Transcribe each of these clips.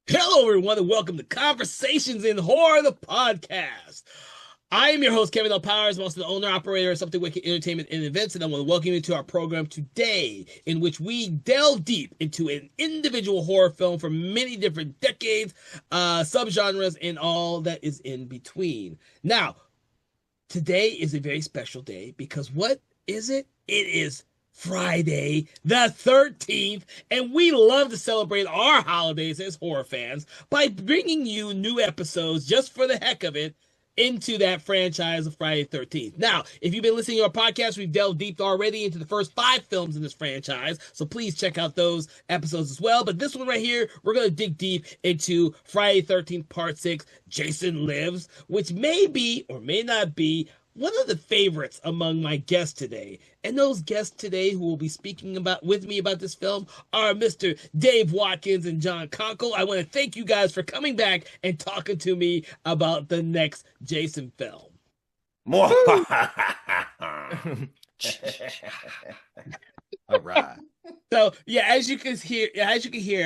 Hello, everyone, and welcome to Conversations in Horror, the podcast. I am your host, Kevin L. Powers. I'm also the owner operator of Something Wicked Entertainment and Events, and I want to welcome you to our program today, in which we delve deep into an individual horror film from many different decades, subgenres, and all that is in between. Now, today is a very special day because what is it? It is Friday the 13th, and we love to celebrate our holidays as horror fans by bringing you new episodes just for the heck of it into that franchise of Friday the 13th. Now, if you've been listening to our podcast, we've delved deep already into the first 5 films in this franchise, so please check out those episodes as well. But this one right here, we're going to dig deep into Friday the 13th Part 6, Jason Lives, which may be or may not be one of the favorites among my guests today. And those guests today who will be speaking with me about this film are Mr. Dave Watkins and John Conkle. I want to thank you guys for coming back and talking to me about the next Jason film. More. All right. So yeah, as you can hear,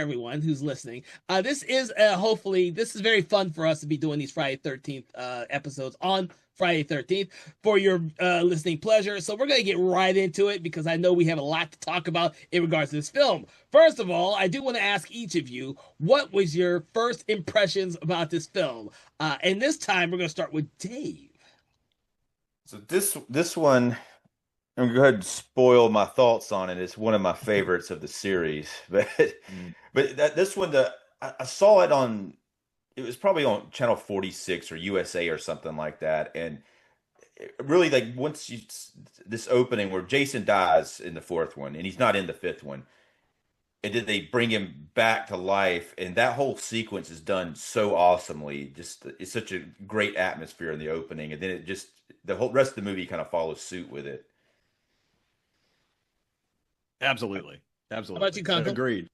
everyone who's listening, this is hopefully this is very fun for us to be doing these Friday 13th episodes on Friday 13th for your listening pleasure. So we're going to get right into it because I know we have a lot to talk about in regards to this film. First of all, I do want to ask each of you, what was your first impressions about this film? And this time we're going to start with Dave. So this one, I'm going to go ahead and spoil my thoughts on it. It's one of my favorites of the series, but this one, I saw it on. It was probably on Channel 46 or USA or something like that, and really, like, once this opening where Jason dies in the fourth one, and he's not in the fifth one, and then they bring him back to life, and that whole sequence is done so awesomely. Just it's such a great atmosphere in the opening, and then it just the whole rest of the movie kind of follows suit with it. Absolutely. How about you, Conkle? Agreed.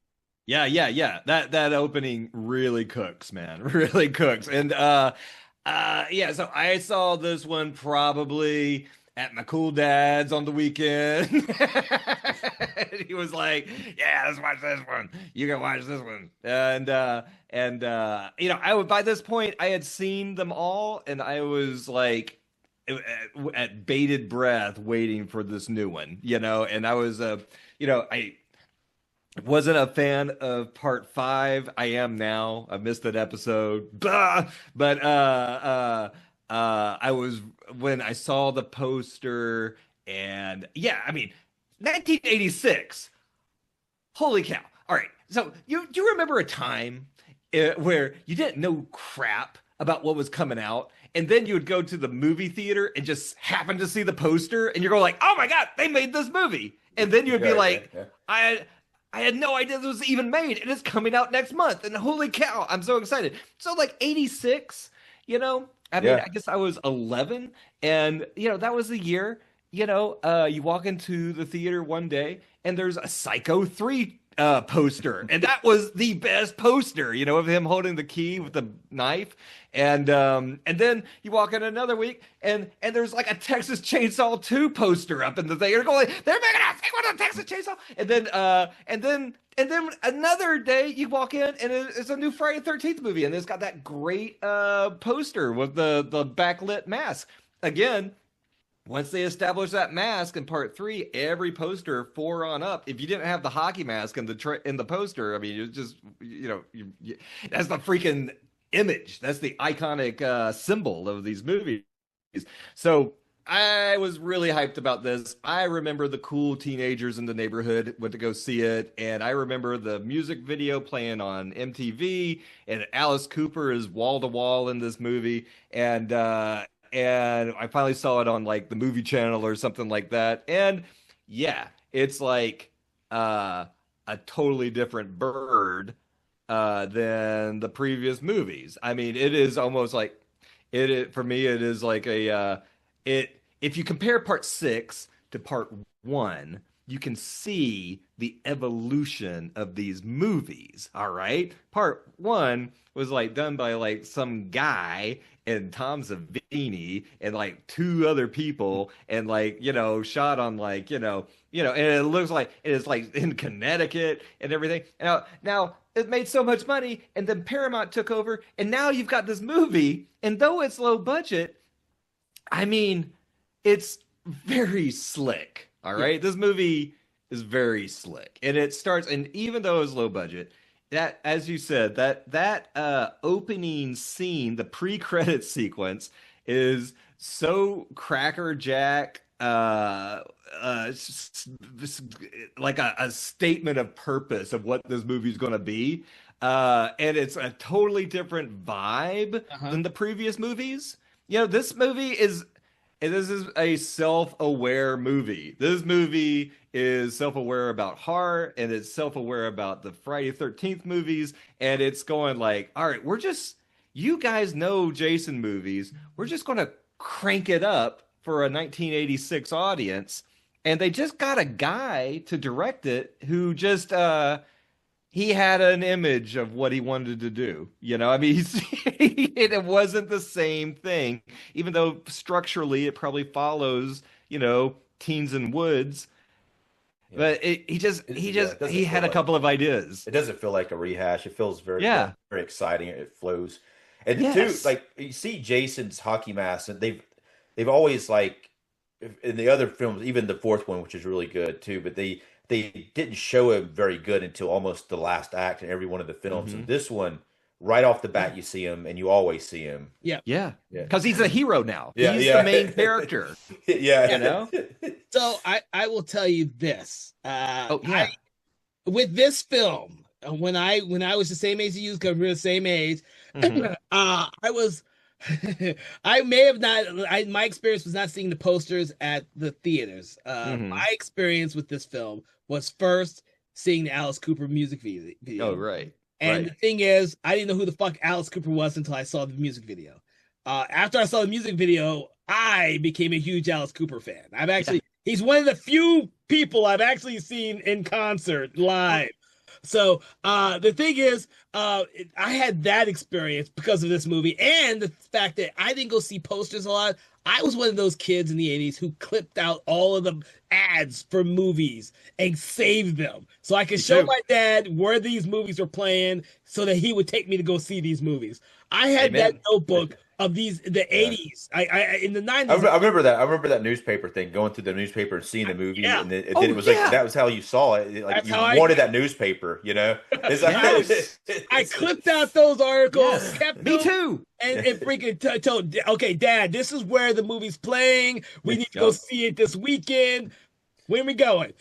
Yeah. That opening really cooks, man. Really cooks. And yeah, so I saw this one probably at my cool dad's on the weekend. And he was like, "Yeah, let's watch this one. You can watch this one." And you know, by this point I had seen them all, and I was like at bated breath waiting for this new one, you know. And I was you know, I wasn't a fan of part 5. I am now. I missed that episode. Blah! But I was when I saw the poster, and yeah, I mean, 1986. Holy cow. All right. So do you remember a time where you didn't know crap about what was coming out, and then you would go to the movie theater and just happen to see the poster, and you're going like, "Oh my God, they made this movie." And then you'd be like, yeah. I had no idea this was even made, and it's coming out next month. And holy cow, I'm so excited. So like 86, you know, I mean, I guess I was 11, and you know, that was the year, you know, you walk into the theater one day and there's a Psycho 3 poster, and that was the best poster, you know, of him holding the key with the knife. And then you walk in another week, and there's like a Texas Chainsaw 2 poster up in the thing. You're going, they're making a sequel to Texas Chainsaw. And then another day you walk in, and it's a new Friday the 13th movie, and it's got that great poster with the backlit mask. Again, once they establish that mask in part 3, every poster 4 on up, if you didn't have the hockey mask in the poster, I mean, you just, you know, that's the freaking image. That's the iconic symbol of these movies. So I was really hyped about this. I remember the cool teenagers in the neighborhood went to go see it, and I remember the music video playing on MTV, and Alice Cooper is wall to wall in this movie, and I finally saw it on like the movie channel or something like that. And yeah, it's like a totally different bird than the previous movies. I mean, it is almost like for me. It is like a it. If you compare part 6 to part 1, you can see the evolution of these movies. All right. Part one was like done by like some guy and Tom Savini and like two other people and like, shot on like, and it looks like it is like in Connecticut and everything. Now it made so much money and then Paramount took over and now you've got this movie and though it's low budget, I mean, it's very slick. All right. This movie is very slick. And it starts, and even though it's low budget, that, as you said, that opening scene, the pre-credit sequence, is so crackerjack, like a statement of purpose of what this movie is going to be. And it's a totally different vibe than the previous movies. This movie is. And this is a self-aware movie. This movie is self-aware about horror, and it's self-aware about the Friday 13th movies, and it's going like, all right, you guys know Jason movies. We're just going to crank it up for a 1986 audience. And they just got a guy to direct it who just, he had an image of what he wanted to do. I mean, it wasn't the same thing, even though structurally it probably follows, Teens in Woods. Yeah. But he had a couple of ideas. It doesn't feel like a rehash. It feels very exciting. It flows. And too, like you see Jason's hockey mask, and they've always like in the other films, even the fourth one, which is really good too, but they didn't show him very good until almost the last act in every one of the films. And this one, right off the bat, you see him, and you always see him. Yeah. Because he's a hero now. He's the main character. So I will tell you this. With this film, when I was the same age as you, because we're the same age, I was. I may have not. My experience was not seeing the posters at the theaters. My experience with this film was first seeing the Alice Cooper music video. Oh, right. And the thing is, I didn't know who the fuck Alice Cooper was until I saw the music video. After I saw the music video, I became a huge Alice Cooper fan. He's one of the few people I've actually seen in concert live. So the thing is, I had that experience because of this movie and the fact that I didn't go see posters a lot. I was one of those kids in the 80s who clipped out all of the ads for movies and saved them so I could show my dad where these movies were playing so that he would take me to go see these movies. I had that notebook of the 80s. I in the 90s. I remember that. I remember that newspaper thing, going through the newspaper and seeing the movie, and then it was like that was how you saw it. Like you wanted that newspaper, It's like, I clipped out those articles, kept them, me too, and freaking told, okay, Dad, this is where the movie's playing. We need to go see it this weekend. When are we going?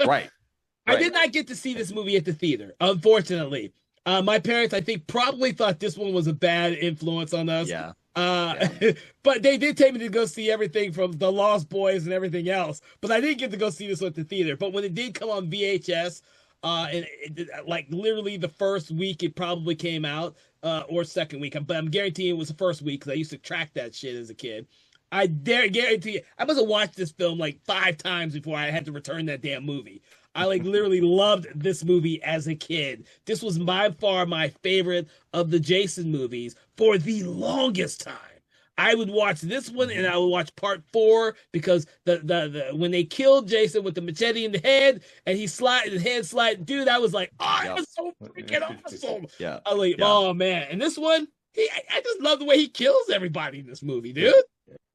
Right. I did not get to see this movie at the theater, unfortunately. My parents, I think, probably thought this one was a bad influence on us. Yeah. But they did take me to go see everything from The Lost Boys and everything else. But I didn't get to go see this one at the theater. But when it did come on VHS, like literally the first week it probably came out, or second week, but I'm guaranteeing it was the first week because I used to track that shit as a kid. I dare guarantee you, I must have watched this film like 5 times before I had to return that damn movie. I like literally loved this movie as a kid. This was by far my favorite of the Jason movies for the longest time. I would watch this one and I would watch part 4 because the when they killed Jason with the machete in the head and his head slide, dude, I was like, oh, it was so freaking awesome. Yeah. I was like, oh man. And this one, I just love the way he kills everybody in this movie, dude.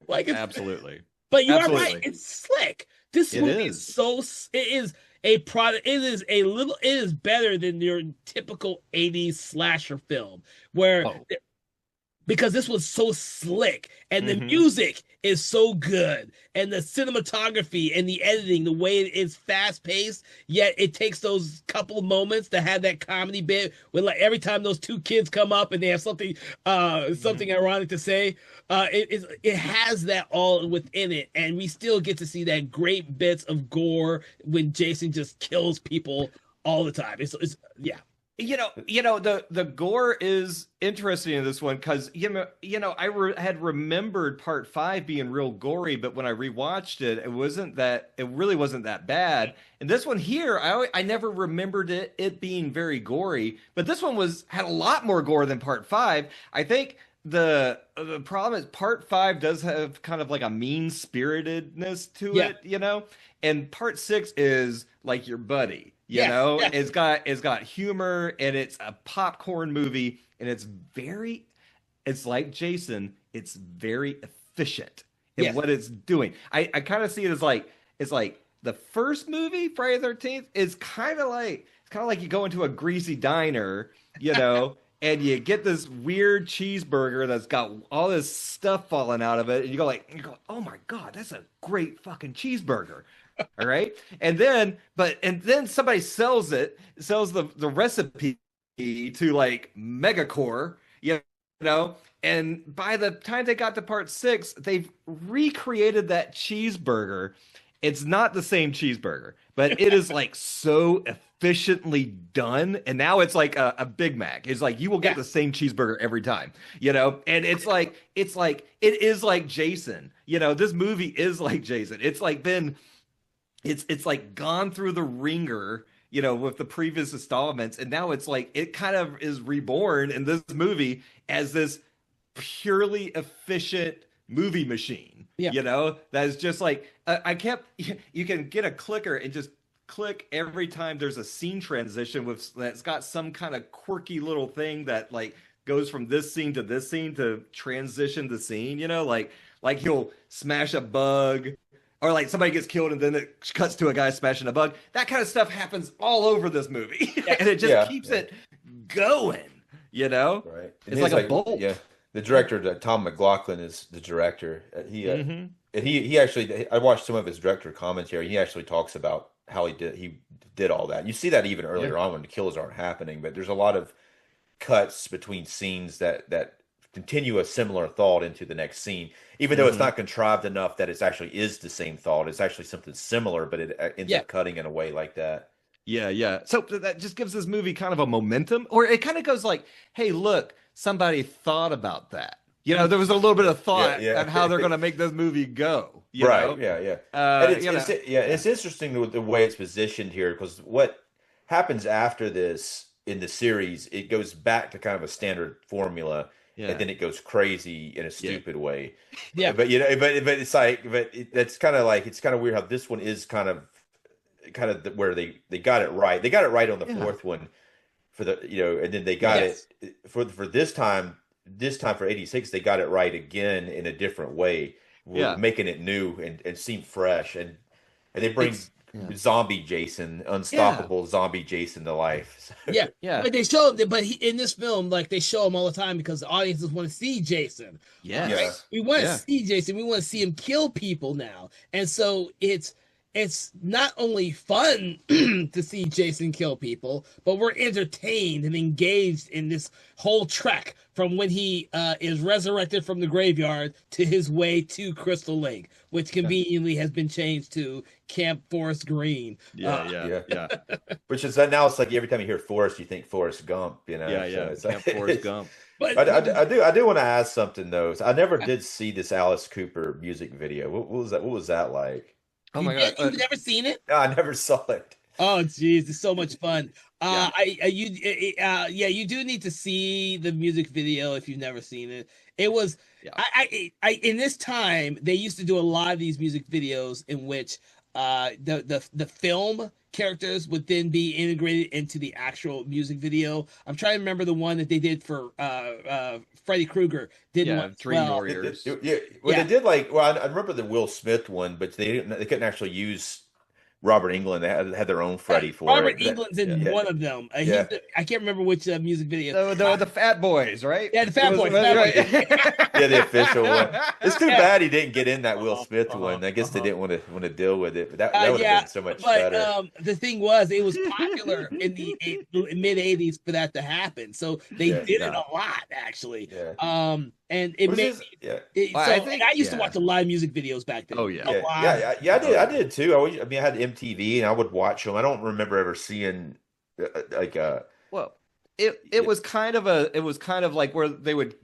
Like, absolutely. But you are right. It's slick. This movie is so. It is a product. It is better than your typical 80s slasher film where. Because this was so slick and the music is so good and the cinematography and the editing, the way it is fast paced, yet it takes those couple of moments to have that comedy bit when like every time those two kids come up and they have something ironic to say, it has that all within it. And we still get to see that great bits of gore when Jason just kills people all the time. It's The gore is interesting in this one because had remembered part five being real gory, but when I rewatched it, it really wasn't that bad. And this one here, I never remembered it being very gory, but this one had a lot more gore than part five. I think the problem is part five does have kind of like a mean spiritedness to it, and part six is like your buddy. It's got humor, and it's a popcorn movie, and it's like Jason, it's very efficient in what it's doing. I kind of see it as it's like the first movie, Friday the 13th, is kind of like you go into a greasy diner, and you get this weird cheeseburger that's got all this stuff falling out of it, and you go, oh my God, that's a great fucking cheeseburger. All right. And then somebody sells the recipe to like Megacore, and by the time they got to part six, they've recreated that cheeseburger. It's not the same cheeseburger, but it is like so efficiently done. And now it's like a Big Mac. It's like you will get the same cheeseburger every time, and it is like Jason, this movie is like Jason. It's like it's like gone through the ringer, with the previous installments, and now it's like it kind of is reborn in this movie as this purely efficient movie machine. That is just like you can get a clicker and just click every time there's a scene transition that's got some kind of quirky little thing that like goes from this scene to transition the scene, like he'll smash a bug. Or like somebody gets killed and then it cuts to a guy smashing a bug. That kind of stuff happens all over this movie. And it just keeps it going, Right. It's like a bolt. Yeah. The director, Tom McLaughlin, is the director. He actually, I watched some of his director commentary. He actually talks about how he did all that. You see that even earlier on when the kills aren't happening, but there's a lot of cuts between scenes that continue a similar thought into the next scene, even though it's not contrived enough that it actually is the same thought. It's actually something similar, but it ends up cutting in a way like that. Yeah. So that just gives this movie kind of a momentum, or it kind of goes like, hey, look, somebody thought about that. There was a little bit of thought on how they're going to make this movie go. Right. Yeah. It's interesting the way it's positioned here, because what happens after this in the series, it goes back to kind of a standard formula. And then it goes crazy in a stupid way. Yeah. But it's like, that's kind of like, it's kind of weird how this one is kind of where they got it right. They got it right on the fourth one for the, and then they got it for this time for 86, they got it right again in a different way. Making it new and seem fresh. And they bring zombie Jason, unstoppable zombie Jason to life. So. But they show, in this film, like they show him all the time because the audiences want to see Jason. Right? We want to see Jason. We want to see him kill people now, and so it's not only fun to see Jason kill people, but we're entertained and engaged in this whole trek from when he is resurrected from the graveyard to his way to Crystal Lake, which conveniently has been changed to Camp Forest Green. Which is now it's like every time you hear Forrest, you think Forrest Gump. So Camp Forrest Gump. But I do want to ask something though. I never did see this Alice Cooper music video. What was that? What was that like? Oh my God! You've never seen it? No, I never saw it. Oh, geez, it's so much fun. You do need to see the music video if you've never seen it. It was, in this time they used to do a lot of these music videos in which the film characters would then be integrated into the actual music video. I'm trying to remember the one that they did for Freddy Krueger. Dream Warriors. They did I remember the Will Smith one, but they couldn't actually use Robert Englund. They had their own Freddy for Robert it. Englund's in one of them. I can't remember which music video. The Fat Boys, right? Yeah, the Fat Boys. Right. The official one. It's too bad he didn't get in that Will Smith one. I guess they didn't want to deal with it. But that would have been so much better. The thing was, it was popular in the mid '80s for that to happen. So they did it a lot, actually. Yeah. And it made I used to watch a lot of music videos back then. Oh yeah, I did too. I had MTV and I would watch them. I don't remember ever seeing it was kind of like where they would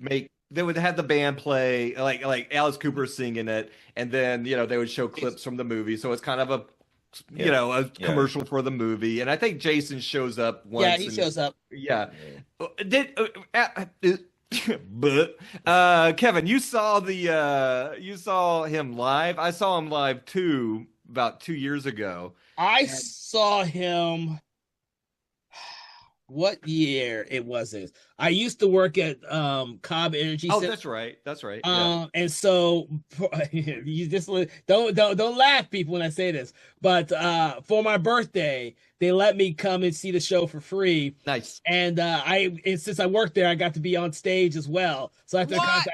have the band play like Alice Cooper singing it, and then they would show clips from the movie. So it's kind of a a commercial for the movie. And I think Jason shows up once. Yeah, he shows up. Yeah. Did but Kevin, you saw him live. I saw him live too about 2 years ago. I saw him. What year it was this? I used to work at Cobb Energy Oh, Center. that's right. And so you just don't laugh, people, when I say this. But for my birthday, they let me come and see the show for free. Nice. And since I worked there, I got to be on stage as well. So after What?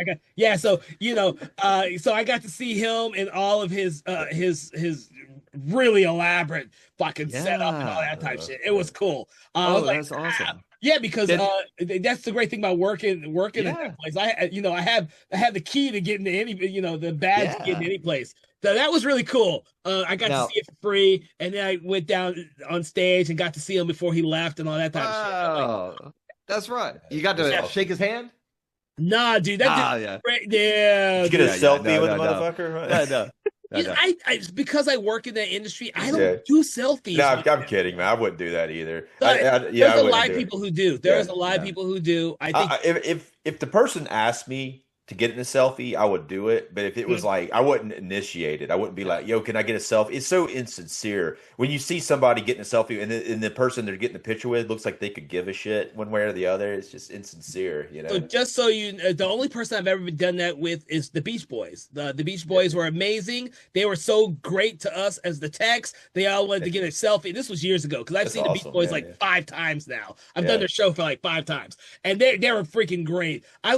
so I got to see him and all of his really elaborate fucking setup and all that type shit. It was cool. That's awesome. Yeah, because that's the great thing about working in that place. I have the key to get into any the badge to get into any place. So that was really cool. I got to see it for free, and then I went down on stage and got to see him before he left and all that type of shit. That's right. You got to shake his hand? Nah, dude, Yeah. Great. Yeah, Did you get a selfie with the no. motherfucker? No. I because I work in that industry, I don't do selfies. No, I'm kidding, man. I wouldn't do that either. There's a lot of people who do. There's a lot of people who do. I think if the person asked me to get in a selfie, I would do it. But if it was like, I wouldn't initiate it. I wouldn't be like, yo, can I get a selfie? It's so insincere. When you see somebody getting a selfie and the person they're getting the picture with looks like they could give a shit one way or the other, it's just insincere, So just so the only person I've ever done that with is the Beach Boys. The Beach Boys were amazing. They were so great to us as the techs. They all wanted to get a selfie. This was years ago because I've seen the Beach Boys 5 times now. I've done their show for like 5 times, and they were freaking great. I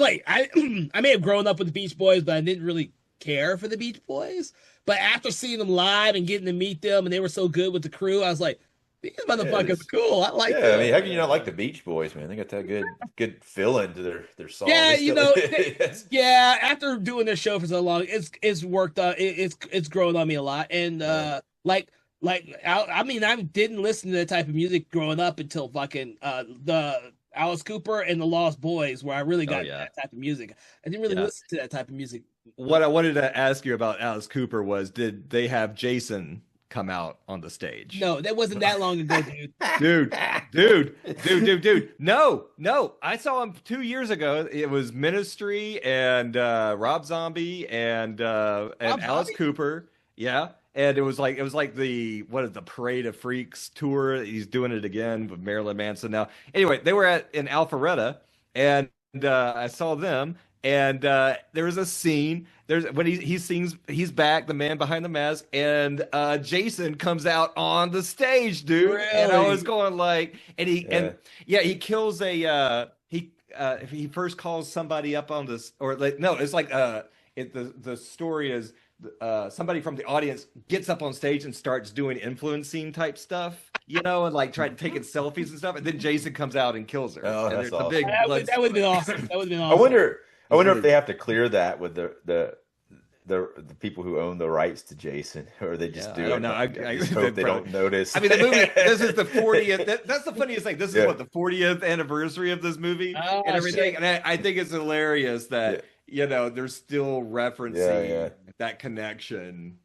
may have grown up with the Beach Boys, but I didn't really care for the Beach Boys. But after seeing them live and getting to meet them, and they were so good with the crew, I was like, these motherfuckers are cool. I like them. I mean, how can you not like the Beach Boys, man? They got that good feeling to their songs. Yeah, after doing this show for so long, it's worked out. It's grown on me a lot. And I didn't listen to that type of music growing up until fucking the Alice Cooper and the Lost Boys, where I really got that type of music. I didn't really listen to that type of music. What I wanted to ask you about Alice Cooper was, did they have Jason come out on the stage? No, that wasn't that long ago, dude. Dude. No. I saw him 2 years ago. It was Ministry and Rob Zombie and Alice Cooper. Yeah. And it was like the Parade of Freaks tour. He's doing it again with Marilyn Manson now. Anyway, they were in Alpharetta, and I saw them. And there was a scene. When he sings, he's back, the man behind the mask, and Jason comes out on the stage, dude. Really? And I was going like, he kills he first calls somebody up on this, or like no, it's like the story is. Somebody from the audience gets up on stage and starts doing influencing type stuff, and like trying taking selfies and stuff, and then Jason comes out and kills her. Oh, and that's awesome. That would have been awesome. I wonder if they have to clear that with the people who own the rights to Jason, or they just do it. I don't know. I just hope they don't notice. I mean, the movie. This is the 40th. That's the funniest thing. This is the 40th anniversary of this movie and everything. Shit. And I think it's hilarious that they're still referencing that connection.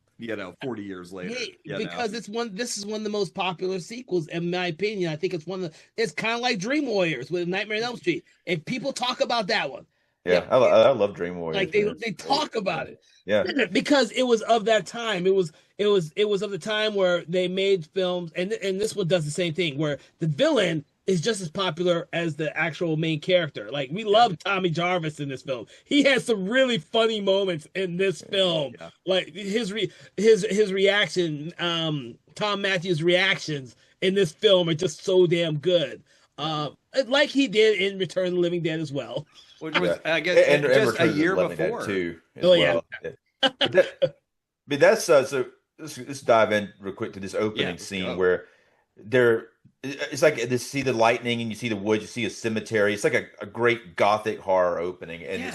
40 years later. Because this is one of the most popular sequels, in my opinion. I think it's kind of like Dream Warriors with Nightmare on Elm Street. If people talk about that one. Yeah, I love Dream Warriors. Like they talk about it. Yeah. Because it was of that time. It was of the time where they made films, and this one does the same thing, where the villain is just as popular as the actual main character. Like, we love Tommy Jarvis in this film. He has some really funny moments in this film. Yeah. Like his reaction, Tom Matthews' reactions in this film are just so damn good. Like he did in Return of the Living Dead as well. Which was, I guess, and just a year before too. Yeah. But that's so. Let's dive in real quick to this opening scene where it's like to see the lightning and you see the woods, you see a cemetery. It's like a great gothic horror opening, and you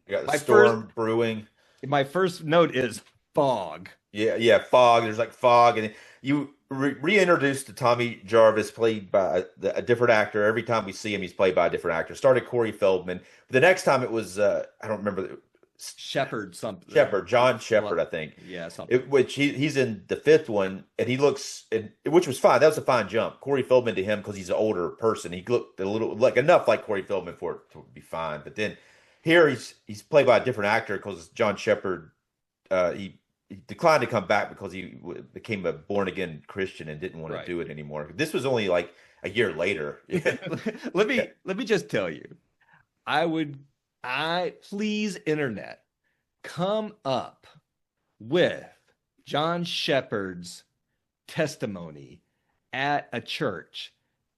got the storm brewing. My first note is fog. Yeah, fog. There's like fog, and reintroduced to Tommy Jarvis, played by a different actor. Every time we see him, he's played by a different actor. Started Corey Feldman. The next time it was I don't remember. Shepard something. John Shepard, I think. Yeah, something. Which he's in the fifth one, and he looks, which was fine. That was a fine jump. Corey Feldman to him because he's an older person. He looked a little like enough like Corey Feldman for it to be fine. But then here he's played by a different actor because John Shepard, he declined to come back because he became a born again Christian and didn't want to do it anymore. This was only like a year later. let me just tell you, please, internet, come up with John Shepard's testimony at a church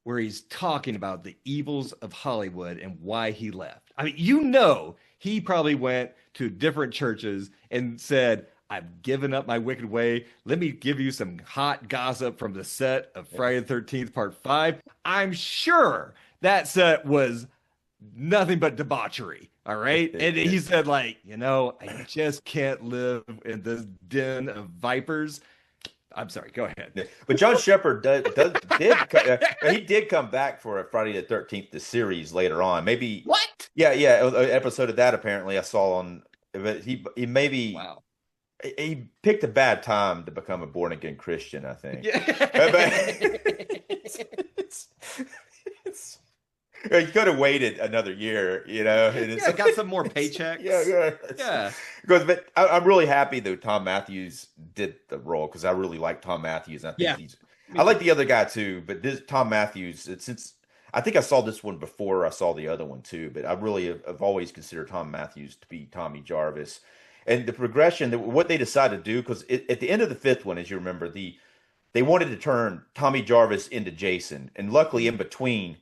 where he's talking about the evils of Hollywood and why he left. I mean, he probably went to different churches and said, I've given up my wicked way. Let me give you some hot gossip from the set of Friday the 13th, Part 5. I'm sure that set was nothing but debauchery. All right. And he said, like, I just can't live in this den of vipers. I'm sorry. Go ahead. But John Shepard he did come back for a Friday the 13th, the series later on. Maybe. What? Yeah. An episode of that apparently I saw on. But he maybe. Wow. He picked a bad time to become a born again Christian, I think. Yeah. You could have waited another year, And got some more paychecks. Yeah. But I'm really happy that Tom Matthews did the role because I really like Tom Matthews. I think I like the other guy too, but this Tom Matthews. Since I think I saw this one before I saw the other one too, but I really have always considered Tom Matthews to be Tommy Jarvis. And the progression, what they decided to do, because at the end of the fifth one, as you remember, they wanted to turn Tommy Jarvis into Jason, and luckily in between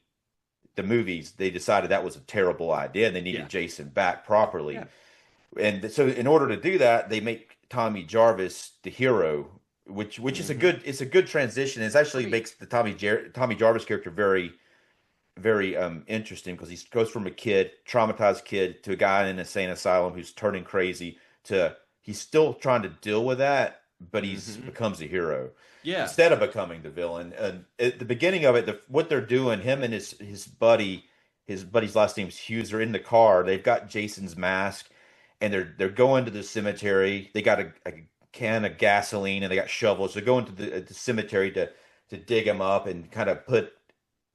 the movies, they decided that was a terrible idea and they needed Jason back properly. Yeah. And so in order to do that, they make Tommy Jarvis the hero, which is a good transition. It actually makes the Tommy Jarvis character very, very interesting because he goes from a traumatized kid, to a guy in an insane asylum who's turning crazy, to he's still trying to deal with that, but he's becomes a hero. Yeah. Instead of becoming the villain. And at the beginning of it, what they're doing, him and his buddy's last name's Hughes, are in the car. They've got Jason's mask, and they're going to the cemetery. They got a can of gasoline and they got shovels. They're going to the cemetery to dig him up and kind of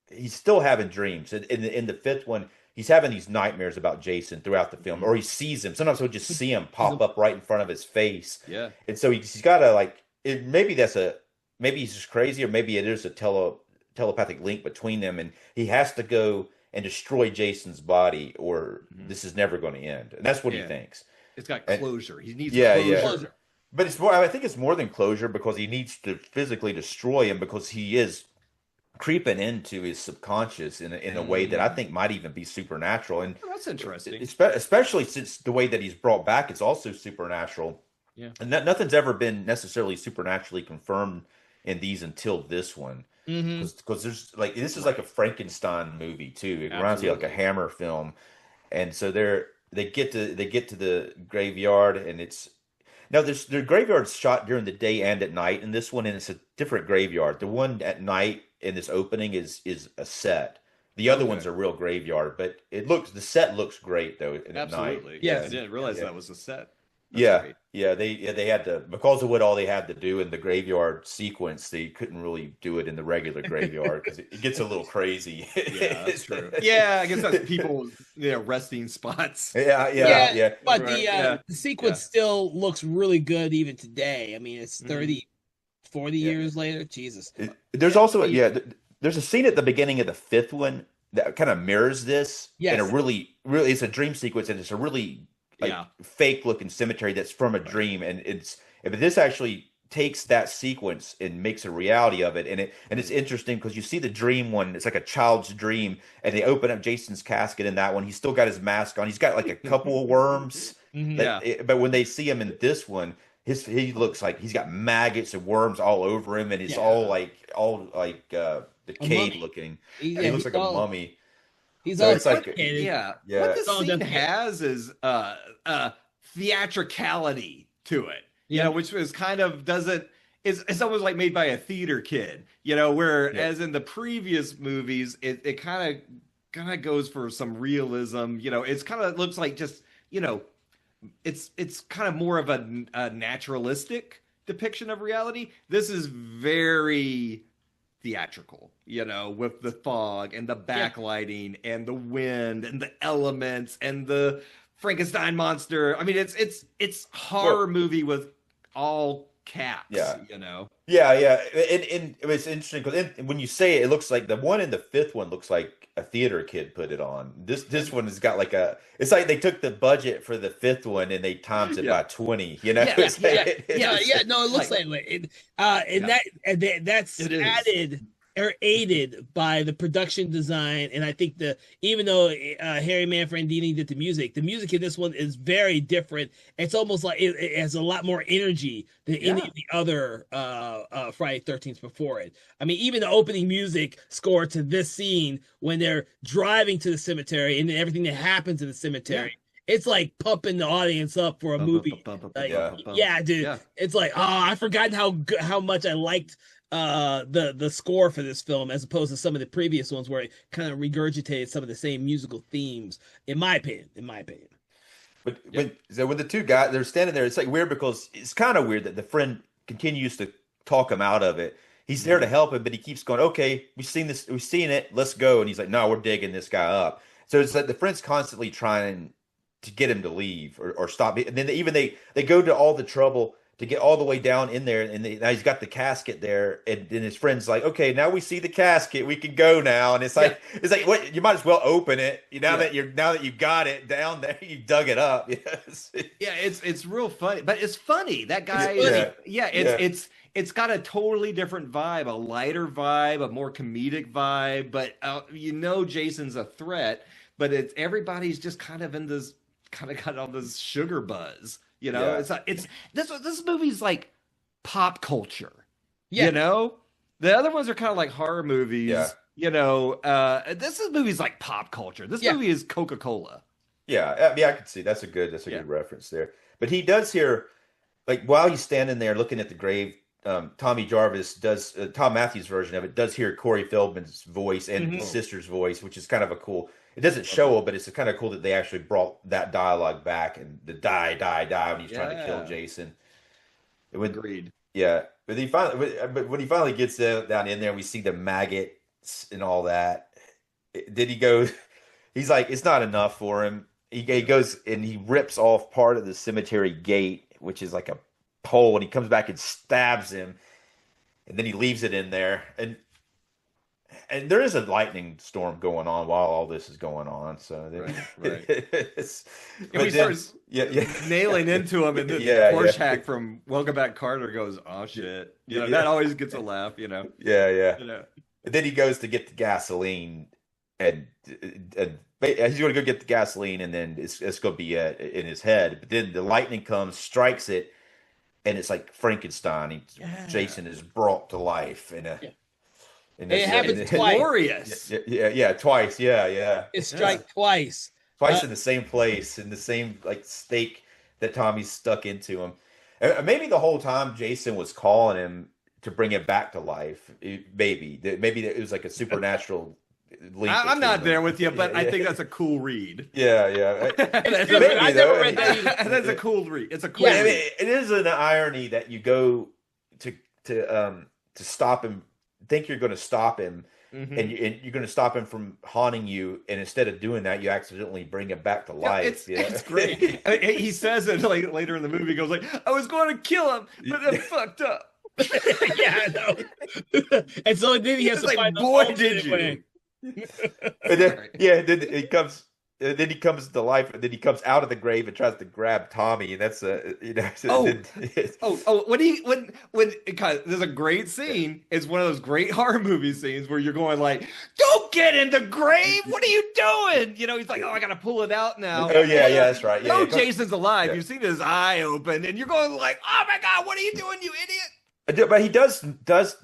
he's still having dreams. In the fifth one, he's having these nightmares about Jason throughout the film, or he sees him. Sometimes he'll just see him pop up right in front of his face. Yeah. And so he's got to maybe he's just crazy, or maybe it is a telepathic link between them, and he has to go and destroy Jason's body, or this is never going to end. And that's what he thinks. It's got closure. He needs closure. Yeah. But it's more. I think it's more than closure, because he needs to physically destroy him, because he is creeping into his subconscious in a way that I think might even be supernatural. And that's interesting, especially since the way that he's brought back is also supernatural. Yeah, and nothing's ever been necessarily supernaturally confirmed in these until this one, because there's this is like a Frankenstein movie too. It reminds me of like a Hammer film, and so they get to the graveyard, and the graveyard's shot during the day and at night in this one, and it's a different graveyard. The one at night in this opening is a set. The other ones are real graveyard, but the set looks great though. Absolutely, yeah. I didn't realize that was a set. That's great. They had to, because of what all they had to do in the graveyard sequence, they couldn't really do it in the regular graveyard because it gets a little crazy. Yeah, that's true. Yeah, I guess that's people's resting spots. Yeah. But the sequence still looks really good even today. I mean, it's 30, 40 years later. Jesus. There's also there's a scene at the beginning of the fifth one that kind of mirrors this. Yes. And really, it's a dream sequence, and it's a really fake looking cemetery that's from a dream, and this actually takes that sequence and makes a reality of it, and it's interesting because you see the dream one, it's like a child's dream, and they open up Jason's casket in that one. He's still got his mask on. He's got like a couple of worms, but when they see him in this one, he looks like he's got maggots and worms all over him, and it's all decayed looking. He looks like a mummy. He's all What this scene has is theatricality to it, which is kind of it's almost like made by a theater kid, whereas in the previous movies, it kind of goes for some realism. It's kind of looks like just, it's kind of more of a naturalistic depiction of reality. This is very theatrical, with the fog and the backlighting and the wind and the elements and the Frankenstein monster. I mean, it's horror movie with all caps. Yeah. Yeah, and it was interesting because when you say it, it looks like the one in the fifth one looks like a theater kid put it on. This one has got like it's like they took the budget for the fifth one and they times it by 20. No, it looks like it. That's added or aided by the production design, and I think even though Harry Manfredini did the music in this one is very different. It's almost like it has a lot more energy than any of the other Friday 13th before it. I mean, even the opening music score to this scene when they're driving to the cemetery and then everything that happens in the cemetery. It's like pumping the audience up for a movie. Dude. It's like, I forgot how much I liked the score for this film as opposed to some of the previous ones where it kind of regurgitated some of the same musical themes, in my opinion. But when the two guys they're standing there, it's like weird because it's kind of weird that the friend continues to talk him out of it. He's there to help him, but he keeps going, okay, we've seen it, let's go. And he's like, no, we're digging this guy up. So it's like the friend's constantly trying to get him to leave or stop it. And then they go to all the trouble to get all the way down in there, and now he's got the casket there, and then his friend's like, "Okay, now we see the casket, we can go now." And it's like, what? You might as well open it. Now that you've got it down there, you dug it up. Yes. Yeah, it's real funny, but it's funny. That guy, it's got a totally different vibe, a lighter vibe, a more comedic vibe. But Jason's a threat, but everybody's just kind of in this, kind of got all this sugar buzz. This movie's like pop culture. The other ones are kind of like horror movies. This movie's like pop culture. This movie is Coca-Cola. I could see that's a good reference there. But he does hear, like, while he's standing there looking at the grave, Tommy Jarvis does Tom Matthews' version of it does hear Corey Feldman's voice and his sister's voice, which is kind of a cool. It doesn't show it, but it's kind of cool that they actually brought that dialogue back and the die when he's trying to kill Jason. Agreed. Yeah, but when he finally gets down in there, we see the maggots and all that. Then he goes, he's like, it's not enough for him. He goes and he rips off part of the cemetery gate, which is like a pole, and he comes back and stabs him, and then he leaves it in there, and there is a lightning storm going on while all this is going on. So he starts nailing into him, and the Porsche hack from Welcome Back Carter goes, "Oh shit!" That always gets a laugh. Yeah. And then he goes to get the gasoline, and he's going to go get the gasoline, and then it's going to be in his head. But then the lightning comes, strikes it, and it's like Frankenstein. Jason is brought to life it happens twice. Glorious. Twice. Yeah. It strikes twice. Twice in the same place, in the same like stake that Tommy's stuck into him. Maybe the whole time Jason was calling him to bring him back to life. Maybe it was like a supernatural link. I'm not there with you, but I think that's a cool read. Yeah. I never read that. That's a cool read. It's a cool read. It is an irony that you go to stop him. Think you're going to stop him, and you're going to stop him from haunting you, and instead of doing that, you accidentally bring him back to life. It's great. He says it like later in the movie. He goes like, "I was going to kill him, but I fucked up." I know. And so then he has to find boy, did you? Then he comes. Then he comes to life, and then he comes out of the grave and tries to grab Tommy, and that's when there's a great scene. It's one of those great horror movie scenes where you're going like, "Don't get in the grave! What are you doing?" He's like, "Oh, I gotta pull it out now." Oh yeah, that's right. Yeah, Jason's alive. Yeah. You've seen his eye open, and you're going like, "Oh my god, what are you doing, you idiot?" But he does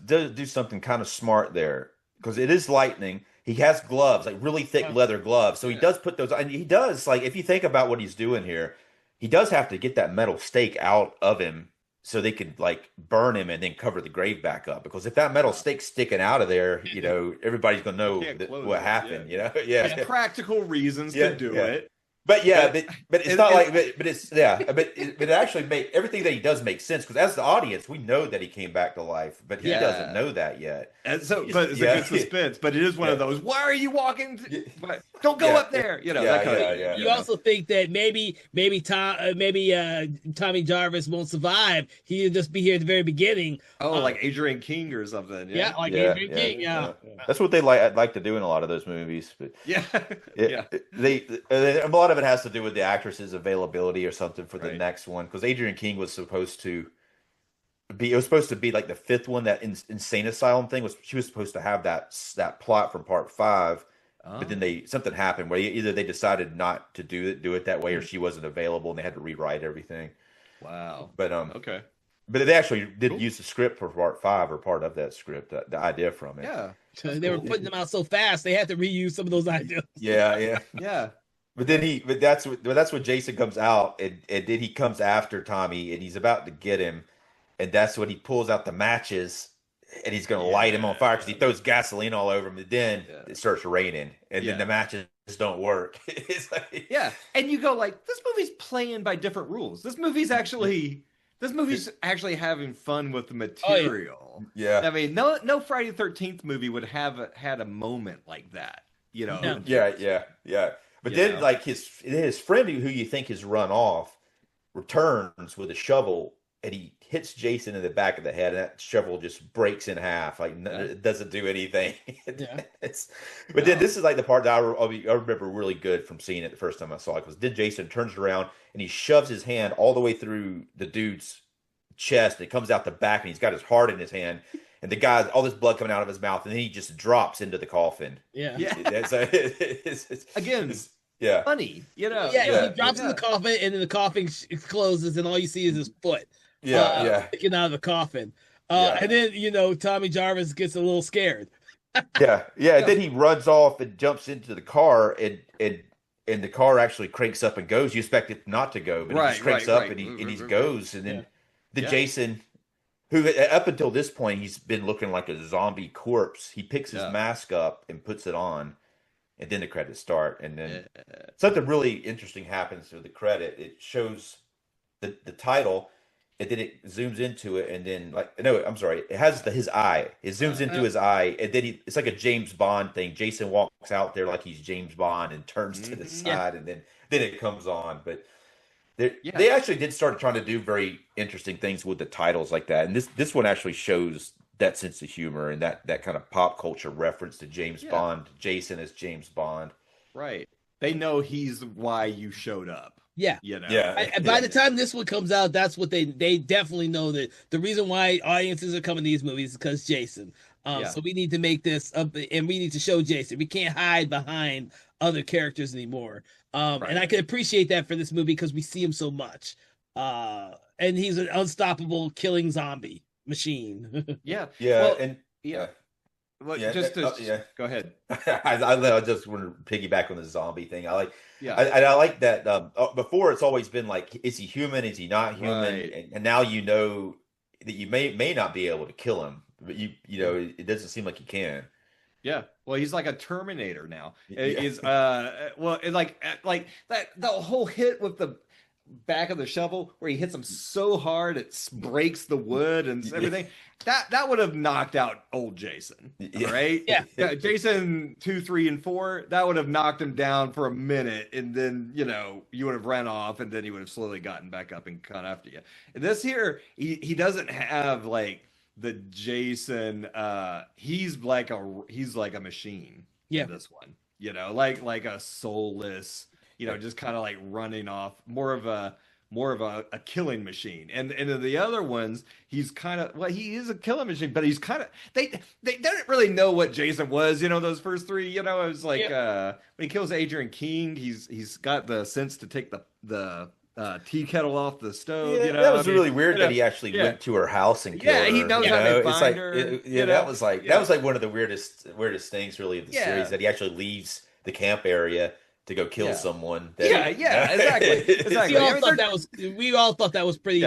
do something kind of smart there because it is lightning. He has gloves, like really thick leather gloves. So he does put those, and he does, like, if you think about what he's doing here, he does have to get that metal stake out of him so they could like burn him and then cover the grave back up. Because if that metal stake's sticking out of there, everybody's gonna know what happened. Yeah. Yeah. Practical reasons to do it. But but it's not like, but it's but it actually everything that he does make sense, because as the audience we know that he came back to life, but he doesn't know that yet. And so, but it's a good suspense. But it is one of those. Why are you walking? Don't go up there. That kind of. You also think that maybe Tommy Jarvis won't survive. He'll just be here at the very beginning. Oh, like Adrian King or something. Adrian King. Yeah. That's what they like to do in a lot of those movies. But a lot of it has to do with the actress's availability or something for the next one, because Adrian King was supposed to be like the fifth one, that insane asylum thing she was supposed to have that plot from part 5, but then something happened where either they decided not to do it that way, or she wasn't available and they had to rewrite everything. Wow. But okay. But they actually did use the script for part 5, or part of that script, the idea from it. Yeah. They were putting them out so fast they had to reuse some of those ideas. Yeah. But that's when Jason comes out, and then he comes after Tommy, and he's about to get him, and that's when he pulls out the matches, and he's going to light him on fire because he throws gasoline all over him, and then it starts raining, and then the matches don't work. It's like, and you go like, this movie's playing by different rules. This movie's actually having fun with the material. Yeah. I mean, no Friday the 13th movie would have had a moment like that. No. Yeah. But then, like his friend, who you think has run off, returns with a shovel, and he hits Jason in the back of the head, and that shovel just breaks in half. Like it doesn't do anything. Then this is like the part that I remember really good from seeing it the first time I saw it, because then Jason turns around and he shoves his hand all the way through the dude's chest, and it comes out the back, and he's got his heart in his hand. And the guy, all this blood coming out of his mouth, and then he just drops into the coffin. Funny, he drops in the coffin, and then the coffin closes, and all you see is his foot. Sticking out of the coffin. And then Tommy Jarvis gets a little scared. And then he runs off and jumps into the car, and the car actually cranks up and goes. You expect it not to go, but it just cranks up and he goes, and then Jason, who up until this point he's been looking like a zombie corpse, he picks his mask up and puts it on, and then the credits start, and then something really interesting happens to the credit. It shows the title, and then it zooms into it, and then it has his eye. It zooms into his eye, and then it's like a James Bond thing. Jason walks out there like he's James Bond and turns to the side, and then it comes on. But they actually did start trying to do very interesting things with the titles like that, and this one actually shows that sense of humor and that kind of pop culture reference to James Bond, Jason as James Bond. Right. They know he's why you showed up. Yeah. By the time this one comes out, that's what they definitely know, that the reason why audiences are coming to these movies is because Jason. So we need to make this up, and we need to show Jason. We can't hide behind other characters anymore. And I can appreciate that for this movie because we see him so much. And he's an unstoppable killing zombie machine. Well, go ahead. I just want to piggyback on the zombie thing. I like that. Before, it's always been like, is he human? Is he not human? Right. And now you know that you may not be able to kill him, but it doesn't seem like you can. Yeah. Well, he's like a Terminator now. Is like that the whole hit with the back of the shovel where he hits him so hard it breaks the wood and everything. That would have knocked out old Jason, right? Yeah. Jason 2, 3, and 4, that would have knocked him down for a minute, and then you would have ran off, and then he would have slowly gotten back up and caught after you. And this here, he doesn't have like the Jason. He's like a machine. Yeah. In this one, like a soulless. Just kind of like running off, more of a killing machine. And in the other ones, he's kind of, he is a killing machine, but he's kind of, they didn't really know what Jason was, those first 3, it was like, when he kills Adrian King, he's got the sense to take the tea kettle off the stove. That was really weird that he actually went to her house and killed her. He knows how to find her. That was like one of the weirdest things really of the series, that he actually leaves the camp area to go kill someone. Exactly. We all thought that was pretty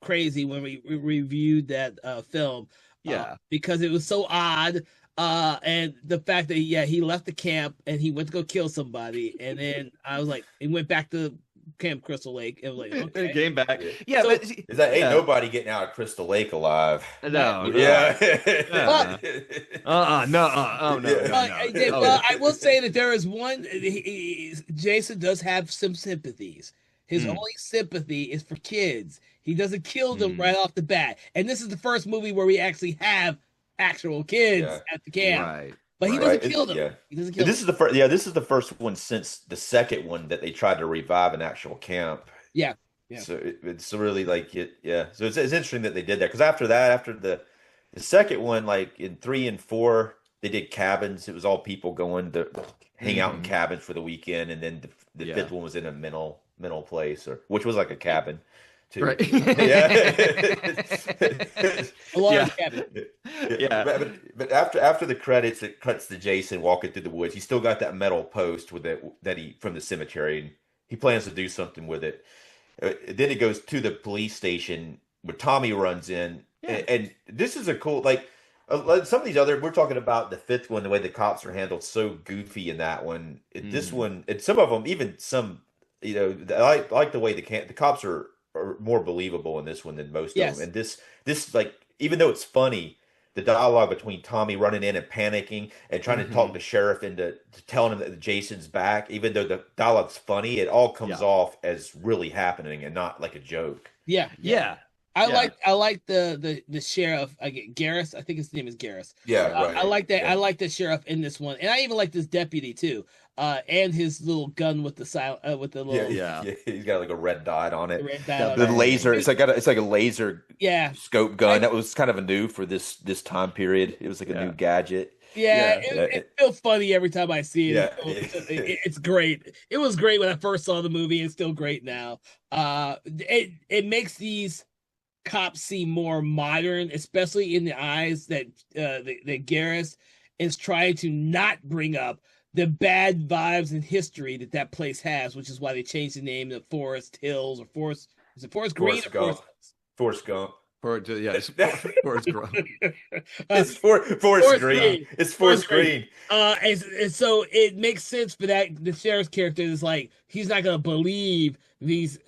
crazy when we reviewed that film. Yeah. Because it was so odd. And the fact that he left the camp and he went to go kill somebody, and then I was like, he went back to Camp Crystal Lake, and was like, okay, came back. Yeah, So- but Is that ain't nobody getting out of Crystal Lake alive? no, Yeah. no, oh no. Well, I will say that there is one. Jason does have some sympathies. His only sympathy is for kids. He doesn't kill them right off the bat. And this is the first movie where we actually have actual kids at the camp. Right. But he doesn't kill them. Yeah. He doesn't kill This them. is the first. Yeah, this is the first one since the second one that they tried to revive an actual camp. Yeah. Yeah. So it's really like it. Yeah. So it's interesting that they did that because after that, after the second one, like in 3 and 4, they did cabins. It was all people going to hang out in cabins for the weekend, and then the fifth one was in a mental place, which was like a cabin. Too. Right. Yeah. A large cabin. Yeah. But after the credits, it cuts to Jason walking through the woods. He's still got that metal post with that he from the cemetery, and he plans to do something with it. Then it goes to the police station where Tommy runs in, and this is a cool like some of these other. We're talking about the fifth one, the way the cops are handled so goofy in that one. This one, and some of them, even some, I like the way the cops are more believable in this one than most of them. And this like, even though it's funny, the dialogue between Tommy running in and panicking and trying to talk the sheriff into telling him that Jason's back, even though the dialogue's funny, it all comes off as really happening and not like a joke. Yeah. I like the sheriff. Garris. I think his name is Garris. Yeah, right. I like that. Yeah. I like the sheriff in this one, and I even like this deputy too. And his little gun with the with the little He's got like a red dot on it. red dot The on it. laser. It's like a laser. Yeah. Scope gun. That was kind of a new for this time period. It was like a new gadget. Yeah, it feels funny every time I see it. Yeah. It's great. It was great when I first saw the movie, and it's still great now. It makes these cops seem more modern, especially in the eyes that that Garris is trying to not bring up the bad vibes and history that place has, which is why they changed the name to Forest Hills or Forest. Is it Forest Green or Forest Gump? It's Forrest Gump. It's Forest Green. It's Forest Green. And so it makes sense for that. The sheriff's character is like, he's not going to believe these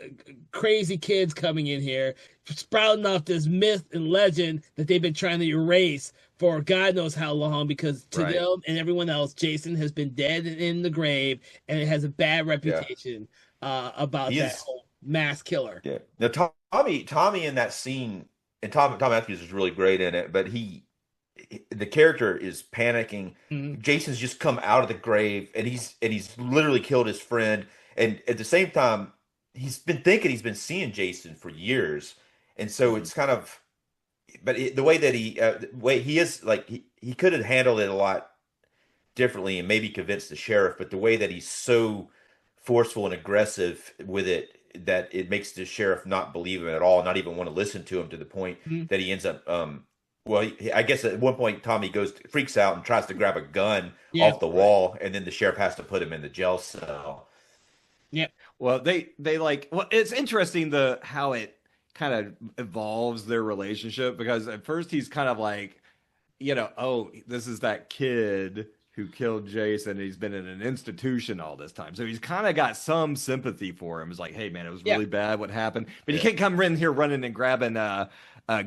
crazy kids coming in here, sprouting off this myth and legend that they've been trying to erase for God knows how long, because to them and everyone else, Jason has been dead and in the grave, and it has a bad reputation about that whole mass killer. Yeah. Now Tommy in that scene, and Tom Matthews is really great in it, but the character is panicking. Jason's just come out of the grave, and he's literally killed his friend, and at the same time he's been thinking he's been seeing Jason for years, and so it's kind of, but the way that he is, like, he could have handled it a lot differently and maybe convinced the sheriff, but the way that he's so forceful and aggressive with it, that it makes the sheriff not believe him at all, not even want to listen to him, to the point that he ends up, I guess at one point Tommy freaks out and tries to grab a gun off the wall, and then the sheriff has to put him in the jail cell. Yeah. Well, it's interesting how it kind of evolves their relationship, because at first he's kind of like, this is that kid who killed Jason. He's been in an institution all this time, so he's kind of got some sympathy for him. It's like, hey man, it was really bad what happened, but you can't come in here running and grabbing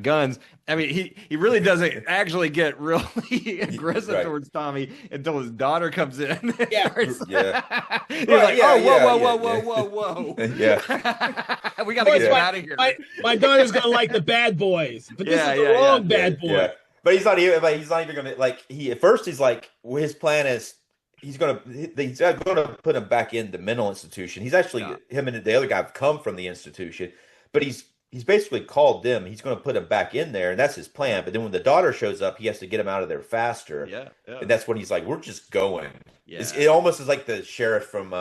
guns. I mean, he really doesn't actually get really aggressive towards Tommy until his daughter comes in. He's like, whoa. Yeah. We got to get out of here. My daughter's gonna like the bad boys, but this is the wrong bad boy. Yeah. But he's not even gonna, like, at first he's like, well, his plan is he's gonna put him back in the mental institution. He's actually, him and the other guy have come from the institution, but he's basically called them. He's going to put him back in there, and that's his plan. But then when the daughter shows up, he has to get him out of there faster. Yeah. And that's when he's like, "We're just going." Yeah. It almost is like the sheriff from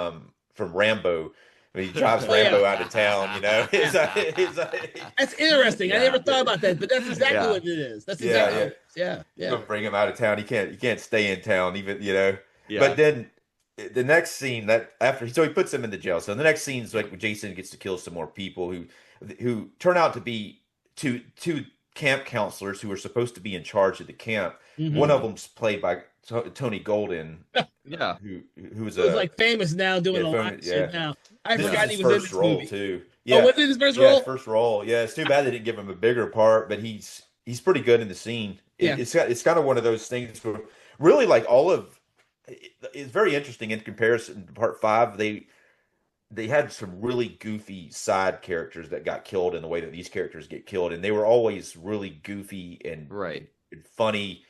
Rambo. When he drives Rambo out of town, It's like, that's interesting. I never thought about that, but that's exactly what it is. That's exactly what it is. Yeah. Don't bring him out of town. He can't stay in town, even. Yeah. But then the next scene he puts him in the jail. So the next scene is like when Jason gets to kill some more people who turn out to be two camp counselors who are supposed to be in charge of the camp. Mhm. One of them's played by Tony Golden, Yeah. who's Who's like famous now, doing yeah, a lot of yeah. shit now. I This forgot is he his was in first this role movie. too. Oh, Yeah, was it his first yeah, role? his first role. Yeah, it's too bad they didn't give him a bigger part, but he's pretty good in the scene. Yeah. It's kind of one of those things where really like it's very interesting in comparison to part five. They had some really goofy side characters that got killed in the way that these characters get killed, and they were always really goofy and Right. funny.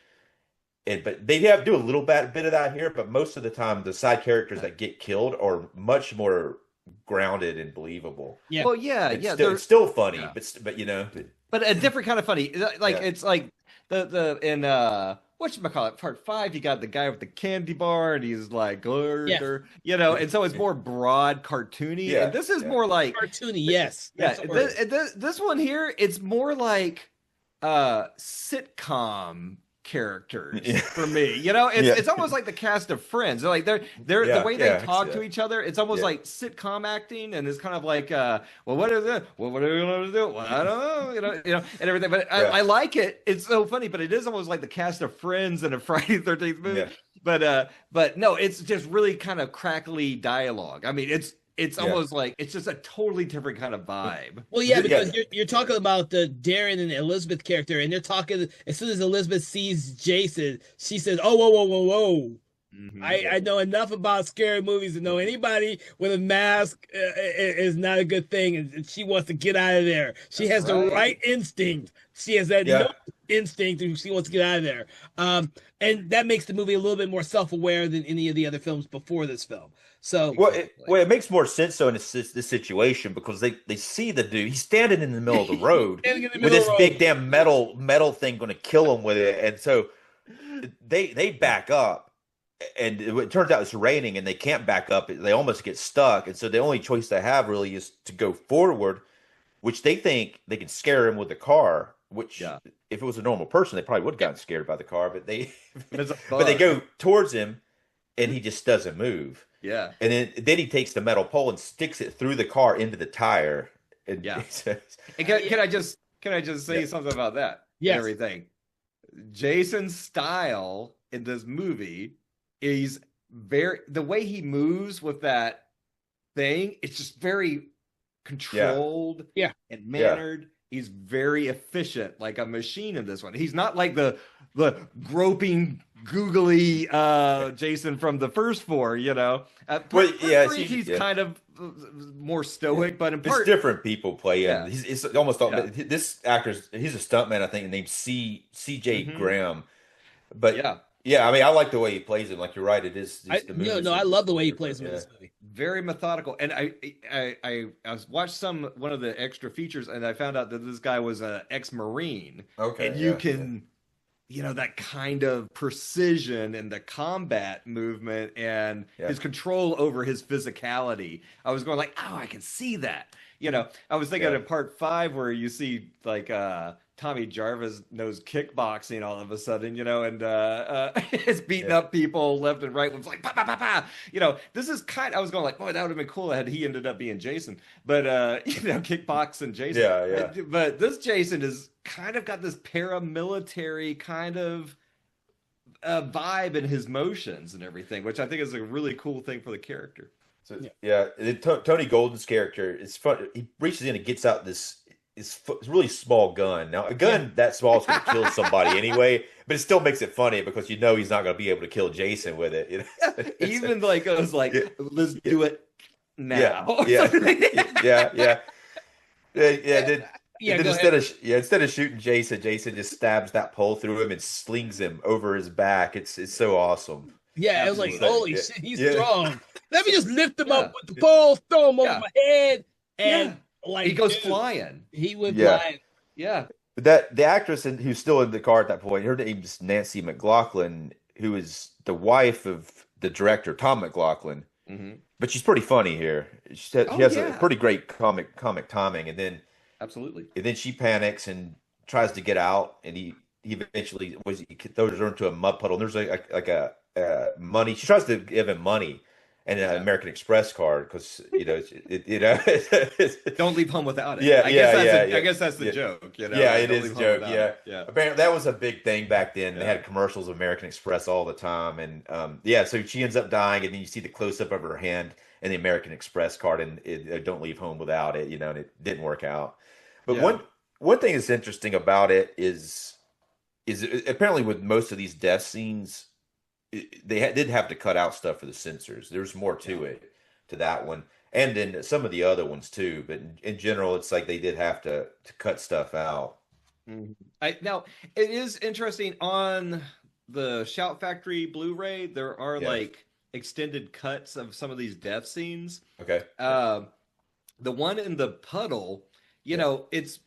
But they have do a little bit of that here, but most of the time the side characters that get killed are much more grounded and believable. Yeah. Well, yeah, It's yeah. still, it's still funny, yeah. but you know, But a different kind of funny. Like Yeah. it's like the in whatchamacallit, part 5, you got the guy with the candy bar and he's like "Glurder," you know, and so it's more broad cartoony. Yeah, And this is yeah. more like Cartoony, yes. yeah, That's the word. this one here, it's more like sitcom characters Yeah. for me. You know, it's Yeah. it's almost like the cast of Friends. They're Yeah, the way they yeah, talk yeah. to each other, it's almost Yeah. like sitcom acting, and it's kind of like well, what is it? Well, what are we gonna do? Well, I don't know, and everything. But Yeah. I like it. It's so funny, but it is almost like the cast of Friends in a Friday 13th movie. Yeah. But no, it's just really kind of crackly dialogue. I mean, it's Yeah. almost like it's just a totally different kind of vibe. Well, yeah, Yeah. because you're talking about the Darren and Elizabeth character, and they're talking as soon as Elizabeth sees Jason, she says, "Oh, whoa, whoa, whoa, whoa! Mhm. I know enough about scary movies to know anybody with a mask is not a good thing, and she wants to get out of there. She has That's the right. right instinct. She has that Yeah. no instinct, and she wants to get out of there. And that makes the movie a little bit more self-aware than any of the other films before this film. So, It makes more sense though in this situation because they see the dude. He's standing in the middle of the road Standing in the with middle this of the big road. damn metal thing going to kill him with it, and so they back up, and it turns out it's raining, and they can't back up. They almost get stuck, and so the only choice they have really is to go forward, which they think they can scare him with the car. Which, Yeah. if it was a normal person, they probably would have gotten scared by the car, but It's a but they bug. go towards him, and he just doesn't move. Yeah. And then he takes the metal pole and sticks it through the car into the tire. And Yeah. says, And can I just say Yeah. something about that? Yes. And everything. Jason's style in this movie is the way he moves with that thing, it's just very controlled Yeah. and mannered. He's very efficient, like a machine in this one. He's not like the groping, googly Jason from the first four, you know. Well, yeah, three, he's yeah. kind of more stoic, but in it's part, different people playing. Yeah. It's almost all, Yeah. this actor's he's a stuntman, I think, named C.J. Mhm. Graham. But yeah. I mean, I like the way he plays it. Like you're right, it is. I love the way he plays with Yeah. this movie. Very methodical. And I watched one of the extra features, and I found out that this guy was an ex-Marine. Okay, And you yeah, can, that kind of precision in the combat movement and Yeah. his control over his physicality. I was going like, oh, I can see that. I was thinking Yeah. of part 5 where you see like Tommy Jarvis knows kickboxing all of a sudden, and is beating Yeah. up people left and right. It was like, bah, bah, bah, bah. This is I was going like, boy, that would have been cool had he ended up being Jason. But, kickboxing Jason. Yeah. But this Jason is kind of got this paramilitary kind of vibe in his motions and everything, which I think is a really cool thing for the character. So, Tony Golden's character is fun. He reaches in and gets out this really small gun. Now, a gun that small is going to kill somebody anyway, but it still makes it funny because he's not going to be able to kill Jason with it. Even like I was like, Yeah. let's do it now. Yeah. Yeah. Then, Yeah, then go instead of shooting Jason just stabs that pole through him and slings him over his back. It's so awesome. Yeah, it was like, Absolutely. holy Yeah. shit, he's Yeah. strong. Let me just lift him Yeah. up with the pole, throw him over Yeah. my head, and like He goes dude, flying. He went Yeah. flying. Yeah. But the actress who's still in the car at that point, her name's Nancy McLaughlin, who is the wife of the director Tom McLaughlin. Hmm. But she's pretty funny here. She Oh, has yeah. a pretty great comic timing, and then Absolutely. she panics and tries to get out, and he eventually he throws her into a mud puddle. And there's like a money. She tries to give him money, and an Yeah. American Express card because you know Don't leave home without it. Yeah, I guess yeah, that's yeah, I yeah, guess that's the yeah. joke, Yeah, like, it don't is leave a home joke. without Yeah, it. Yeah. apparently that was a big thing back then. They Yeah. had commercials of American Express all the time, and yeah, so she ends up dying, and then you see the close up of her hand and the American Express card, and don't leave home without it, and it didn't work out. But Yeah. one thing that's interesting about it is apparently with most of these death scenes, did have to cut out stuff for the censors. There's more Yeah. to it to that one, and then some of the other ones too. But in general, it's like they did have to cut stuff out. Mhm. Now it is interesting on the Shout Factory Blu-ray. There are Yeah. like extended cuts of some of these death scenes. Okay. Um, the one in the puddle, Yeah. it's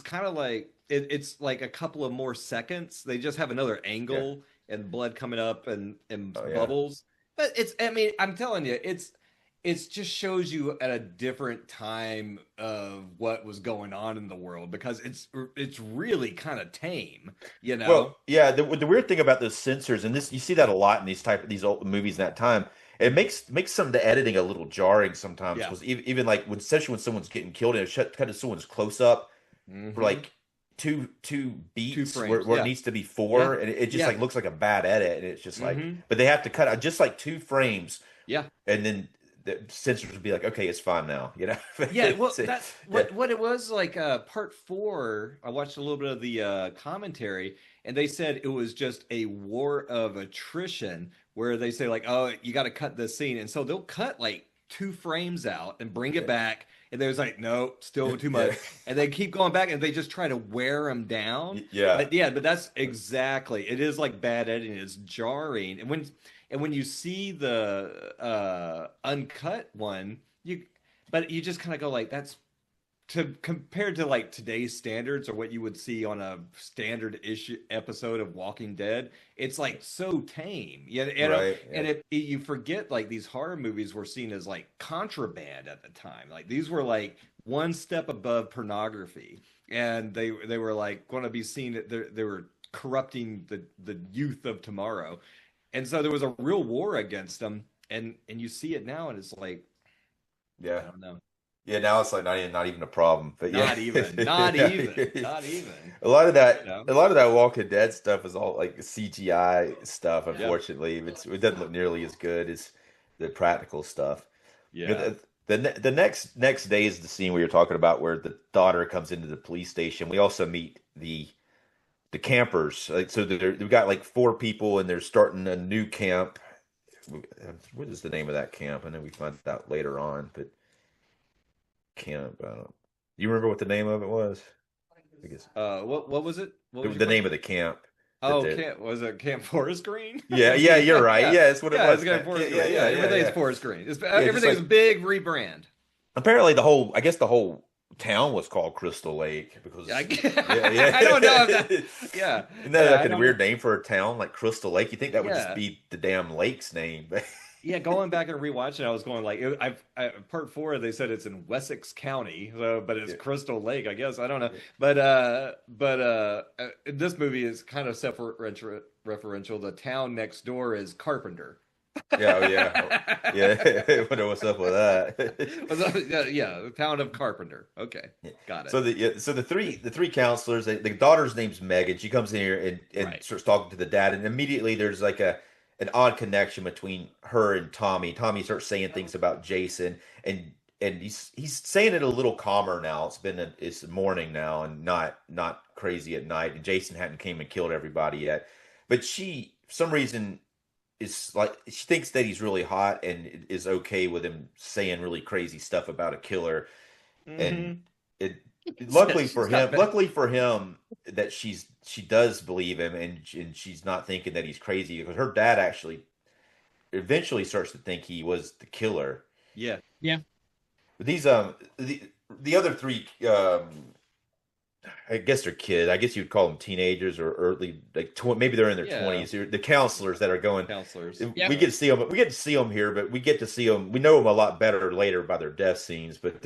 kind of like it's like a couple of more seconds. They just have another angle and blood coming up and Oh, yeah. bubbles. But I mean, I'm telling you, it's just shows you at a different time of what was going on in the world because it's really kind of tame, you know. Well, yeah. The weird thing about those censors, and this you see that a lot in these old movies in that time. It makes some of the editing a little jarring sometimes Yeah. because even like especially when someone's getting killed and cut to someone's close up for Mhm. like two beats frames, where yeah. it needs to be four, Yeah. and it just Yeah. like looks like a bad edit, and it's just like, Mhm. but they have to cut out just like 2 frames, Yeah. and then the censors would be like, okay, it's fine now, Yeah, well, So, that's yeah. what it was like. Part 4, I watched a little bit of the commentary, and they said it was just a war of attrition, where they say like, "Oh, you got to cut this scene," and so they'll cut like 2 frames out and bring it Yeah. back, and there's like, "No, still too much," and they keep going back, and they just try to wear them down. Yeah. But that's exactly it is like bad editing. It's jarring, and when you see the uncut one, but you just kind of go like that's compared to like today's standards or what you would see on a standard issue episode of Walking Dead, it's like so tame. Yeah, Right, and yeah. you forget like these horror movies were seen as like contraband at the time. Like these were like one step above pornography, and they were like going to be seen. They were corrupting the youth of tomorrow, and so there was a real war against them. And you see it now, and it's like I Yeah. don't know. Yeah, now it's like not even a problem. But yeah. Not even. Not Yeah. even. Not even. A lot of that, You know? a lot of that Walking Dead stuff is all like CGI stuff. Unfortunately, it doesn't look nearly as good as the practical stuff. Yeah. The next day is the scene we were talking about where the daughter comes into the police station. We also meet the campers. Like so, they've got like 4 people, and they're starting a new camp. What is the name of that camp? I know we find out later on, but camp. I don't. You remember what the name of it was? I guess What was it? What was the your name of question? the camp. Oh, that was it Camp Forest Green? Yeah, yeah, you're right. Yeah. Yeah, that's what it Yeah, was. it's Camp Forest Yeah, Green. yeah, Yeah, yeah, everything's yeah. Forest Green. Just like- a big rebrand. Apparently, I guess the whole town was called Crystal Lake because I, yeah. I don't know if that. Yeah. Isn't that Yeah, like I a don't weird name for a town like Crystal Lake? You think that would Yeah. just be the damn lake's name? Yeah, going back and rewatching, I was going like, part 4, they said it's in Wessex County, so, but it's Yeah. Crystal Lake, I guess. I don't know, Yeah. but this movie is kind of self-referential. The town next door is Carpenter. Yeah, oh, yeah, yeah. Wonder what's up with that. Yeah, the town of Carpenter. Okay, Yeah. got it. So the three counselors, the daughter's name's Megan. She comes in here and Right. starts talking to the dad, and immediately there's like an odd connection between her and Tommy. Tommy starts saying things about Jason, and he's saying it a little calmer now. It's morning now, and not crazy at night. And Jason hadn't came and killed everybody yet, but she for some reason is like she thinks that he's really hot and is okay with him saying really crazy stuff about a killer. And it luckily for him that she does believe him, and she's not thinking that he's crazy because her dad actually eventually starts to think he was the killer. Yeah, But these the other 3 I guess they're kids. I guess you'd call them teenagers or early like maybe they're in their Yeah. 20s. They're the counselors that are going. counselors. Yeah. We get to see them. We get to see them here, but we get to see them. We know them a lot better later by their death scenes. But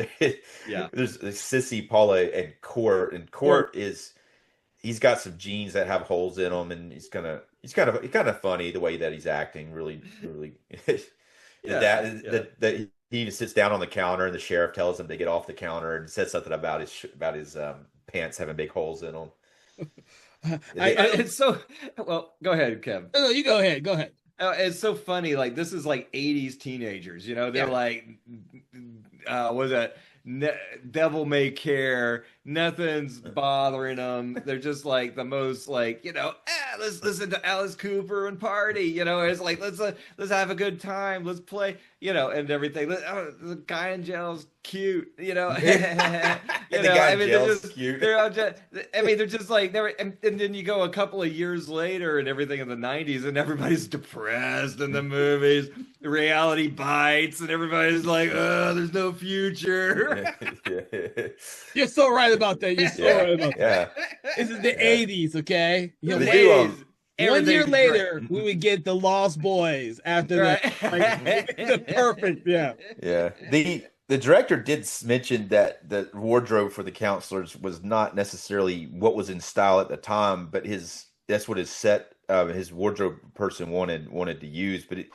Yeah. there's Sissy, Paula, and Court. And Court he's got some jeans that have holes in them, and he's kind of funny the way that he's acting. Really, really. The dad that he even sits down on the counter, and the sheriff tells him to get off the counter and says something about his pants having big holes in them. It's so well. Go ahead, Kev. No, you go ahead. Go ahead. It's so funny. Like this is like '80s teenagers. You know, they're like, what is that? Devil may care. Nothing's bothering them. They're just like the most like, let's listen to Alice Cooper and party. It's like let's have a good time. Let's play. And everything. The guy in jail's cute. The guy in jail's cute. They're just like and then you go a couple of years later and everything in the '90s and everybody's depressed in the movies. Reality bites and everybody's like, oh, there's no future. You're so right about that. You're so right about that. This is the '80s, okay? 1 year later, we would get the Lost Boys after that. The perfect, yeah. The director did mention that the wardrobe for the counselors was not necessarily what was in style at the time, but that's what his wardrobe person wanted to use. But it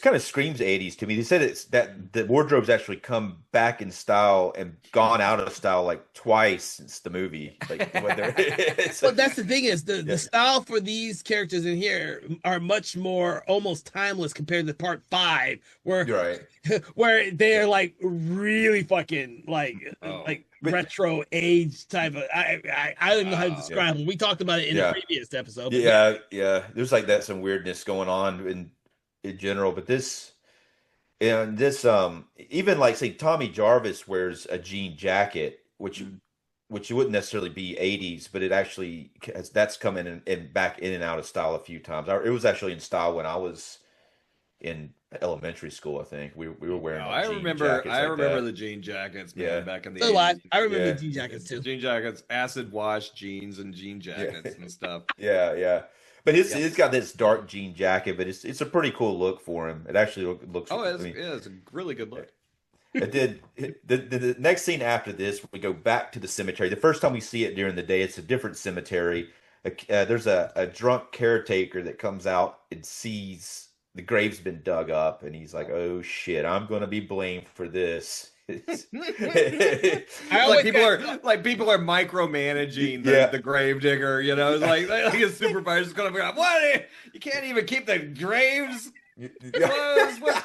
kind of screams '80s to me. They said it's that the wardrobe's actually come back in style and gone out of style like twice since the movie. Like, but that's the thing is the style for these characters in here are much more almost timeless compared to part 5, where where they're like really fucking like retro age type of. I don't even know how to describe them. We talked about it in the previous episode. There's like that some weirdness going on in general, but even like say Tommy Jarvis wears a jean jacket, which wouldn't necessarily be '80s, but it actually that's coming in back in and out of style a few times. It was actually in style when I was in elementary school. I think we were wearing. I remember the jean jackets, man, back in the 80s. I remember the jean jackets too. Jean jackets, acid wash jeans and jean jackets and stuff. Yeah. But he's got this dark jean jacket, but it's a pretty cool look for him. It actually looks. Oh, it's a really good look. It did. The next scene after this, we go back to the cemetery. The first time we see it during the day, it's a different cemetery. There's a drunk caretaker that comes out and sees the grave's been dug up, and he's like, "Oh shit, I'm going to be blamed for this." People are micromanaging the grave digger. It's like a supervisor's going to be like, "What? You can't even keep the graves."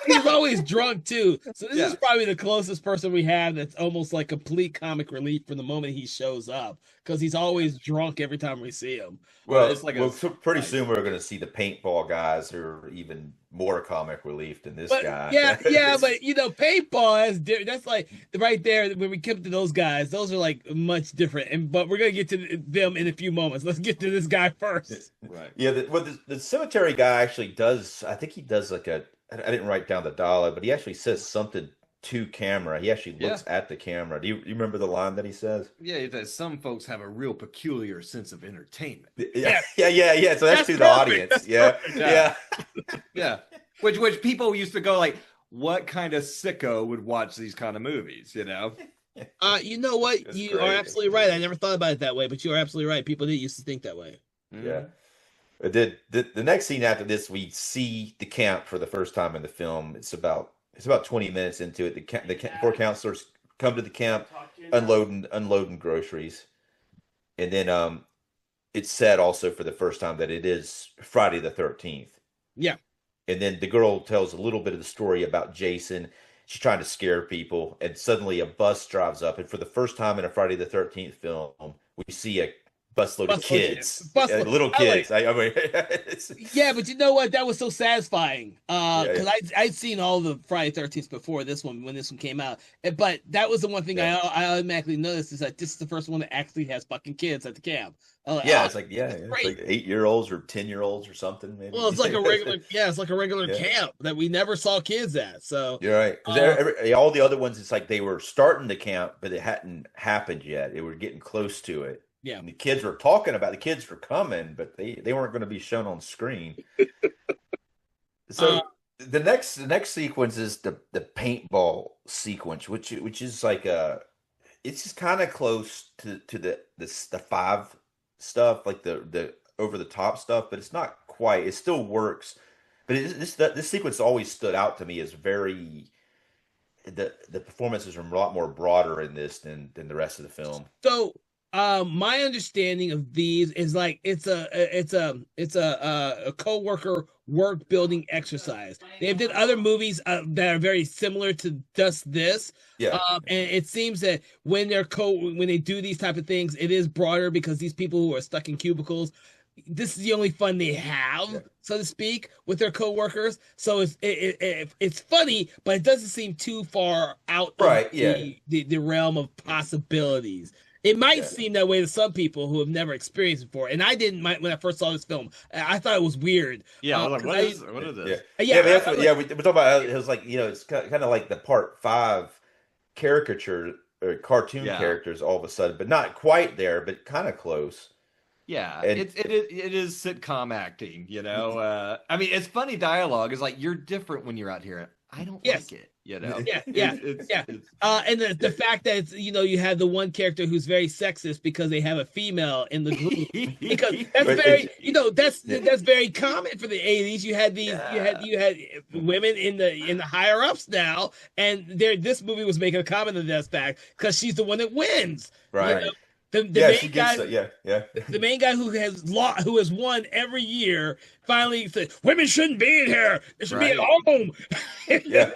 He's always drunk too, so this is probably the closest person we have that's almost like complete comic relief from the moment he shows up, because he's always drunk every time we see him. Well, it's like pretty soon we're going to see the paintball guys who are even more comic relief than this guy. But paintball that's like right there. When we come to those guys, those are like much different. But we're gonna get to them in a few moments. Let's get to this guy first. Right. Yeah. The cemetery guy actually does. I think he does like I didn't write down the dollar, but he actually says something to camera. He actually looks at the camera. Do you remember the line that he says? Yeah, that some folks have a real peculiar sense of entertainment. Yeah. So that's to the audience. Yeah. Which people used to go like, what kind of sicko would watch these kind of movies? You know what? That's you are absolutely right. I never thought about it that way, but you are absolutely right. People did used to think that way. Yeah. The next scene after this, we see the camp for the first time in the film. It's about 20 minutes into it. The 4 counselors come to the camp, unloading groceries, and then it's said also for the first time that it is Friday the 13th. Yeah, and then the girl tells a little bit of the story about Jason. She's trying to scare people, and suddenly a bus drives up, and for the first time in a Friday the 13th film, we see a busload of kids, little kids. Yeah, but you know what? That was so satisfying. Because I'd seen all the Friday 13th before this one when this one came out, but that was the one thing I automatically noticed is that this is the first one that actually has fucking kids at the camp. It's like 8-year-olds or 10-year-olds or something. Maybe. Well, it's like a regular camp that we never saw kids at. So you're right. Because all the other ones, it's like they were starting the camp, but it hadn't happened yet. They were getting close to it. Yeah, and the kids were talking about the kids were coming, but they weren't going to be shown on screen. So the next sequence is the paintball sequence, which is like it's just kind of close to the 5 stuff, like the over the top stuff, but it's not quite. It still works, but this sequence always stood out to me as very the performances are a lot more broader in this than the rest of the film. So, my understanding of these is like it's a co-worker work building exercise. They've did other movies that are very similar to just this. Yeah. And it seems that when they do these type of things, it is broader because these people who are stuck in cubicles, this is the only fun they have, Yeah. so to speak, with their coworkers. So it's funny, but it doesn't seem too far out Right, of yeah. the realm of possibilities. It might Yeah. seem that way to some people who have never experienced it before, and I didn't when I first saw this film. I thought it was weird. Yeah, I was like, 'cause what is Yeah. this? Yeah, but that's I what, was yeah, we're talking about it was like, it's kind of like the part 5 caricature or cartoon Yeah. characters all of a sudden, but not quite there, but kind of close. Yeah, And- it is sitcom acting, you know. I mean, it's funny dialogue. It's like you're different when you're out here. I don't Yes. like it, you know. Yeah, It's- yeah. it's- And the fact that it's, you have the one character who's very sexist because they have a female in the group. Because that's But very, it's- that's very common for the 80s. You had you had women in the higher ups now, and this movie was making a comment on that fact because she's the one that wins. Right. You know, the Yeah, main she guy, gets yeah. the main guy who has won every year finally said, "Women shouldn't be in here. They should be at Right. home." Yeah.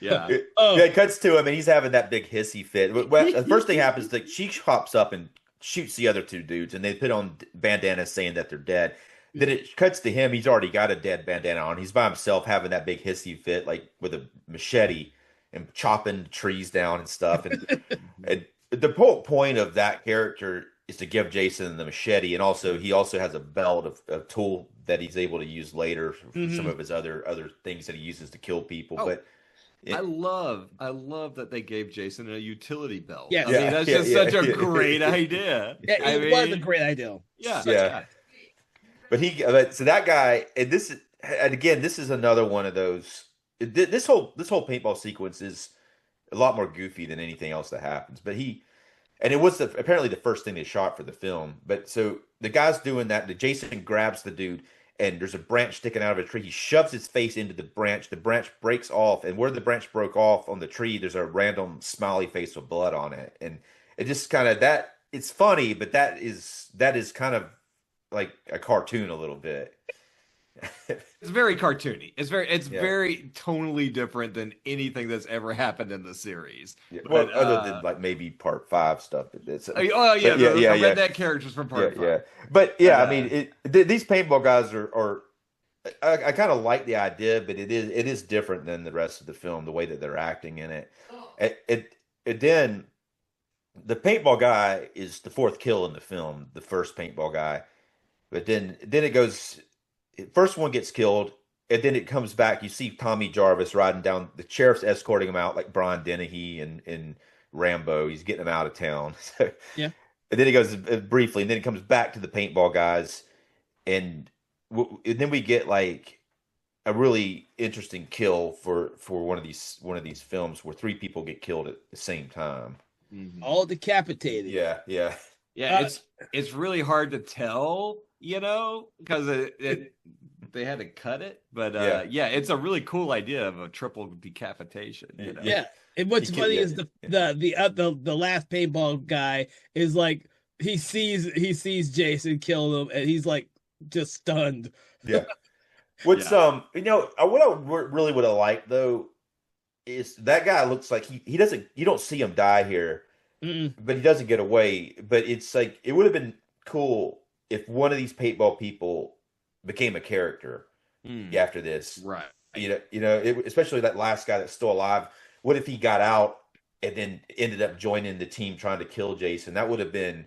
yeah. Oh. Yeah, it cuts to him and he's having that big hissy fit. Well, the first thing happens, like she hops up and shoots the other 2 dudes, and they put on bandanas saying that they're dead. Then it cuts to him; he's already got a dead bandana on. He's by himself having that big hissy fit, like with a machete and chopping trees down and stuff. And the whole point of that character is to give Jason the machete, and also he also has a belt of tool that he's able to use later for some of his other things that he uses to kill people. Oh. But I love that they gave Jason a utility belt. Yes. I mean, Yeah, that's yeah, just yeah, such a yeah. great idea. Yeah, I it was a mean, great idea. Yeah, Yeah. so that guy, and again, this is another one of those. This whole paintball sequence is a lot more goofy than anything else that happens. But and it was apparently the first thing they shot for the film. But so the guy's doing that. The Jason grabs the dude, and there's a branch sticking out of a tree. He shoves his face into the branch. The branch breaks off, and where the branch broke off on the tree, there's a random smiley face with blood on it. And it just kind of that. It's funny, but that is kind of like a cartoon a little bit. it's very cartoony. It's Yeah. very tonally different than anything that's ever happened in the series. Yeah, well, But, other than like maybe part 5 stuff. It's, Oh yeah, but yeah, the yeah. redneck characters from part 5. yeah. But yeah, But, I mean, these paintball guys are I kind of like the idea, but it is different than the rest of the film, the way that they're acting in it. Then the paintball guy is the 4th kill in the film, the first paintball guy. But then it goes, first one gets killed, and then it comes back. You see Tommy Jarvis riding down. The sheriff's escorting him out like Brian Dennehy and Rambo. He's getting him out of town. Yeah. And then it goes briefly, and then it comes back to the paintball guys, and then we get like a really interesting kill for one of these films where 3 people get killed at the same time. All decapitated. Yeah. Yeah, it's really hard to tell, because they had to cut it. But yeah, it's a really cool idea of a triple decapitation. Yeah. And what's funny is the last paintball guy is like he sees Jason kill him and he's like just stunned. Yeah. What's what I really would have liked though is that guy looks like he doesn't, you don't see him die here, but he doesn't get away. But it's like it would have been cool if one of these paintball people became a character after this, Right. Especially that last guy that's still alive. What if he got out and then ended up joining the team trying to kill Jason? That would have been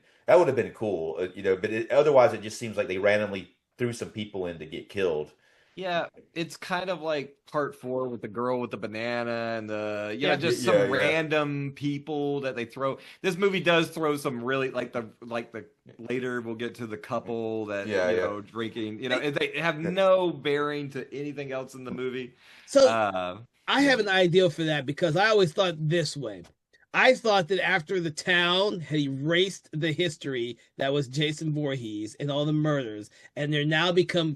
cool, But otherwise, it just seems like they randomly threw some people in to get killed. Yeah, it's kind of like part 4 with the girl with the banana and just Yeah, some yeah. random people that they throw. This movie does throw some really like the later we'll get to the couple that drinking. They have no bearing to anything else in the movie. So I have an idea for that because I always thought this way. I thought that after the town had erased the history that was Jason Voorhees and all the murders, and they're now become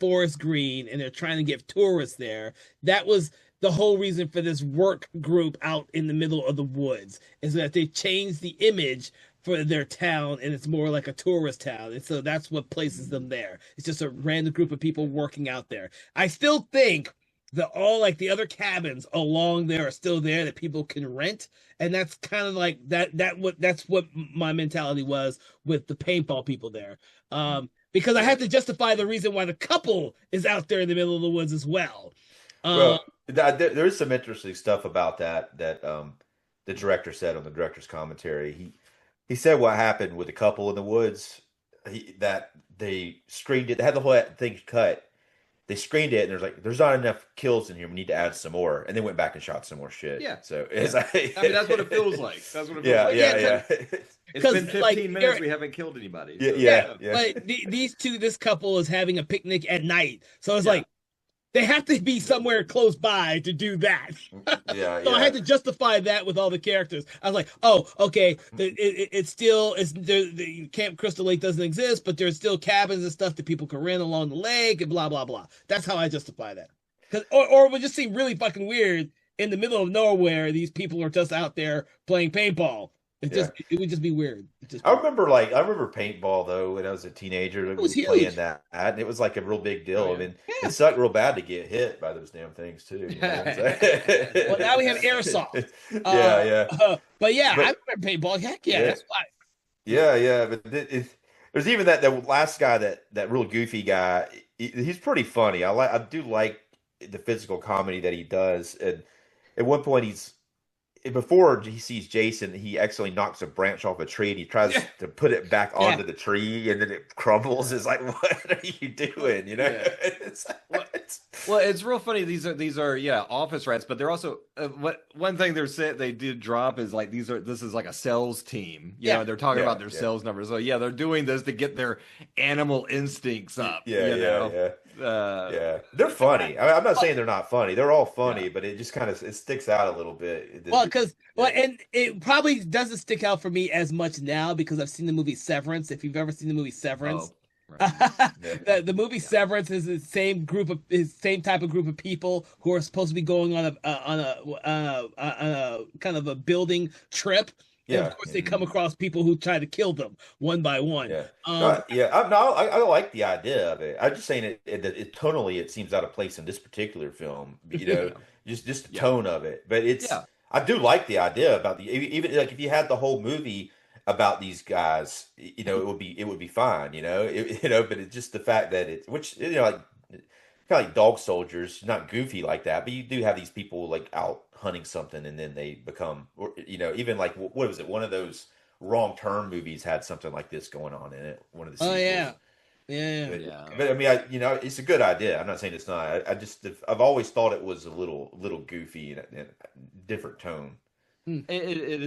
Forest Green, and they're trying to get tourists there, that was the whole reason for this work group out in the middle of the woods, is that they changed the image for their town, and it's more like a tourist town, and so that's what places them there. It's just a random group of people working out there. I still think that all like the other cabins along there are still there that people can rent, and that's kind of like that's what my mentality was with the paintball people there, because I had to justify the reason why the couple is out there in the middle of the woods as well. Well, there is some interesting stuff about that the director said on the director's commentary. He said what happened with the couple in the woods, that they screened it. They had the whole thing cut. They screened it, and there's not enough kills in here. We need to add some more, and they went back and shot some more shit. Yeah. So it's like, I mean, that's what it feels like. That's what it feels yeah, like. yeah. It's been 15 like, minutes. We haven't killed anybody. Yeah, So, yeah. But this couple is having a picnic at night, so it's Yeah. like they have to be somewhere close by to do that. Yeah, So I had to justify that with all the characters. I was like, oh, okay, it's still the Camp Crystal Lake doesn't exist, but there's still cabins and stuff that people can rent along the lake and blah blah blah. That's how I justify that. Or it would just seem really fucking weird in the middle of nowhere. These people are just out there playing paintball. It would just be weird. I remember paintball though when I was a teenager. It was playing huge. that, and it was like a real big deal. Oh, yeah. I mean, Yeah. it sucked real bad to get hit by those damn things too. You know? Well, now we have airsoft. Yeah. But yeah, But- I remember paintball. Heck yeah, Yeah. that's why. Yeah. But there's even that last guy, that real goofy guy. He's pretty funny. I do like the physical comedy that he does. And at one point, before he sees Jason, he accidentally knocks a branch off a tree, and he tries to put it back onto the tree, and then it crumbles. It's like, what are you doing? You know? Yeah. It's like, Well, it's real funny. These are office rats, but they're also one thing they did drop is like this is like a sales team. You know, they're talking about their sales numbers. So yeah, they're doing this to get their animal instincts up. Yeah. They're funny. I mean, I'm not saying they're not funny. They're all funny, but it just kind of sticks out a little bit. And it probably doesn't stick out for me as much now because I've seen the movie Severance. If you've ever seen the movie Severance, Right. the movie Severance is the same type of group of people who are supposed to be going on a kind of a building trip. And of course, they come across people who try to kill them one by one. I like the idea of it. I'm just saying it tonally it seems out of place in this particular film. You know, just the tone of it. But I do like the idea about even like if you had the whole movie about these guys, you know, it would be fine. You know, but it's just the fact that like kind of like Dog Soldiers, not goofy like that, but you do have these people like out hunting something and then they become, or even like what was it? One of those Wrong Turn movies had something like this going on in it. One of the sequels. But I mean, it's a good idea. I'm not saying it's not. I've always thought it was a little goofy and a different tone. It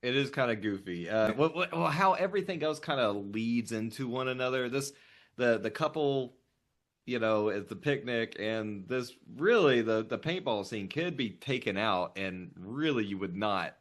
is kind of goofy. Well, how everything else kind of leads into one another. The couple, at the picnic, and this really the paintball scene could be taken out, and really you would not.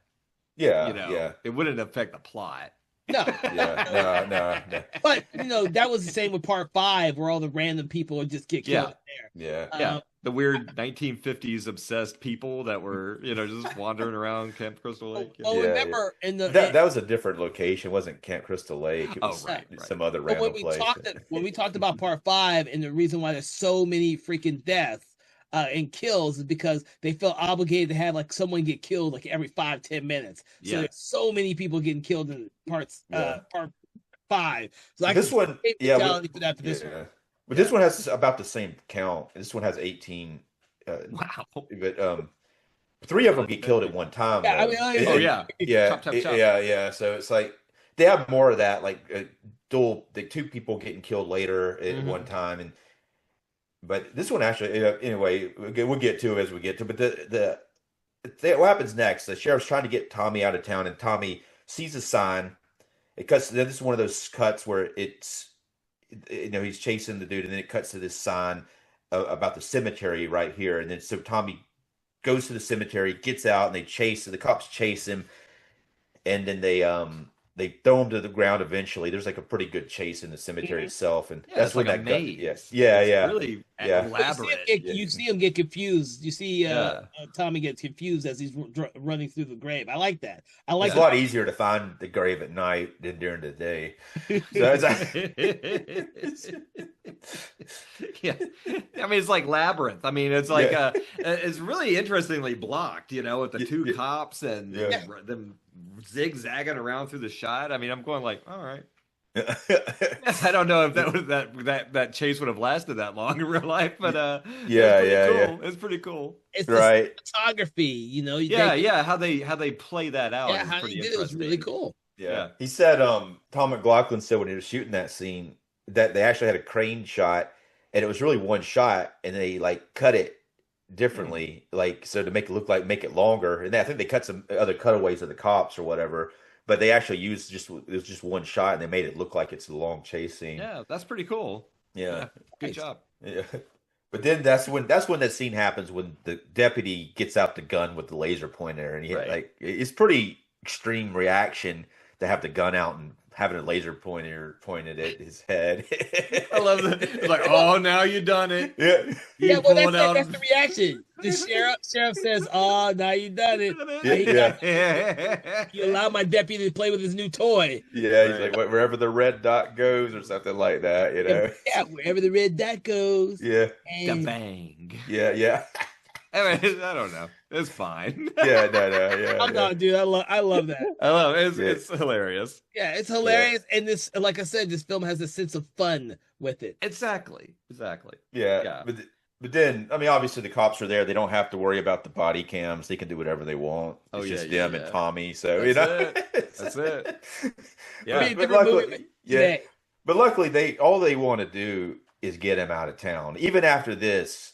It wouldn't affect the plot. No. No. But that was the same with Part 5, where all the random people would just get killed there. The weird 1950s obsessed people that were, just wandering around Camp Crystal Lake. Remember that was a different location. It wasn't Camp Crystal Lake. It was some other random place. When we talked about Part 5, and the reason why there's so many freaking deaths and kills is because they felt obligated to have like someone get killed like every 5-10 minutes. So there's so many people getting killed in Part 5. So this one, for that for this one. But this one has about the same count. This one has 18. Wow. But 3 of them get killed at one time. Chop. So it's like they have more of that, like the 2 people getting killed later at one time, but this one actually, anyway, we'll get to it as we get to. But what happens next? The sheriff's trying to get Tommy out of town, and Tommy sees a sign. It cuts. Then this is one of those cuts where it's, he's chasing the dude, and then it cuts to this sign about the cemetery right here, and then so Tommy goes to the cemetery, gets out, and the cops chase him, and then they throw him to the ground eventually. There's like a pretty good chase in the cemetery itself, and Yeah, that's it's when like a that gun. maze. Yes, yeah, It's yeah, really yeah. elaborate. You see him get confused. You see Yeah. Tommy gets confused as he's running through the grave. I like that. I like It's a lot easier to find the grave at night than during the day. So it's Yeah, I mean it's like Labyrinth. I mean it's like it's really interestingly blocked, you know, with the two cops and them zigzagging around through the shot. I mean, I'm going like, all right. I don't know if that chase would have lasted that long in real life, but it's pretty cool. It's right. the photography, you know. How they play that out. Yeah, how they did it was really cool. Yeah. He said, Tom McLaughlin said when he was shooting that scene that they actually had a crane shot, and it was really one shot, and they like cut it differently, like so to make it longer. And I think they cut some other cutaways of the cops or whatever. But they actually used it was just one shot, and they made it look like it's a long chase scene. Yeah, that's pretty cool. Yeah, good job. Yeah, but then that's when that scene happens when the deputy gets out the gun with the laser pointer, and like it's pretty extreme reaction to have the gun out and having a laser pointer pointed at his head. I love that. It's like, oh, now you done it. Yeah, well, that's the reaction. The sheriff says, "Oh, now you done it." You allow my deputy to play with his new toy. Yeah, he's like, wherever the red dot goes, or something like that. You know. Yeah, wherever the red dot goes. Yeah. Bang. Yeah. I mean, I don't know. It's fine. Yeah, no. I'm not, dude. I love that. I love it. It's hilarious. Yeah, it's hilarious, and this, like I said, this film has a sense of fun with it. Exactly. Yeah. But then, I mean, obviously the cops are there. They don't have to worry about the body cams. They can do whatever they want. It's just them and Tommy. So That's it. Yeah. But luckily, all they want to do is get him out of town. Even after this,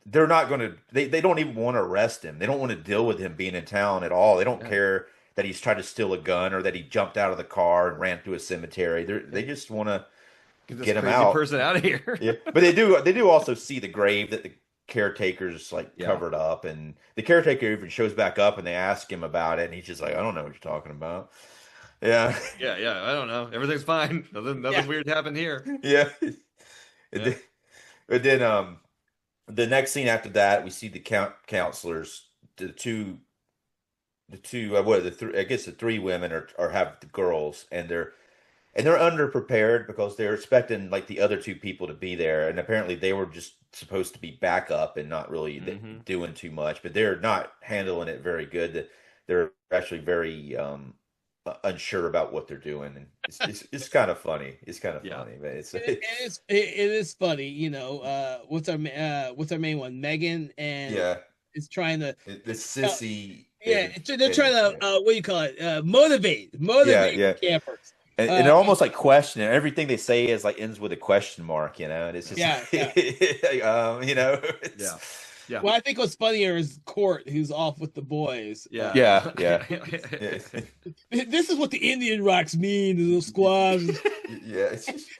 they're not going to. They don't even want to arrest him. They don't want to deal with him being in town at all. They don't care that he's tried to steal a gun or that he jumped out of the car and ran through a cemetery. They just want to get him out. Person out of here. Yeah, but they do also see the grave that the caretaker's covered up, and the caretaker even shows back up, and they ask him about it, and he's just like, I don't know what you're talking about. Yeah. I don't know. Everything's fine. Nothing weird happened here. Yeah. But then the next scene after that, we see the counselors, the three women are have the girls, and they're underprepared because they're expecting like the other two people to be there, and apparently they were just supposed to be backup and not really doing too much, but they're not handling it very good. They're actually very unsure about what they're doing, and it's kind of funny. It's kind of funny, but it is funny. You know, what's our main one, Megan, and is trying to the sissy. They're trying to what do you call it? Motivate campers. And they're almost like questioning. Everything they say is like ends with a question mark, you know. And it's just you know. Yeah. Well, I think what's funnier is Court, who's off with the boys. Yeah. This is what the Indian rocks mean, the little squads. And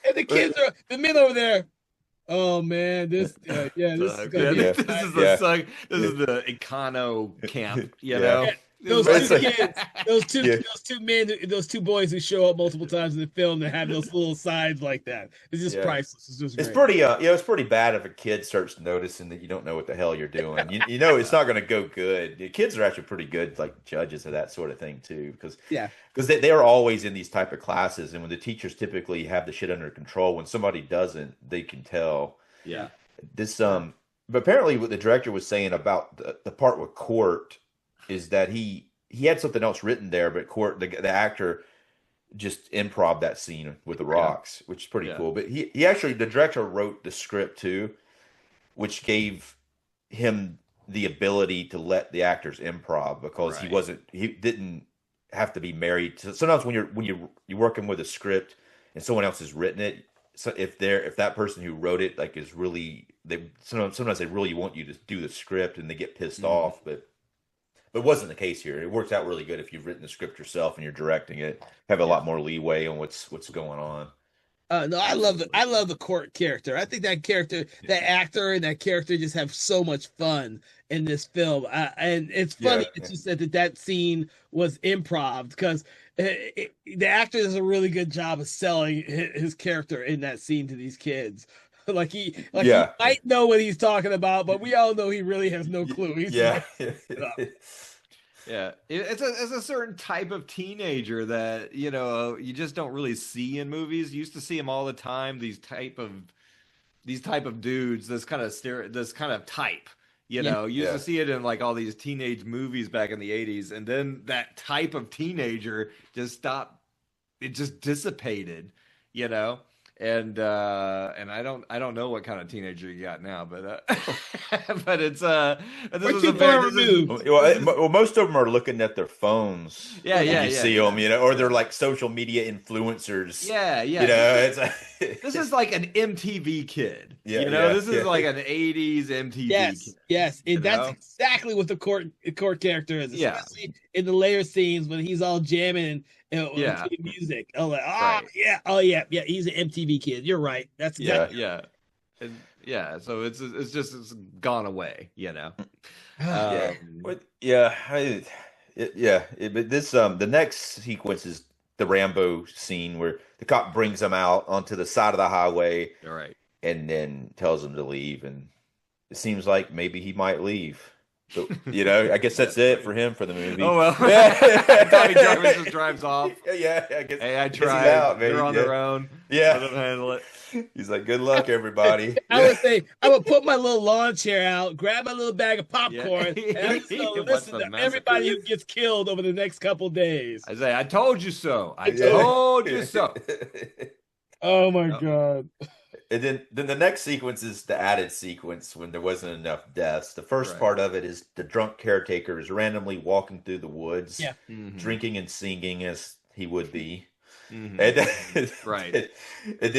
the men over there. Oh man, this is gonna be this is the Econo camp, you know. Those two men, those two boys who show up multiple times in the film that have those little sides like that. It's just priceless. It's just pretty it's pretty bad if a kid starts noticing that you don't know what the hell you're doing. You know it's not going to go good. The kids are actually pretty good like judges of that sort of thing too, because they are always in these type of classes, and when the teachers typically have the shit under control, when somebody doesn't, they can tell. Yeah. This but apparently what the director was saying about the part with Court is that he had something else written there, but Court, the actor, just improv that scene with the rocks, which is pretty cool. But he actually, the director wrote the script too, which gave him the ability to let the actors improv because he didn't have to be married to. Sometimes when you're working with a script and someone else has written it, so if that person who wrote it like is really sometimes they really want you to do the script and they get pissed off, but it wasn't the case here. It works out really good if you've written the script yourself and you're directing it. Have a lot more leeway on what's going on. No, I love the court character. I think that character, that actor, and that character just have so much fun in this film. And it's funny Yeah. that you said that scene was improv because the actor does a really good job of selling his character in that scene to these kids. He Yeah. might know what he's talking about, but we all know he really has no clue. He's Yeah. Yeah, it's a certain type of teenager that you just don't really see in movies. You used to see them all the time. These type of dudes. This kind of type. You used to see it in like all these teenage movies back in the '80s, and then that type of teenager just stopped. It just dissipated. And I don't know what kind of teenager you got now, but but it's we're too far removed. Well, most of them are looking at their phones. You see them, or they're like social media influencers. It's this is like an MTV kid. This is like an '80s MTV kid. Yes, and that's exactly what the court character is, especially in the later scenes when he's all jamming and music. Oh, like, right. He's an MTV kid. You're right. That's exactly So it's gone away. But this the next sequence is the Rambo scene where the cop brings him out onto the side of the highway, right, and then tells him to leave, and it seems like maybe he might leave. So, I guess that's it for him for the movie. Oh well, Tommy Jarvis just drives off. Yeah, I guess. Hey, I tried. Out, they're on their own. Yeah, let them handle it. He's like, "Good luck, everybody." I would say I would put my little lawn chair out, grab my little bag of popcorn, and I'm just gonna listen to everybody who gets killed over the next couple days. I say, "I told you so. I told you so." Oh my god. And then the next sequence is the added sequence when there wasn't enough deaths. The first part of it is the drunk caretaker is randomly walking through the woods, drinking and singing as he would be. And then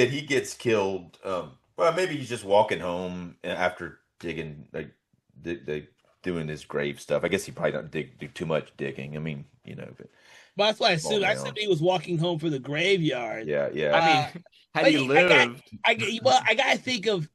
he gets killed. Well, maybe he's just walking home after digging, doing his grave stuff. I guess he probably don't do too much digging. I mean, but that's why I assumed he was walking home from the graveyard. Yeah. I mean, had he lived? I gotta think of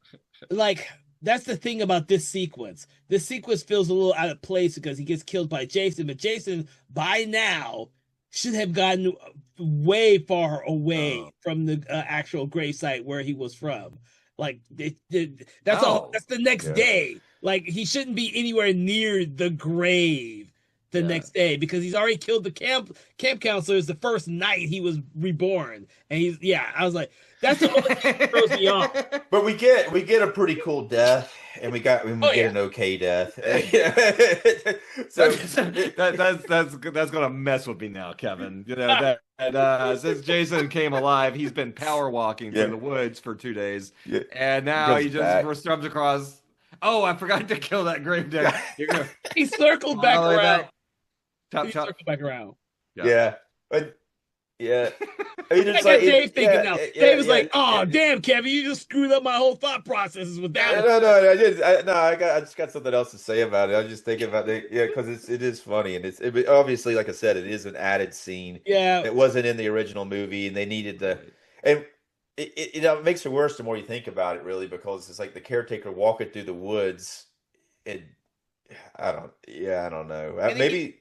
that's the thing about this sequence. This sequence feels a little out of place because he gets killed by Jason, but Jason by now should have gotten way far away from the actual gravesite where he was from. That's the next day. Like he shouldn't be anywhere near the grave the next day because he's already killed the camp counselors the first night he was reborn. And I was like, that's the only thing that throws me off. But we get a pretty cool death, and we get an okay death. So that's gonna mess with me now, Kevin. Since Jason came alive, he's been power walking through the woods for 2 days, and now he just comes across. Oh, I forgot to kill that gravedigger. He circled back around. Circle back around. Yeah. But I mean, I got Dave thinking now. Dave was like, "Oh, damn, Kevin, you just screwed up my whole thought processes with that." No, I just got something else to say about it. I was just thinking about it, because it is funny, and it obviously, like I said, it is an added scene. Yeah, it wasn't in the original movie, and they needed and it makes it worse the more you think about it, really, because it's like the caretaker walking through the woods, and I don't know. Maybe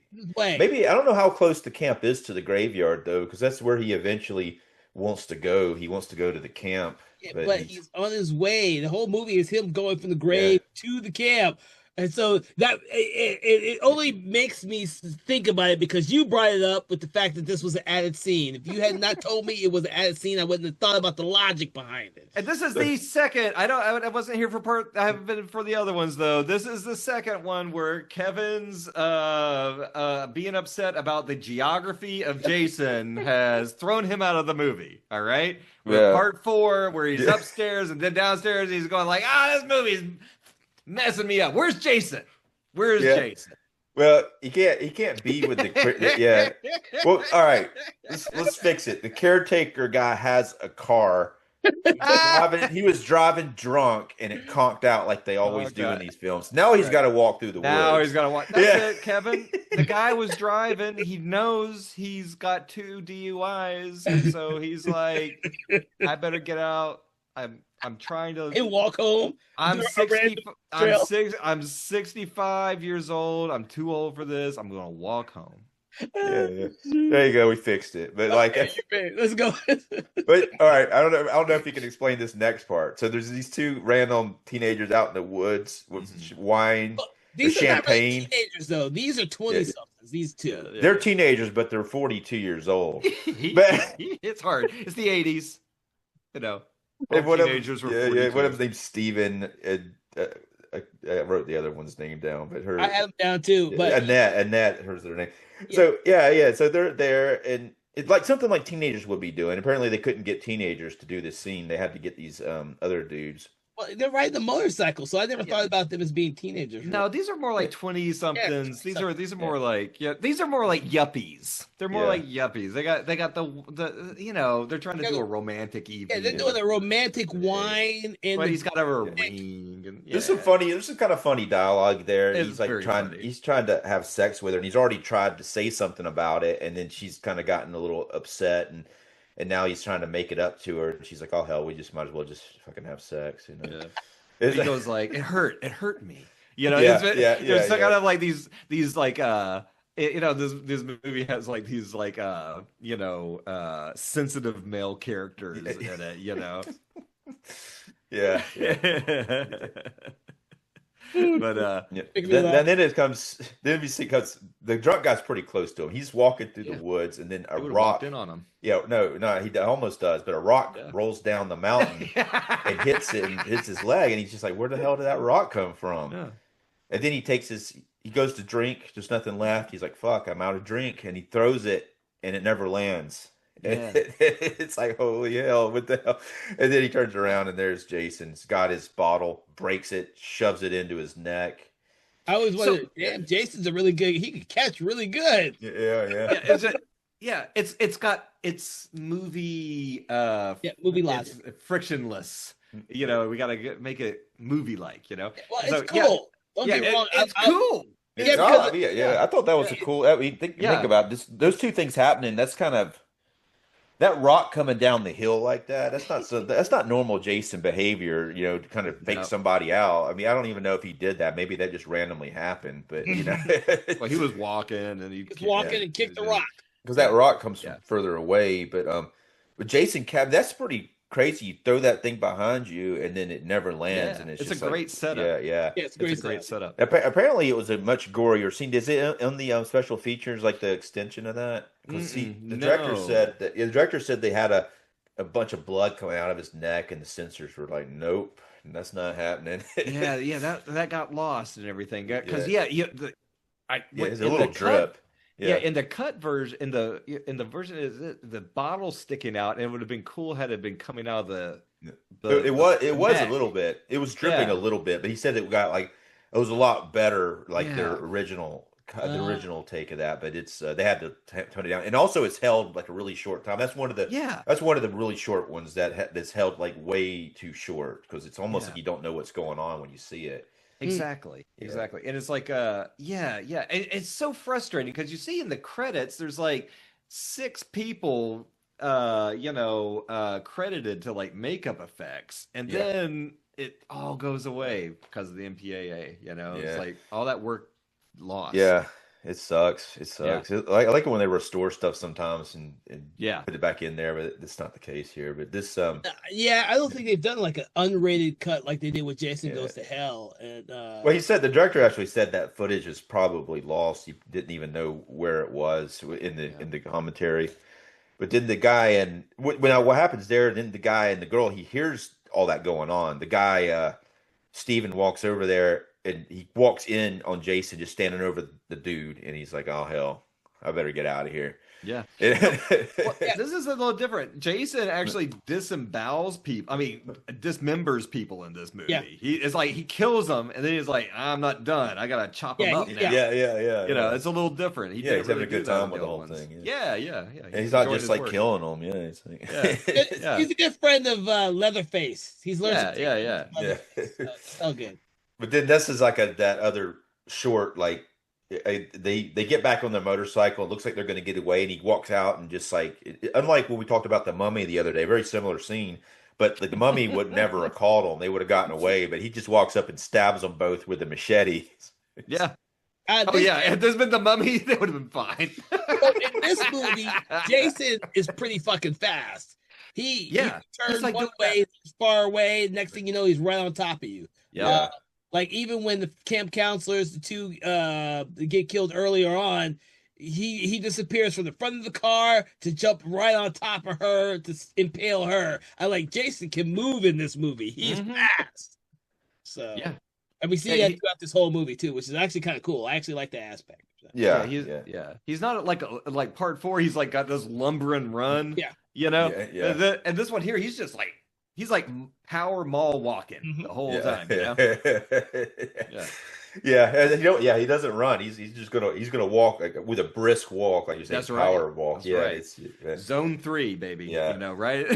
I don't know how close the camp is to the graveyard though, because that's where he eventually wants to go. He wants to go to the camp, but he's on his way. The whole movie is him going from the grave to the camp. And so that it only makes me think about it because you brought it up with the fact that this was an added scene. If you had not told me it was an added scene, I wouldn't have thought about the logic behind it. And this is the second. I wasn't here for part. I haven't been for the other ones though. This is the second one where Kevin's being upset about the geography of Jason has thrown him out of the movie. All right. Part 4 where he's upstairs and then downstairs. He's going like, this movie's messing me up. Where's Jason? Where's Jason? Well, he can't be with the Well, all right. Let's fix it. The caretaker guy has a car He was driving drunk, and it conked out like they always do in Okay. these films. Now he's Right. got to walk through the Now woods. he's got to watch. That's Yeah. it, Kevin. The guy was driving. He knows he's got 2 DUIs, and so he's like, "I better get out. I'm trying to. And walk home. I'm do a 60. random I'm trail. 65 years old. I'm too old for this. I'm gonna walk home." Yeah. There you go. We fixed it. But like, Okay, let's go. but all right. I don't know if you can explain this next part. So there's these two random teenagers out in the woods with wine, These are not really champagne. teenagers, though. These are 20 somethings. These two. They're teenagers, but they're 42 years old. But It's hard. It's the 80s. You know, and all teenagers were 42. one of them's named Steven. And, I wrote the other one's name down, but her I had them down too, but Annette, hers their name. So yeah. So they're there, and it's like something like teenagers would be doing. Apparently, they couldn't get teenagers to do this scene. They had to get these other dudes. well, they're riding the motorcycle, so I never Yeah. thought about them as being teenagers. No, these are more like 20 somethings. These are more like these are more like yuppies. They're more Yeah. like yuppies. They got the you know, they're trying to do a romantic evening. Yeah, they're doing a romantic wine and But the- he's got to have a ring and There's some kind of funny dialogue there. It's He's like very trying funny. he's trying to have sex with her, and he's already tried to say something about it, and then she's kind of gotten a little upset, and now he's trying to make it up to her, and she's like, "Oh hell, we just might as well just fucking have sex," you know. Yeah. It's He goes like, "It hurt me." You know, Yeah, there's yeah, some yeah. kind of like these like you know, this movie has like these like you know, sensitive male characters in it, you know. yeah. But Yeah. Make me laugh. Then it comes. Then we see because the drunk guy's pretty close to him. He's walking through Yeah. the woods, and then a he would have rock. walked in on him. Yeah, no, he almost does, but a rock Yeah. rolls down the mountain and hits it and hits his leg, and he's just like, "Where the hell did that rock come from?" Yeah. And then he goes to drink. There's nothing left. He's like, "Fuck, I'm out of drink," and he throws it, and it never lands. Yeah. It's like, holy hell, what the hell? And then he turns around, and there's Jason. He's got his bottle, breaks it, shoves it into his neck. I always So- wondered, damn, Jason's a really good. He could catch really good. Yeah, it's got it's movie movie it's logic. frictionless. You know, we gotta make it movie like, you know. Well, So, it's yeah, cool. Don't yeah, get me wrong. it's cool. Yeah, No, because- I thought that was a cool. I mean, think Yeah. about this. Those two things happening. That's kind of that rock coming down the hill like that. That's not normal Jason behavior. You know, to kind of fake No. somebody out. I mean, I don't even know if he did that. Maybe that just randomly happened. But you know, Well, he was walking and he He's walking and kicked the rock. because that rock comes Yeah. from further away. But Jason Cab, that's pretty crazy. You throw that thing behind you, and then it never lands, Yeah, and it's it's just a like, great setup. Yeah. Yeah, it's great. It's a great stuff. setup. Apparently, it was a much gorier scene. Is it on the special features, like the extension of that? Because the director no. said that the director said they had a bunch of blood coming out of his neck, and the censors were like, "Nope, that's not happening." Yeah, that got lost and everything. Because Yeah. It's a in little the cut- drip. Yeah, in the cut version, in the version is the bottle sticking out, and it would have been cool had it been coming out of the it was neck. a little bit. It was dripping Yeah. a little bit, but he said it got like it was a lot better, like Yeah. their the original take of that. But it's they had to tone it down, and also it's held like a really short time. That's one of the Yeah. That's one of the really short ones that's held like way too short because it's almost Yeah. like you don't know what's going on when you see it. Exactly. Yeah. Exactly. And it's like yeah. And it's so frustrating because you see in the credits there's like 6 people credited to like makeup effects, and Yeah. then it all goes away because of the MPAA, you know. Yeah. It's like all that work lost. Yeah, it sucks. It sucks. I like it when they restore stuff sometimes and Yeah. put it back in there, but that's not the case here. But this Yeah, I don't think they've done like an unrated cut like they did with Jason Yeah. Goes to Hell. And well, he said the director actually said that footage is probably lost. He didn't even know where it was in the commentary. But then the guy and what happens there? Then the guy and the girl, he hears all that going on. The guy, Steven, walks over there and he walks in on Jason just standing over the dude, and he's like, "Oh hell, I better get out of here." Yeah. Well, Yeah. this is a little different. Jason actually disembowels people. I mean, dismembers people in this movie. Yeah. It's like he kills them, and then he's like, "I'm not done. I gotta chop them up now." Yeah. You know, it's a little different. He Yeah, didn't he's having really a good do that time in with the the old whole ones. thing. Yeah. And he's not enjoying just his like work. killing them. Yeah, it's like, Yeah. He's a good friend of Leatherface. He's learned some Yeah. techniques from Leatherface. So good. But then this is like that other short, like they get back on their motorcycle. It looks like they're going to get away, and he walks out and just like, unlike when we talked about the Mummy the other day, very similar scene. But the Mummy would never have caught them; they would have gotten away. But he just walks up and stabs them both with a machete. Yeah. Oh Yeah. If there's been the Mummy, they would have been fine. In this movie, Jason is pretty fucking fast. He turns like one way, far away. Next thing you know, he's right on top of you. Yeah. Like even when the camp counselors, the two get killed earlier on, he disappears from the front of the car to jump right on top of her to impale her. I like Jason can move in this movie. He's fast. So Yeah. and we see that throughout this whole movie too, which is actually kind of cool. I actually like that aspect. He's not like part 4. He's like got this lumber and run. Yeah. You know. Yeah. And this one here, he's power mall walking the whole time. You know. He doesn't run. He's gonna walk like, with a brisk walk, like you say, power walk. That's right. Zone 3, baby. Yeah. You know, right?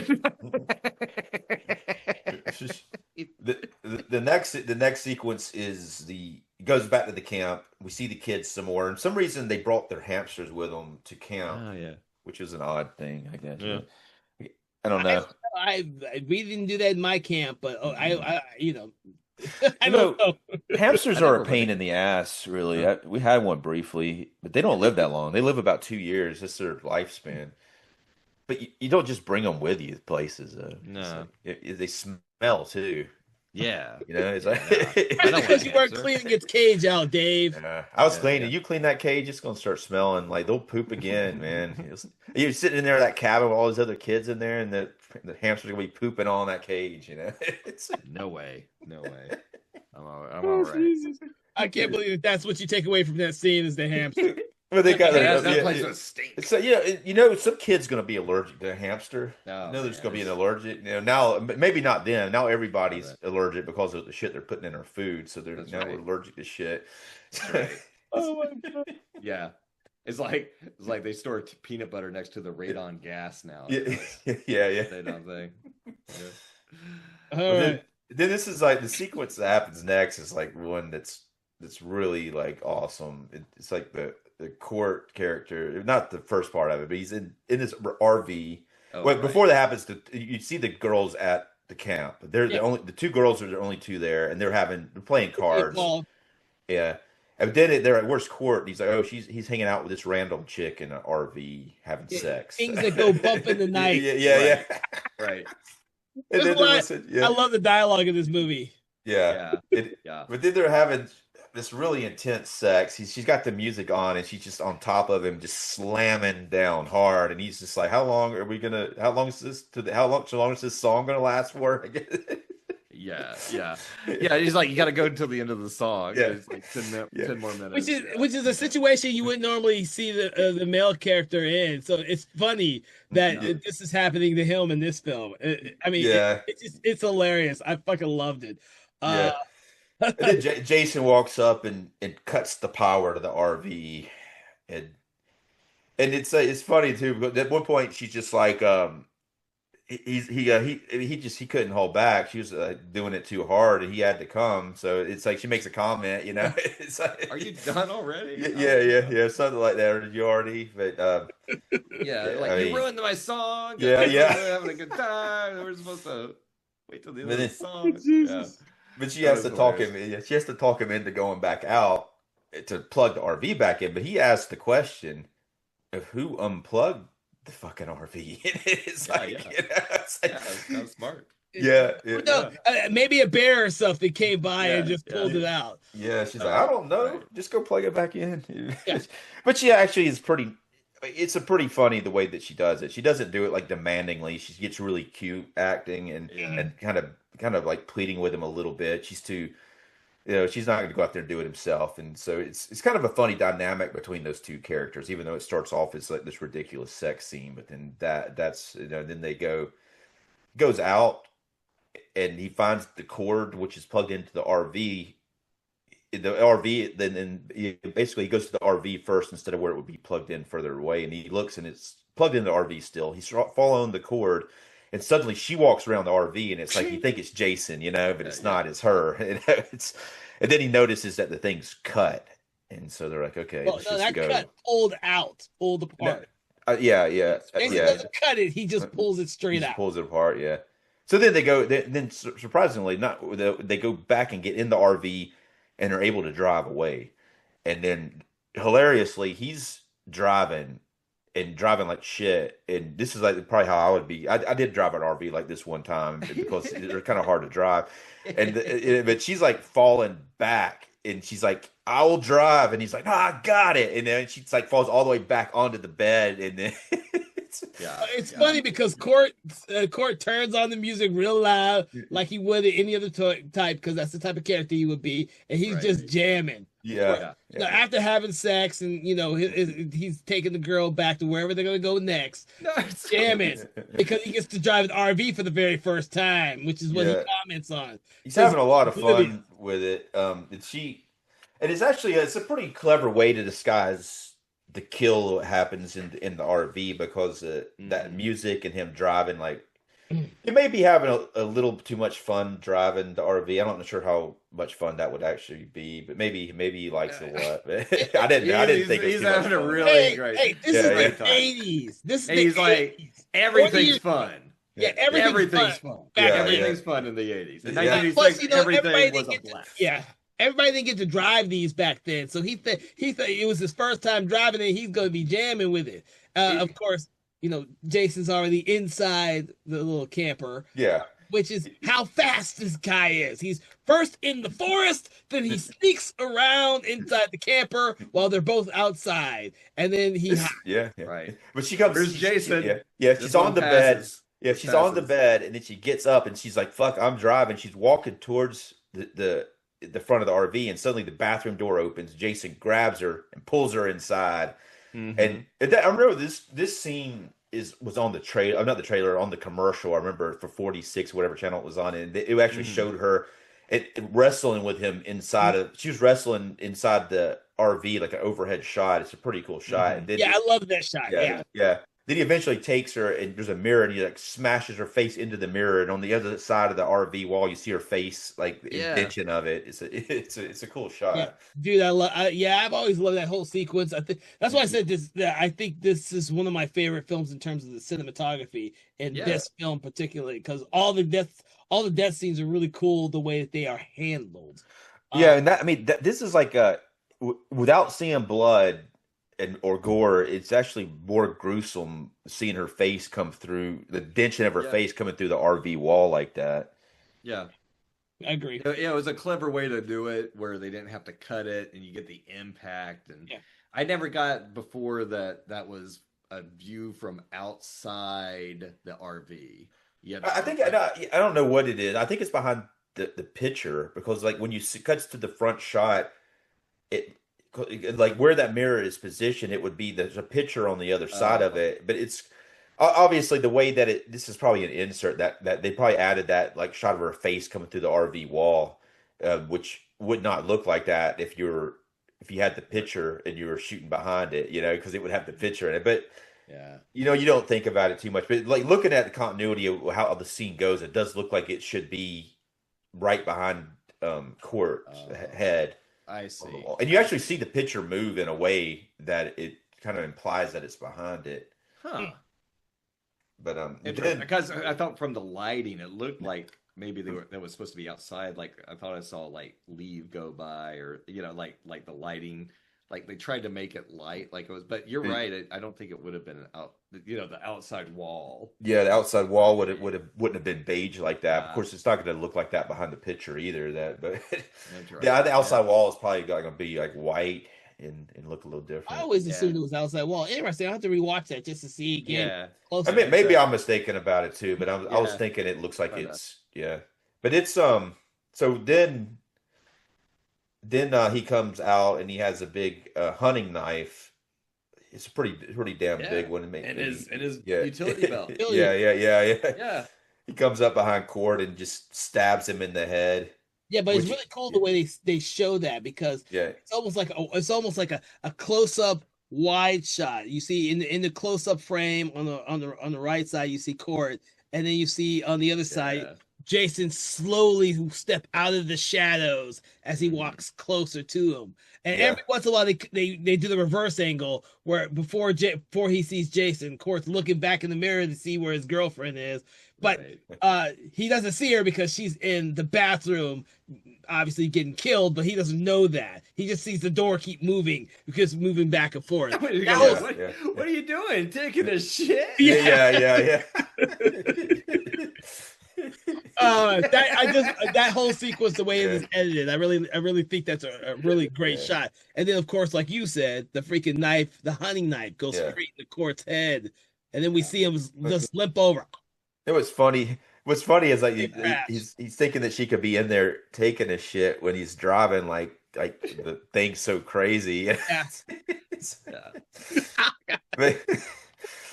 The next sequence is goes back to the camp. We see the kids some more, and for some reason they brought their hamsters with them to camp. Oh yeah, which is an odd thing, I guess. Yeah. I don't know. We didn't do that in my camp, but I I don't know. Hamsters are a pain in the ass, really. We had one briefly, but they don't live that long. They live about 2 years. That's their lifespan. But you don't just bring them with you places. No. They smell too. Yeah. You know, it's like because you weren't cleaning its cage out, Dave. I was cleaning. You clean that cage, it's gonna start smelling like they'll poop again, man. You're sitting in there, that cabin with all these other kids in there, and the hamsters are gonna be pooping on that cage. You know, no way. I'm all Oh, right. Jesus. I can't believe that's what you take away from that scene is the hamster. Well, they got that place would stink. So some kid's gonna be allergic to a hamster. There's gonna be an allergic. Now maybe not them. Now everybody's allergic because of the shit they're putting in our food. So they're allergic to shit. Right. Oh my God. Yeah. It's like they store peanut butter next to the radon gas now. Yeah. They don't think. All right. Then this is like the sequence that happens next is like one that's really like awesome. It's like the court character, not the first part of it, but he's in this RV. Before that happens, you see the girls at the camp. They're the two girls are the only two there, and they're playing cards. Yeah. And then they're at Worst Court, and he's like, he's hanging out with this random chick in an RV having sex. Things that go bump in the night. Yeah. Right. I love the dialogue in this movie. Yeah. But then they're having this really intense sex. She's got the music on, and she's just on top of him, just slamming down hard. And he's just like, "How long is this song gonna last for?" Yeah. He's like, "You got to go until the end of the song." Yeah. It's like 10 more minutes. Which is a situation you wouldn't normally see the male character in. So it's funny that this is happening to him in this film. It's hilarious. I fucking loved it. And then Jason walks up and cuts the power to the RV, and it's funny too, because at one point she's just like he couldn't hold back. She was doing it too hard, and he had to come. So it's like she makes a comment, you know. It's like, "Are you done already?" Yeah, something like that. Or did you already? But you ruined my song. Yeah. Having a good time. We're supposed to wait till the end of the song. Yeah. But she has to talk him. She has to talk him into going back out to plug the RV back in. But he asked the question of who unplugged the fucking RV. It's that's kind of smart. Yeah. Maybe a bear or something came by and just pulled it out. Yeah, she's like, "I don't know. Just go plug it back in." But she actually is pretty. It's a pretty funny the way that she does it. She doesn't do it like demandingly. She gets really cute acting and kind of like pleading with him a little bit. She's too she's not going to go out there and do it himself. And so it's kind of a funny dynamic between those two characters, even though it starts off as like this ridiculous sex scene, but then that's then they goes out and he finds the cord which is plugged into the RV. The RV then basically he goes to the RV first instead of where it would be plugged in further away, and he looks and it's plugged in the RV still. He's following the cord, and suddenly she walks around the RV, and it's like you think it's Jason, but it's not. It's her. And then he notices that the thing's cut, and so they're like, okay, Well, let's no, just that go. cut pulled apart. Yeah. Jason doesn't cut it; he just pulls it He straight just out. pulls it apart. Yeah. So then they go. Then surprisingly, they go back and get in the RV, and are able to drive away. And then hilariously, he's driving and driving like shit. And this is like probably how I would be. I did drive an RV like this one time because they're kind of hard to drive. But she's like falling back, and she's like, "I will drive," and he's like, "No, I got it." And then she's like falls all the way back onto the bed, and then It's funny because Court turns on the music real loud, like he would at any other type, because that's the type of character he would be, and he's just jamming. Yeah. Now, after having sex, and he's taking the girl back to wherever they're gonna go next, jamming because he gets to drive an RV for the very first time, which is what he comments on. He's having a lot of fun with it. And it's a pretty clever way to disguise the kill that happens in the RV, because that music and him driving, like he may be having a little too much fun driving the RV. I'm not sure how much fun that would actually be, but maybe he likes it a lot. But I didn't think he's it was too much having a fun. really great. Hey, this is the 80s. This is And the he's like, 80s. everything's fun. Yeah, everything's fun. Everything's fun in the 80s. In Yeah. 1986, Plus, everything was a blast. Yeah. Everybody didn't get to drive these back then, so he thought it was his first time driving it. He's going to be jamming with it. Of course, Jason's already inside the little camper. Yeah. Which is how fast this guy is. He's first in the forest, then he sneaks around inside the camper while they're both outside, and then he. Yeah. Right. But she comes. There's Jason. Yeah. She's on the bed. Yeah, she's on the passes. bed, and then she gets up and she's like, "Fuck, I'm driving." She's walking towards the front of the RV, and suddenly the bathroom door opens. Jason grabs her and pulls her inside. And I remember this scene was on the trailer, not the trailer, on the commercial. I remember for 46, whatever channel it was on, and it actually showed her wrestling with him inside of. She was wrestling inside the RV, like an overhead shot. It's a pretty cool shot. And then, I love that shot. Yeah. Then he eventually takes her, and there's a mirror, and he like smashes her face into the mirror, and on the other side of the RV wall, you see her face, like the indention of it. It's a cool shot. Yeah, dude, I've always loved that whole sequence. I think that's why I said this. I think this is one of my favorite films in terms of the cinematography, and this film particularly, because all the death scenes are really cool the way that they are handled. Yeah, and this is like without seeing blood or gore, it's actually more gruesome seeing her face come through, the dention of her face coming through the RV wall like that. Yeah. I agree. Yeah, it was a clever way to do it where they didn't have to cut it and you get the impact. And I never got before that was a view from outside the RV. Yeah, I think I don't know what it is. I think it's behind the picture, because like when you cuts to the front shot, it like where that mirror is positioned, it would be there's a picture on the other side of it, but it's obviously the way that this is probably an insert that they probably added that like shot of her face coming through the RV wall, which would not look like that if you had the picture and you were shooting behind it, because it would have the picture in it. But you don't think about it too much. But like looking at the continuity of how the scene goes, it does look like it should be right behind Court's head. I see. And you actually see the picture move in a way that it kind of implies that it's behind it. Huh. But because I thought from the lighting, it looked like maybe that was supposed to be outside. Like I thought I saw like leave go by, or like the lighting, like they tried to make it light, like it was. But you're right. I don't think it would have been the outside wall. Yeah, the outside wall wouldn't have been beige like that. Of course, it's not going to look like that behind the picture either. But the outside wall is probably going to be like white and look a little different. I always assumed it was outside wall. Interesting. I have to rewatch that just to see again. I mean, maybe I'm mistaken about it too, but I was thinking it looks like it's But it's so then Then he comes out and he has a big hunting knife. It's a pretty damn big one. And his Yeah. utility belt. Yeah. Yeah. He comes up behind Cord and just stabs him in the head. Yeah, but it's Which- really cool the way they show that, because Yeah. it's almost like a close up wide shot. You see in the close up frame on the right side, you see Court, and then you see on the other side Jason slowly step out of the shadows as he walks closer to him. And Yeah. every once in a while they do the reverse angle where before he sees Jason, Court's looking back in the mirror to see where his girlfriend is. But he doesn't see her because she's in the bathroom, obviously getting killed, but he doesn't know that. He just sees the door keep moving because moving back and forth. What are you doing? Taking a shit? Yeah. That whole sequence, the way it is edited, I really think that's a really great shot. And then of course, like you said, the freaking knife, the hunting knife, goes straight in the Court's head, and then we see him just limp over. It was funny. What's funny is like he's thinking that she could be in there taking a shit when he's driving like the thing's so crazy. But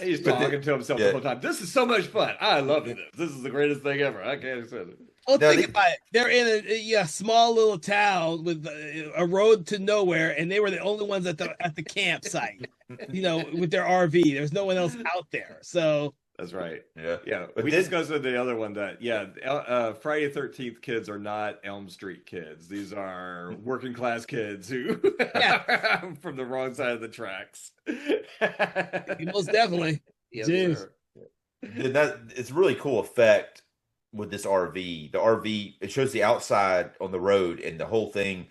he's talking to himself the whole time. This is so much fun. I love this. This is the greatest thing ever. I can't explain it. Well, think about it. They're in a small little town with a road to nowhere, and they were the only ones at the campsite. With their RV. There's no one else out there. So that's right. Yeah. We discussed with the other one that Friday the 13th kids are not Elm Street kids. These are working class kids who from the wrong side of the tracks. Most definitely. Yes, sir. It's a really cool effect with this RV. The RV, it shows the outside on the road, and the whole thing,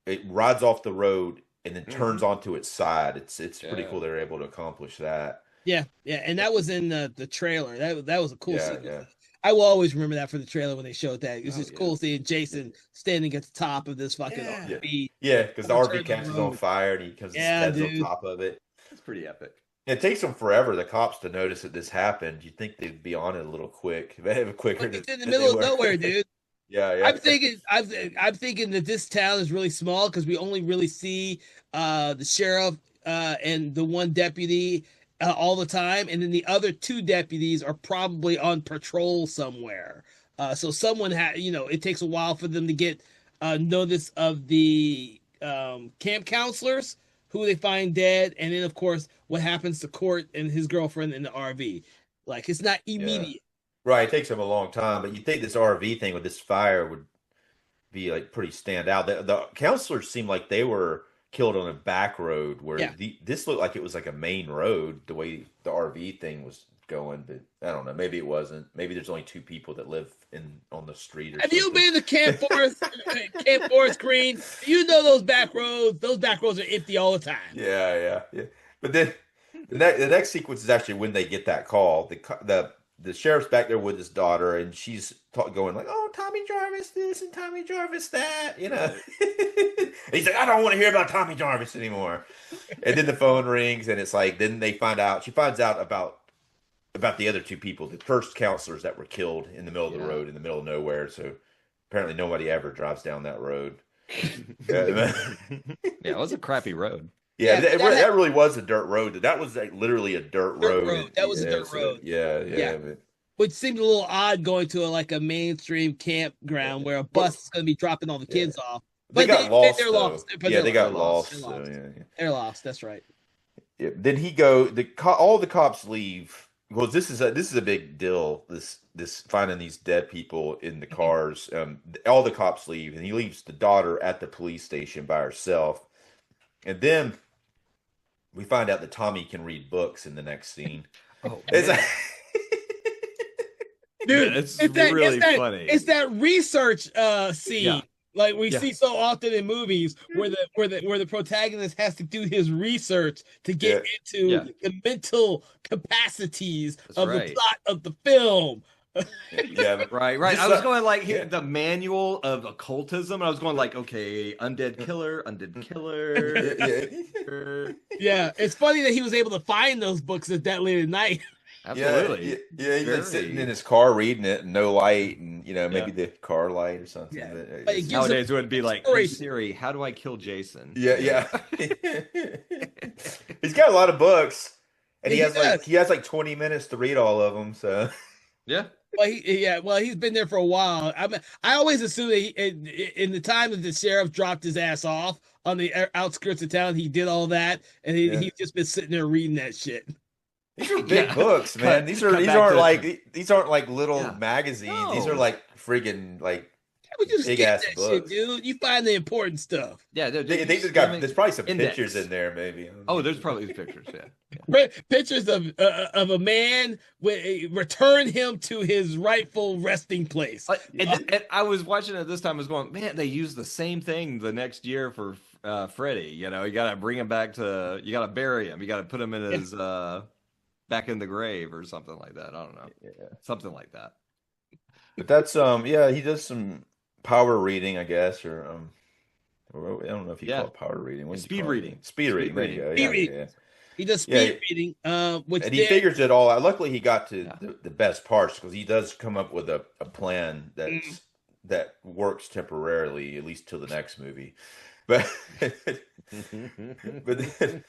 it rides off the road and then turns onto its side. It's pretty cool they were able to accomplish that. Yeah, and that was in the trailer. That was a cool sequence. Yeah. I will always remember that for the trailer when they showed that. It was just cool seeing Jason standing at the top of this fucking RV. Yeah, because the RV catches on fire and he comes heads on top of it. It's pretty epic. It takes them forever, the cops, to notice that this happened. You'd think they'd be on it a little quick. They have a quicker. It's in the middle of nowhere, dude. Yeah. I'm thinking that this town is really small because we only really see the sheriff and the one deputy all the time, and then the other two deputies are probably on patrol somewhere. So someone it takes a while for them to get notice of the camp counselors who they find dead, and then of course what happens to Court and his girlfriend in the RV. Like, it's not immediate. Right, it takes them a long time, but you think this RV thing with this fire would be like pretty stand out. The counselors seemed like they were killed on a back road where this looked like it was like a main road the way the RV thing was going, but I don't know, maybe it wasn't. Maybe there's only two people that live on the street or something. You been to Camp Forest Green? You know those back roads are empty all the time. Yeah. But then the next sequence is actually when they get that call. The sheriff's back there with his daughter, and she's going like, "Oh, Tommy Jarvis this and Tommy Jarvis that," And he's like, "I don't want to hear about Tommy Jarvis anymore." And then the phone rings, and it's like, then she finds out about the other two people, the first counselors that were killed in the middle of the road, in the middle of nowhere. So apparently nobody ever drives down that road. It was a crappy road. Yeah, that really was a dirt road. That was like literally a dirt road. That was a dirt road. Yeah. Which seemed a little odd going to a mainstream campground where a bus is going to be dropping all the kids off. But they're lost. They got lost. They're lost. That's right. Yeah. Then all the cops leave. Well, this is a big deal. This finding these dead people in the cars. All the cops leave, and he leaves the daughter at the police station by herself. And then we find out that Tommy can read books in the next scene. Oh, it's like, dude, it's really funny. It's that research scene, like we see so often in movies, where the protagonist has to do his research to get into the mental capacities of the plot of the film. Right. I was going like the manual of occultism, and I was going like, okay, undead killer. Yeah, it's funny that he was able to find those books at that late at night. Absolutely. Yeah. He's like Very. sitting in his car reading it, and no light, and maybe Yeah. the car light or something. Yeah. But But it it's- gives Nowadays it would be like, hey inspiration. Siri, how do I kill Jason? yeah. He's got a lot of books, and Yeah, he has like 20 minutes to read all of them. So Yeah. Well, he's been there for a while. I always assume that in the time that the sheriff dropped his ass off on the outskirts of town, he did all that, and he's just been sitting there reading that shit. these are big books, man. These cut back aren't to- like little Yeah. magazines. These No. are like friggin' like We just big skip ass that books. shit, dude. You find the important stuff. Yeah. There's probably some Index. pictures in there, maybe. Oh, there's probably pictures. Yeah. Pictures of a man return him to his rightful resting place. And I was watching it this time. I was going, man, they used the same thing the next year for Freddy. You got to bring him back to. You got to bury him. You got to put him in his back in the grave or something like that. I don't know, something like that. But that's he does some power reading, I guess, or I don't know if you call it power reading. What do you Speed call it? reading. Speed reading. There you go. Speed Yeah, reading. yeah. He does Yeah, speed reading, which And he figures it all out. Luckily, he got to the best parts because he does come up with a plan that works temporarily, at least till the next movie. But but then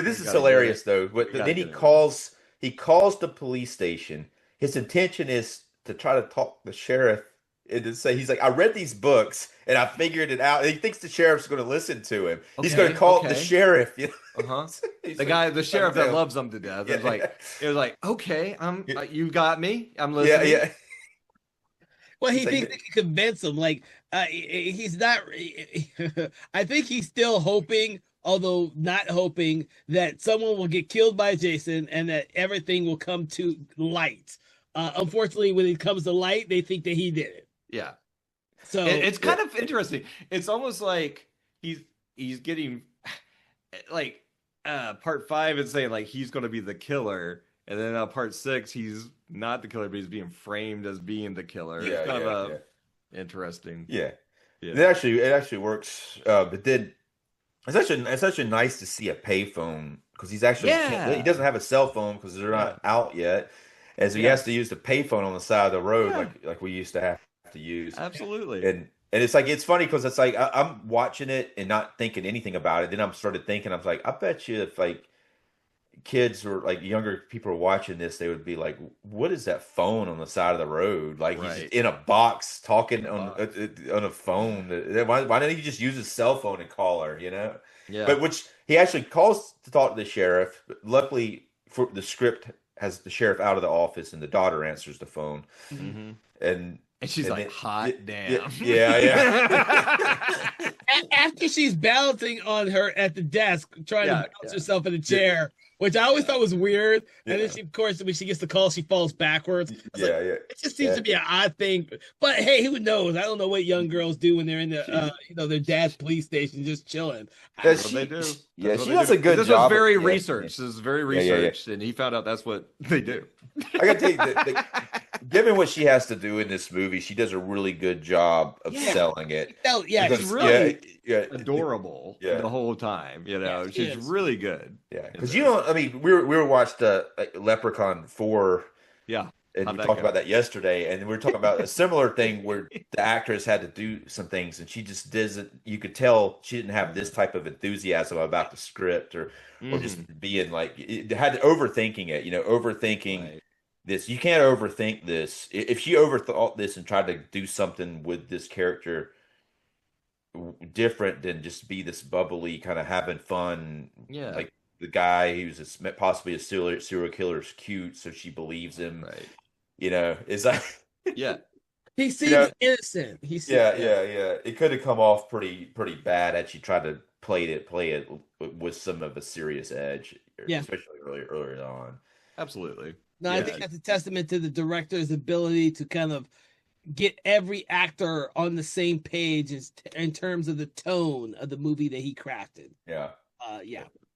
this is hilarious though. But then he calls the police station. His intention is to try to talk the sheriff and to say, he's like, I read these books and I figured it out. And he thinks the sheriff's going to listen to him. He's going to call the sheriff. You know? The sheriff that loves him to death. It was like, okay, you got me. I'm listening. Yeah. Well, he thinks he can convince him. Like, he's not. I think he's still hoping, although not hoping, that someone will get killed by Jason and that everything will come to light. Unfortunately, when it comes to light, they think that he did it. Yeah. So it's kind of interesting. It's almost like he's getting like part 5 is saying like he's going to be the killer, and then part 6 he's not the killer, but he's being framed as being the killer. Yeah, it's kind of interesting. Yeah. It actually works. But then it's actually nice to see a payphone because he doesn't have a cell phone because they're not out yet, and so he has to use the payphone on the side of the road like we used to have to use. Absolutely. And it's like, it's funny because it's like I'm watching it and not thinking anything about it. Then I'm started thinking, I was like, I bet you if like kids or like younger people were watching this, they would be like, what is that phone on the side of the road? Like he's in a box talking on a phone. Why don't you just use his cell phone and call her, you know? Yeah. But which he actually calls to talk to the sheriff. But luckily for the script has the sheriff out of the office and the daughter answers the phone. Mm-hmm. And she's like, hot damn. Yeah. After she's balancing on her at the desk, trying to balance herself in a chair, which I always thought was weird. And then she, of course, when she gets the call, she falls backwards. It just seems to be an odd thing. But hey, who knows? I don't know what young girls do when they're in the their dad's police station just chilling. That's what they do. Yeah, she does a good job. This was very researched. This is very researched, and he found out that's what they do. I gotta tell you, given what she has to do in this movie, she does a really good job of selling it. She's really adorable the whole time. You know, she's really good. Yeah, because we were watched Leprechaun 4. Yeah. And we talked about that yesterday, and we were talking about a similar thing where the actress had to do some things, and she just doesn't. You could tell she didn't have this type of enthusiasm about the script, or just being like, it had overthinking it. Overthinking this. You can't overthink this. If she overthought this and tried to do something with this character different than just be this bubbly kind of having fun, like the guy who's possibly a serial killer is cute, so she believes him. Right. It's like he seems innocent. It could have come off pretty bad had she tried to play it with some of a serious edge, especially earlier on. Absolutely. No, I think that's a testament to the director's ability to kind of get every actor on the same page in terms of the tone of the movie that he crafted. I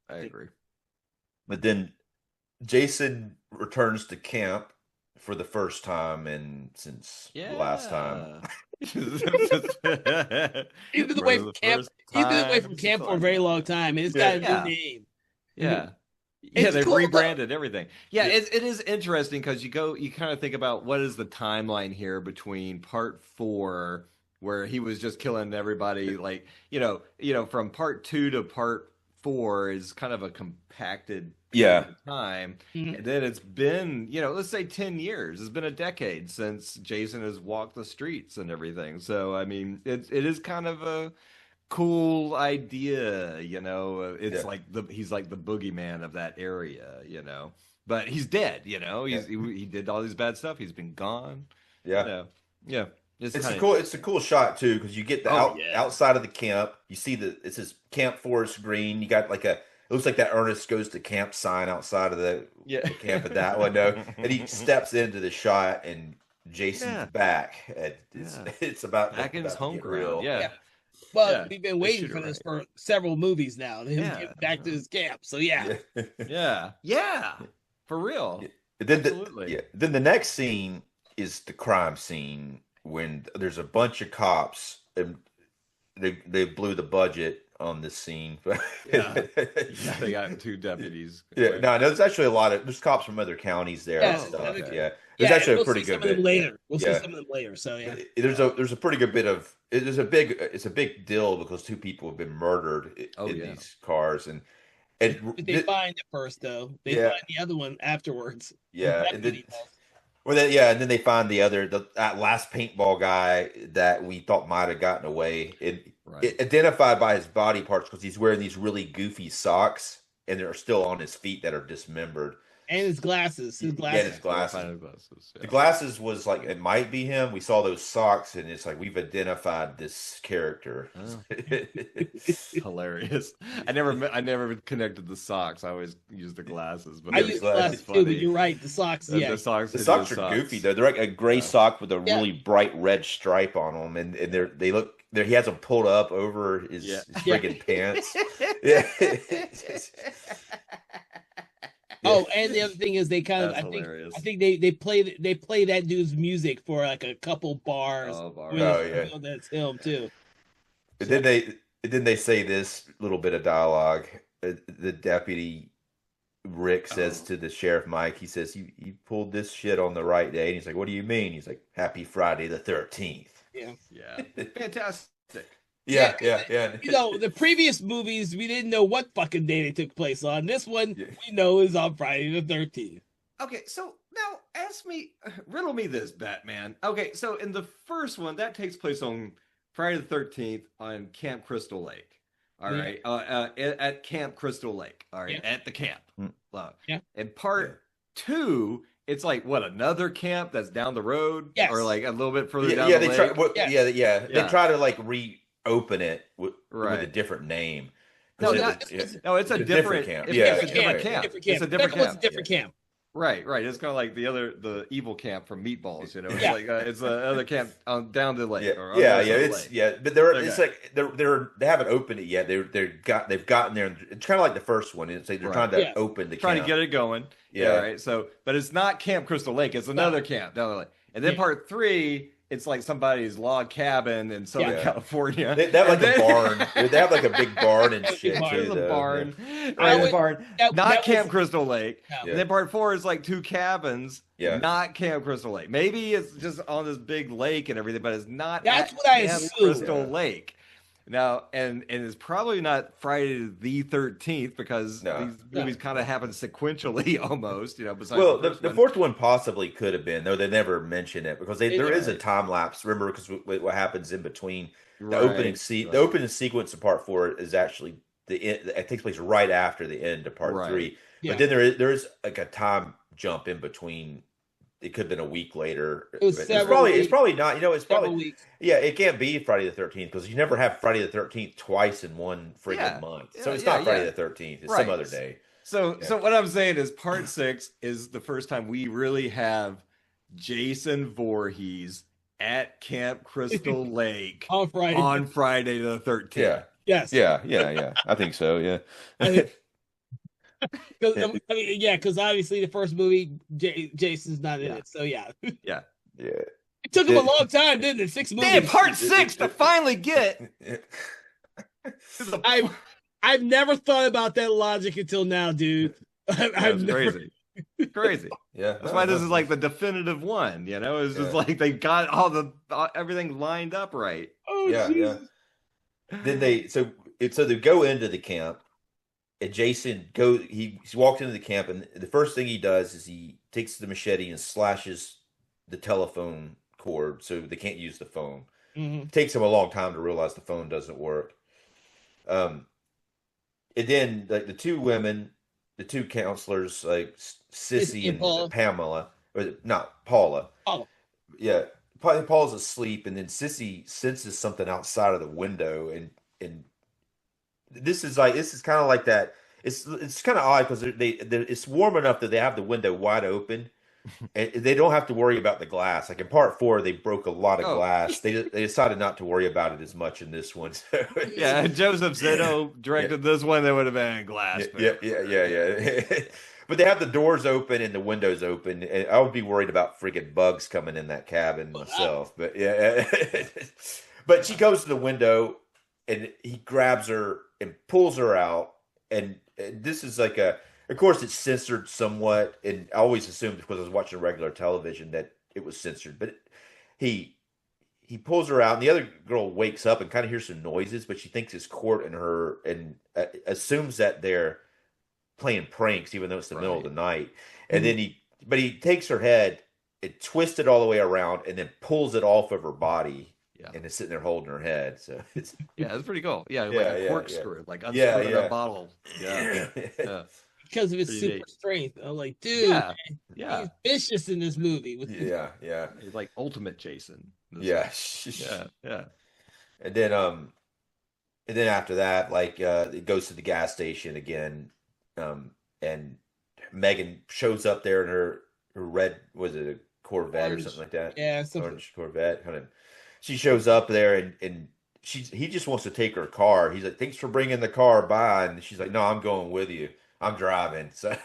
agree. But then Jason returns to camp for the first time since the last time. He's been away from camp. He's been away from camp for a very long time, and it's got a new name. Yeah. Yeah, It's they've cool, though. rebranded everything. Yeah, it is interesting because you kind of think about what is the timeline here between part 4, where he was just killing everybody, like from part 2 to part 4 is kind of a compacted Yeah. period of time, Mhm. and then it's been let's say 10 years. It's been a decade since Jason has walked the streets and everything. So I mean, it is kind of a cool idea, It's Yeah. like he's like the boogeyman of that area. But he's dead, he did all these bad stuff. He's been gone, Yeah. Yeah. It's It's a kind cool. of It's a cool shot too because you get the outside of the camp. You see it's this Camp Forest Green. You got like it looks like that Ernest Goes to Camp sign outside of the camp at that window, and he steps into the shot, and Jason's back. And it's about back in his about to home get ground. real. Yeah. Well, Yeah, we've been they waiting shoot for it this right. for several movies now. Him Yeah. getting back to his camp. So yeah. Yeah, for real. And then Absolutely. then the next scene is the crime scene when there's a bunch of cops and they blew the budget on this scene. Yeah. They got 2 deputies. Yeah, no, there's actually a lot of there's cops from other counties there Yeah, and stuff. okay. Yeah, there's actually we'll a pretty see good some of them bit later. We'll see Yeah. some of them later. So yeah. There's a pretty good bit of it's a big deal because 2 people have been murdered in these cars and They find it first though. They find the other one afterwards. yeah, That's and what then, he does. and then they find that last paintball guy that we thought might have gotten away. It identified by his body parts because he's wearing these really goofy socks and they're still on his feet that are dismembered. And his glasses. Yeah, his glasses. Yeah. The glasses was like it might be him. We saw those socks, and it's like we've identified this character. Hilarious. I never connected the socks. I always used the glasses. But I use the glasses too, but you're right. The socks, The socks. The socks are goofy though. They're like a gray sock with a really bright red stripe on them, and they look. He has them pulled up over his friggin' pants. Yeah. Oh, and the other thing is they kind of That's I hilarious. think they play that dude's music for like a couple bars. That's him too. And then they say this little bit of dialogue. The deputy Rick says to the sheriff Mike, he says, "You pulled this shit on the right day." And he's like, "What do you mean?" He's like, "Happy Friday the 13th." Yeah. Fantastic. Yeah. The previous movies we didn't know what fucking day they took place on. This one we know is on Friday the 13th. Okay, so now riddle me this, Batman. Okay, so in the first one, that takes place on Friday the 13th on Camp Crystal Lake. All right, at Camp Crystal Lake. All right, at the camp. Yeah. And part 2, it's like what, another camp that's down the road, or like a little bit further down the lake. They try to like reopen it with a different name. No, it's a different camp. It's a different camp. It's a different camp. Right. It's kind of like the evil camp from Meatballs, It's like it's another camp down the lake. But they haven't opened it yet. They've gotten there. It's kind of like the first one. It's like they're trying to open the camp. To get it going. Yeah. Right. So, but it's not Camp Crystal Lake. It's another camp down the lake. And then part 3, it's like somebody's log cabin in Southern California. They have like a barn. They have like a big barn and shit. There's a barn. That Not Camp Crystal Lake. No. And then part 4 is like 2 cabins. Yeah. Not Camp Crystal Lake. Maybe it's just on this big lake and everything, but it's not. That's what I Camp assumed. Crystal Lake. Now, and it's probably not Friday the 13th because these movies kind of happen sequentially almost, besides the fourth one possibly could have been, though they never mention it because there is a time lapse. Remember, because what happens in between the opening the opening sequence of part 4 is actually it takes place right after the end of part 3. But then there is like a time jump in between. It could have been a week later. It's probably not. It's probably weeks. Yeah. It can't be Friday the 13th because you never have Friday the 13th twice in one friggin' month. So it's not Friday the 13th. It's some other day. So what I'm saying is, part 6 is the first time we really have Jason Voorhees at Camp Crystal Lake on Friday the 13th. Yeah. Yes. Yeah. I think so. Yeah. Because obviously the first movie, Jason's not in it. So yeah. It took him a long time, didn't it? 6 movies. Damn, part 6 to finally get. I've never thought about that logic until now, dude. That's crazy. Crazy. Yeah, That's why this is like the definitive one. It's just like they got everything lined up right. Oh, yeah. Jesus. Then they go into the camp, and Jason he's walked into the camp, and the first thing he does is he takes the machete and slashes the telephone cord so they can't use the phone. Mm-hmm. It takes him a long time to realize the phone doesn't work. And then like the two counselors, like Sissy and Pamela, or not Paula. Paula. Yeah, Paula's asleep, and then Sissy senses something outside of the window, and this is kind of like that. It's kind of odd because it's warm enough that they have the window wide open, and they don't have to worry about the glass. Like in part 4, they broke a lot of glass. They decided not to worry about it as much in this one. So yeah, Joseph Zito directed this one. There would have been glass. Yeah. But they have the doors open and the windows open. And I would be worried about friggin' bugs coming in that cabin myself. But yeah, but she goes to the window, and he grabs her and pulls her out. And this is like of course, it's censored somewhat. And I always assumed because I was watching regular television that it was censored. But he pulls her out, and the other girl wakes up and kind of hears some noises, but she thinks it's Court and her, and assumes that they're playing pranks, even though it's the middle of the night. And then he takes her head and twists it all the way around, and then pulls it off of her body. Yeah. And it's sitting there holding her head. So it's it's pretty cool. Yeah, like a corkscrew, like unscrewing a bottle. Yeah. Because of his super strength. I'm like, dude, he's vicious in this movie. He's like ultimate Jason. Yeah. And then after that, like it goes to the gas station again, and Megan shows up there in her red, was it a Corvette or something like that? Yeah, orange Corvette. She shows up there, and he just wants to take her car. He's like, "Thanks for bringing the car by," and she's like, "No, I'm going with you. I'm driving." So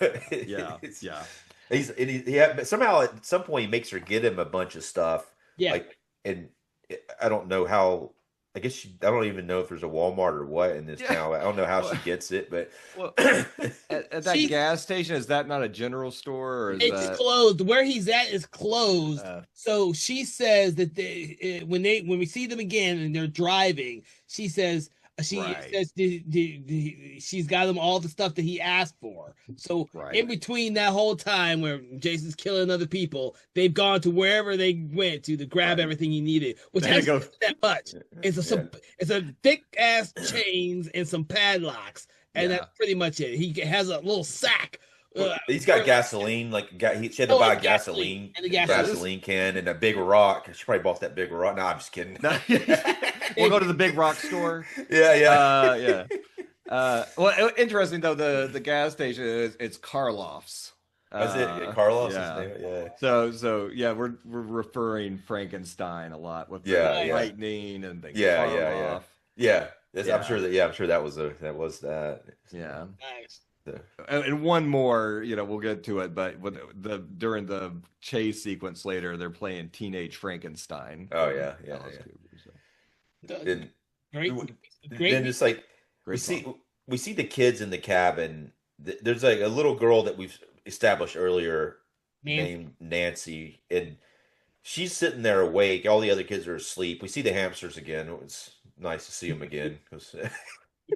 somehow at some point he makes her get him a bunch of stuff. Yeah, like, and I don't know how. I guess I don't even know if there's a Walmart or what in this town. I don't know how she gets it, but at that gas station, is that not a general store? Or it's closed. Where he's at is closed. So she says that when we see them again and they're driving, she says she's got them all the stuff that he asked for. So in between that whole time where Jason's killing other people, they've gone to wherever they went to grab everything he needed, which hasn't that much. It's a thick ass chains and some padlocks, and that's pretty much it. He has a little sack. He's got gasoline. Like she had to buy a gasoline can and a big rock. She probably bought that big rock. No, I'm just kidding. We'll go to the big rock store. Yeah. Well, interesting though. The gas station it's Karloff's. That's it. Karloff's. Yeah. So we're referring Frankenstein a lot with the lightning and things. Yeah. I'm sure that was that. Yeah. Nice. And one more, we'll get to it, but during the chase sequence later, they're playing Teenage Frankenstein. Oh yeah. Great. Then it's like we see the kids in the cabin. There's like a little girl that we've established earlier named Nancy, and she's sitting there awake. All the other kids are asleep. We see the hamsters again. It's nice to see them again.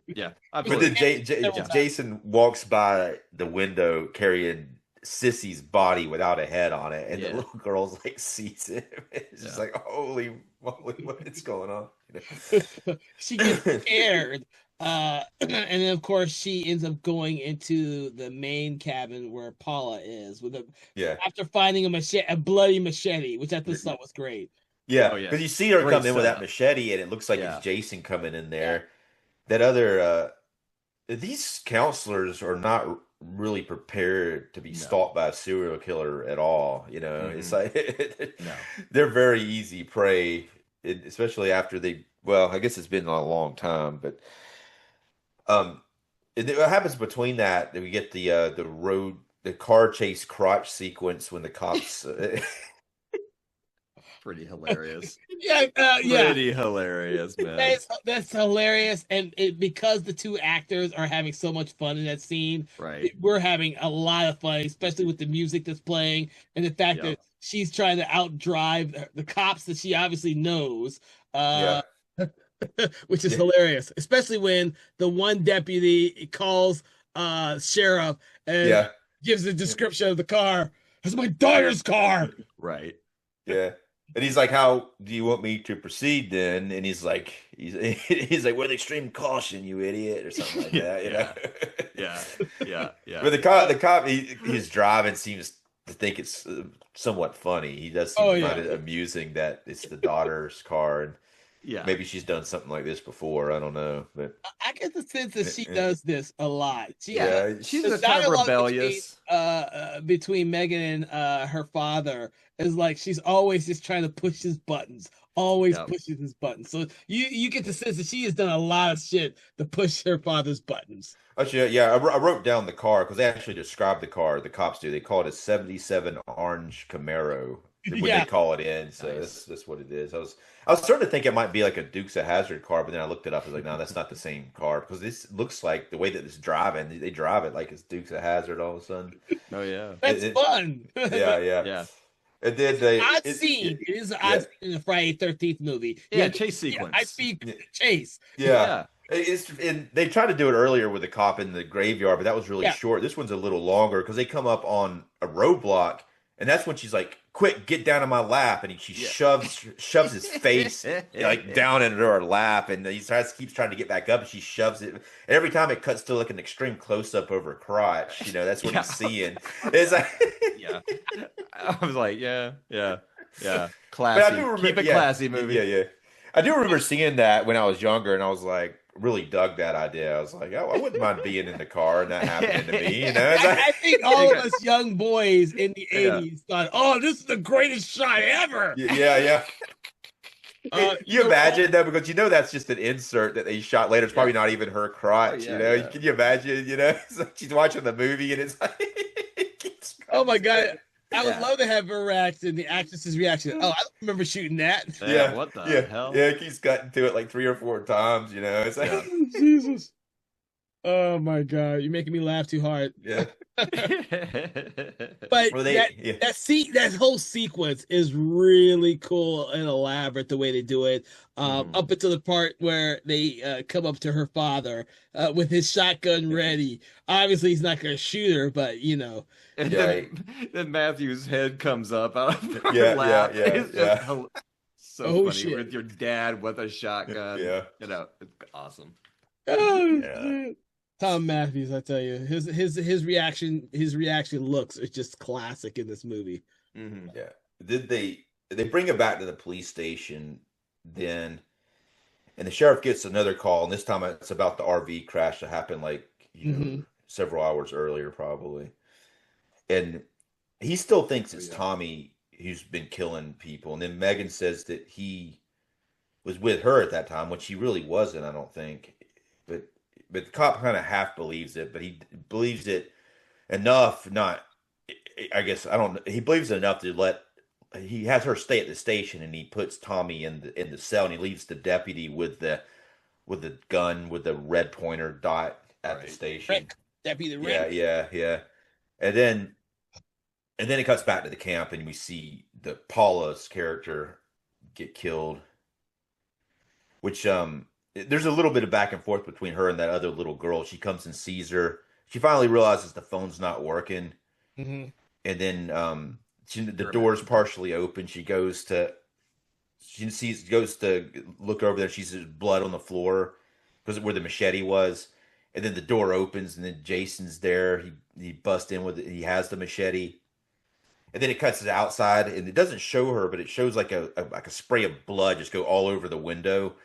Yeah, but then Jason walks by the window carrying Sissy's body without a head on it, and the little girl's like sees him. It's just like, holy moly, what's going on? She gets scared, and then of course she ends up going into the main cabin where Paula is after finding a bloody machete, which I thought was great. Yeah, because you see her come in with that machete, and it looks like it's Jason coming in there. Yeah. That other these counselors are not really prepared to be stalked by a serial killer at all. It's like they're very easy prey, especially after I guess it's been a long time, but what happens between that we get the car chase crotch sequence when the cops Pretty hilarious. Yeah, Pretty hilarious, man. That's hilarious, and because the two actors are having so much fun in that scene, Right. we're having a lot of fun, especially with the music that's playing and the fact that she's trying to outdrive the cops that she obviously knows. Which is hilarious, especially when the one deputy calls sheriff and gives a description of the car. That's my daughter's car. Right. Yeah. And he's like, "How do you want me to proceed then?" And he's like, "With extreme caution, you idiot," or something like that. You know? Yeah. But the cop, he's driving seems to think it's somewhat funny. He does seem to find it amusing that it's the daughter's car, and maybe she's done something like this before. I don't know, but I get the sense that she does this a lot. She's a kind of rebellious between Megan and her father is like she's always just trying to push his buttons, pushes his buttons. So you get the sense that she has done a lot of shit to push her father's buttons. Actually, I wrote down the car because they actually described the car. The cops do. They call it a '77 orange Camaro when they call it in. So that's what it is. I was starting to think it might be like a Dukes of Hazzard car, but then I looked it up. I was like, no, that's not the same car because this looks like the way that it's driving. They drive it like it's Dukes of Hazzard all of a sudden. Oh yeah, that's fun. Yeah. And then It is an odd scene in the Friday 13th movie. Chase sequence. I speak chase. Yeah. And they tried to do it earlier with the cop in the graveyard, but that was really short. This one's a little longer because they come up on a roadblock, and that's when she's like, "Quick, get down in my lap!" And she shoves his face like down into her lap, and he keeps trying to get back up, and she shoves it. And every time it cuts to like an extreme close up over her crotch, that's what he's seeing. It's like, I was like, classy. Keep it classy, movie. Yeah. I do remember seeing that when I was younger, and I was like, really dug that idea. I was like, I wouldn't mind being in the car and that happening to me. You know, I think all of us young boys in the 80s thought, "Oh, this is the greatest shot ever." Yeah. You imagine though, because that's just an insert that they shot later. It's probably not even her crotch. Can you imagine? So she's watching the movie and it's like, oh my god. I would love to have her reaction, the actress's reaction. Oh, I don't remember shooting that. Yeah, what the hell? Yeah, he's gotten to it like 3 or 4 times, It's like, Jesus. Oh my god, you're making me laugh too hard. Yeah. But that whole sequence is really cool and elaborate the way they do it. Up until the part where they come up to her father with his shotgun ready. Obviously, he's not going to shoot her, but And then Matthew's head comes up out of her lap. It's just so funny shit. with your dad with a shotgun. Yeah. It's awesome. Tom Matthews, I tell you, his reaction looks is just classic in this movie. Mm-hmm. Yeah. Did they bring him back to the police station then, and the sheriff gets another call, and this time it's about the RV crash that happened like several hours earlier, probably. And he still thinks it's Tommy who's been killing people, and then Megan says that he was with her at that time, which he really wasn't, I don't think. But the cop kind of half believes it, but he believes it enough. He believes it enough to he has her stay at the station, and he puts Tommy in the cell, and he leaves the deputy with the gun with the red pointer dot at the station. Rick. Deputy Rick. Yeah. And then it cuts back to the camp, and we see Paula's character get killed, which there's a little bit of back and forth between her and that other little girl. She comes and sees her. She finally realizes the phone's not working. Mm-hmm. And then the door's partially open. She goes to look over there. She sees blood on the floor because where the machete was. And then the door opens, and then Jason's there. He busts in with it. He has the machete. And then it cuts to outside, and it doesn't show her, but it shows like a spray of blood just go all over the window.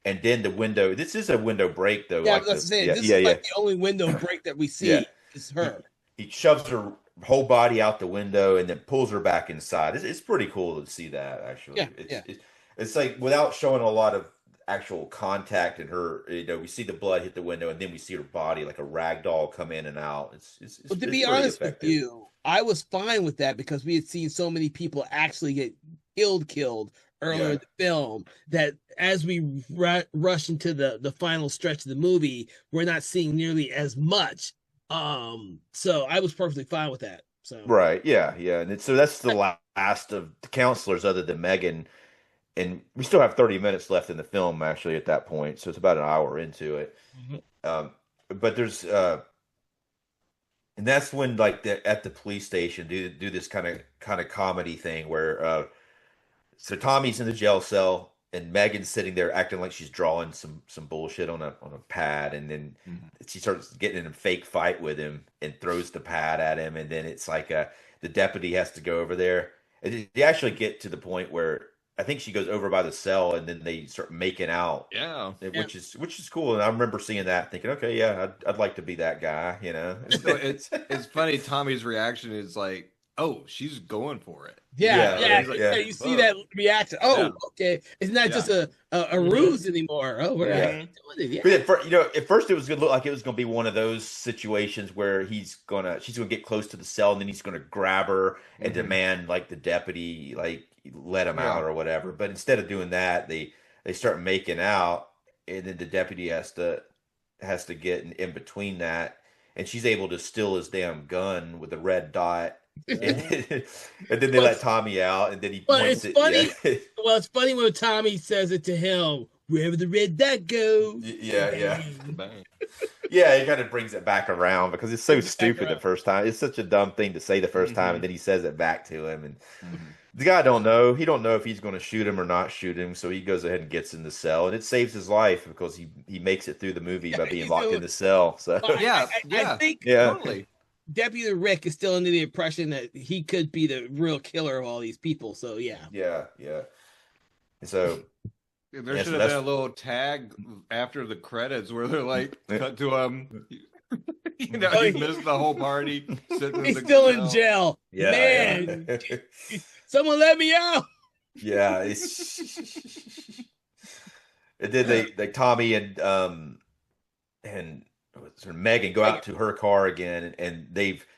And then the window. This is a window break, though. Yeah, that's it. This is like the only window break that we see is her. He shoves her whole body out the window and then pulls her back inside. It's pretty cool to see that, actually. It's like without showing a lot of actual contact in her. We see the blood hit the window, and then we see her body like a rag doll come in and out. But to be honest with you, I was fine with that because we had seen so many people actually get killed earlier in the film, that as we rush into the final stretch of the movie, we're not seeing nearly as much. So I was perfectly fine with that. So Right, yeah, and so that's the last of the counselors other than Megan, and we still have 30 minutes left in the film actually at that point, so it's about an hour into it. But there's and that's when like at the police station do this kind of comedy thing where so Tommy's in the jail cell and Megan's sitting there acting like she's drawing some bullshit on a pad, and then she starts getting in a fake fight with him and throws the pad at him, and then it's like the deputy has to go over there. And they actually get to the point where I think she goes over by the cell, and then they start making out. Yeah, which is cool. And I remember seeing that, thinking, okay, yeah, I'd like to be that guy, you know. So it's funny. Tommy's reaction is like, "Oh, she's going for it." Yeah. Like, You see that reaction. Oh, okay. It's not just a ruse anymore. Oh, we're doing it. Yeah. But at first it was gonna look like it was gonna be one of those situations where she's gonna get close to the cell, and then he's gonna grab her and demand like the deputy like let him out or whatever. But instead of doing that, they start making out, and then the deputy has to get in between that, and she's able to steal his damn gun with the red dot. And then they let Tommy out, and then he points it. Funny. Yeah. Well, it's funny when Tommy says it to him, wherever the red dot goes. Yeah. Yeah, he kind of brings it back around because it's so stupid the first time. It's such a dumb thing to say the first time, and then he says it back to him, and the guy don't know. He don't know if he's going to shoot him or not shoot him, so he goes ahead and gets in the cell, and it saves his life because he makes it through the movie by being locked in the cell. So I think totally. Deputy Rick is still under the impression that he could be the real killer of all these people. So yeah. So there should have been a little tag after the credits where they're like, cut to he missed the whole party. He's still in jail. Yeah, man. Someone let me out. Yeah. And then they Tommy and Megan go out to her car again, and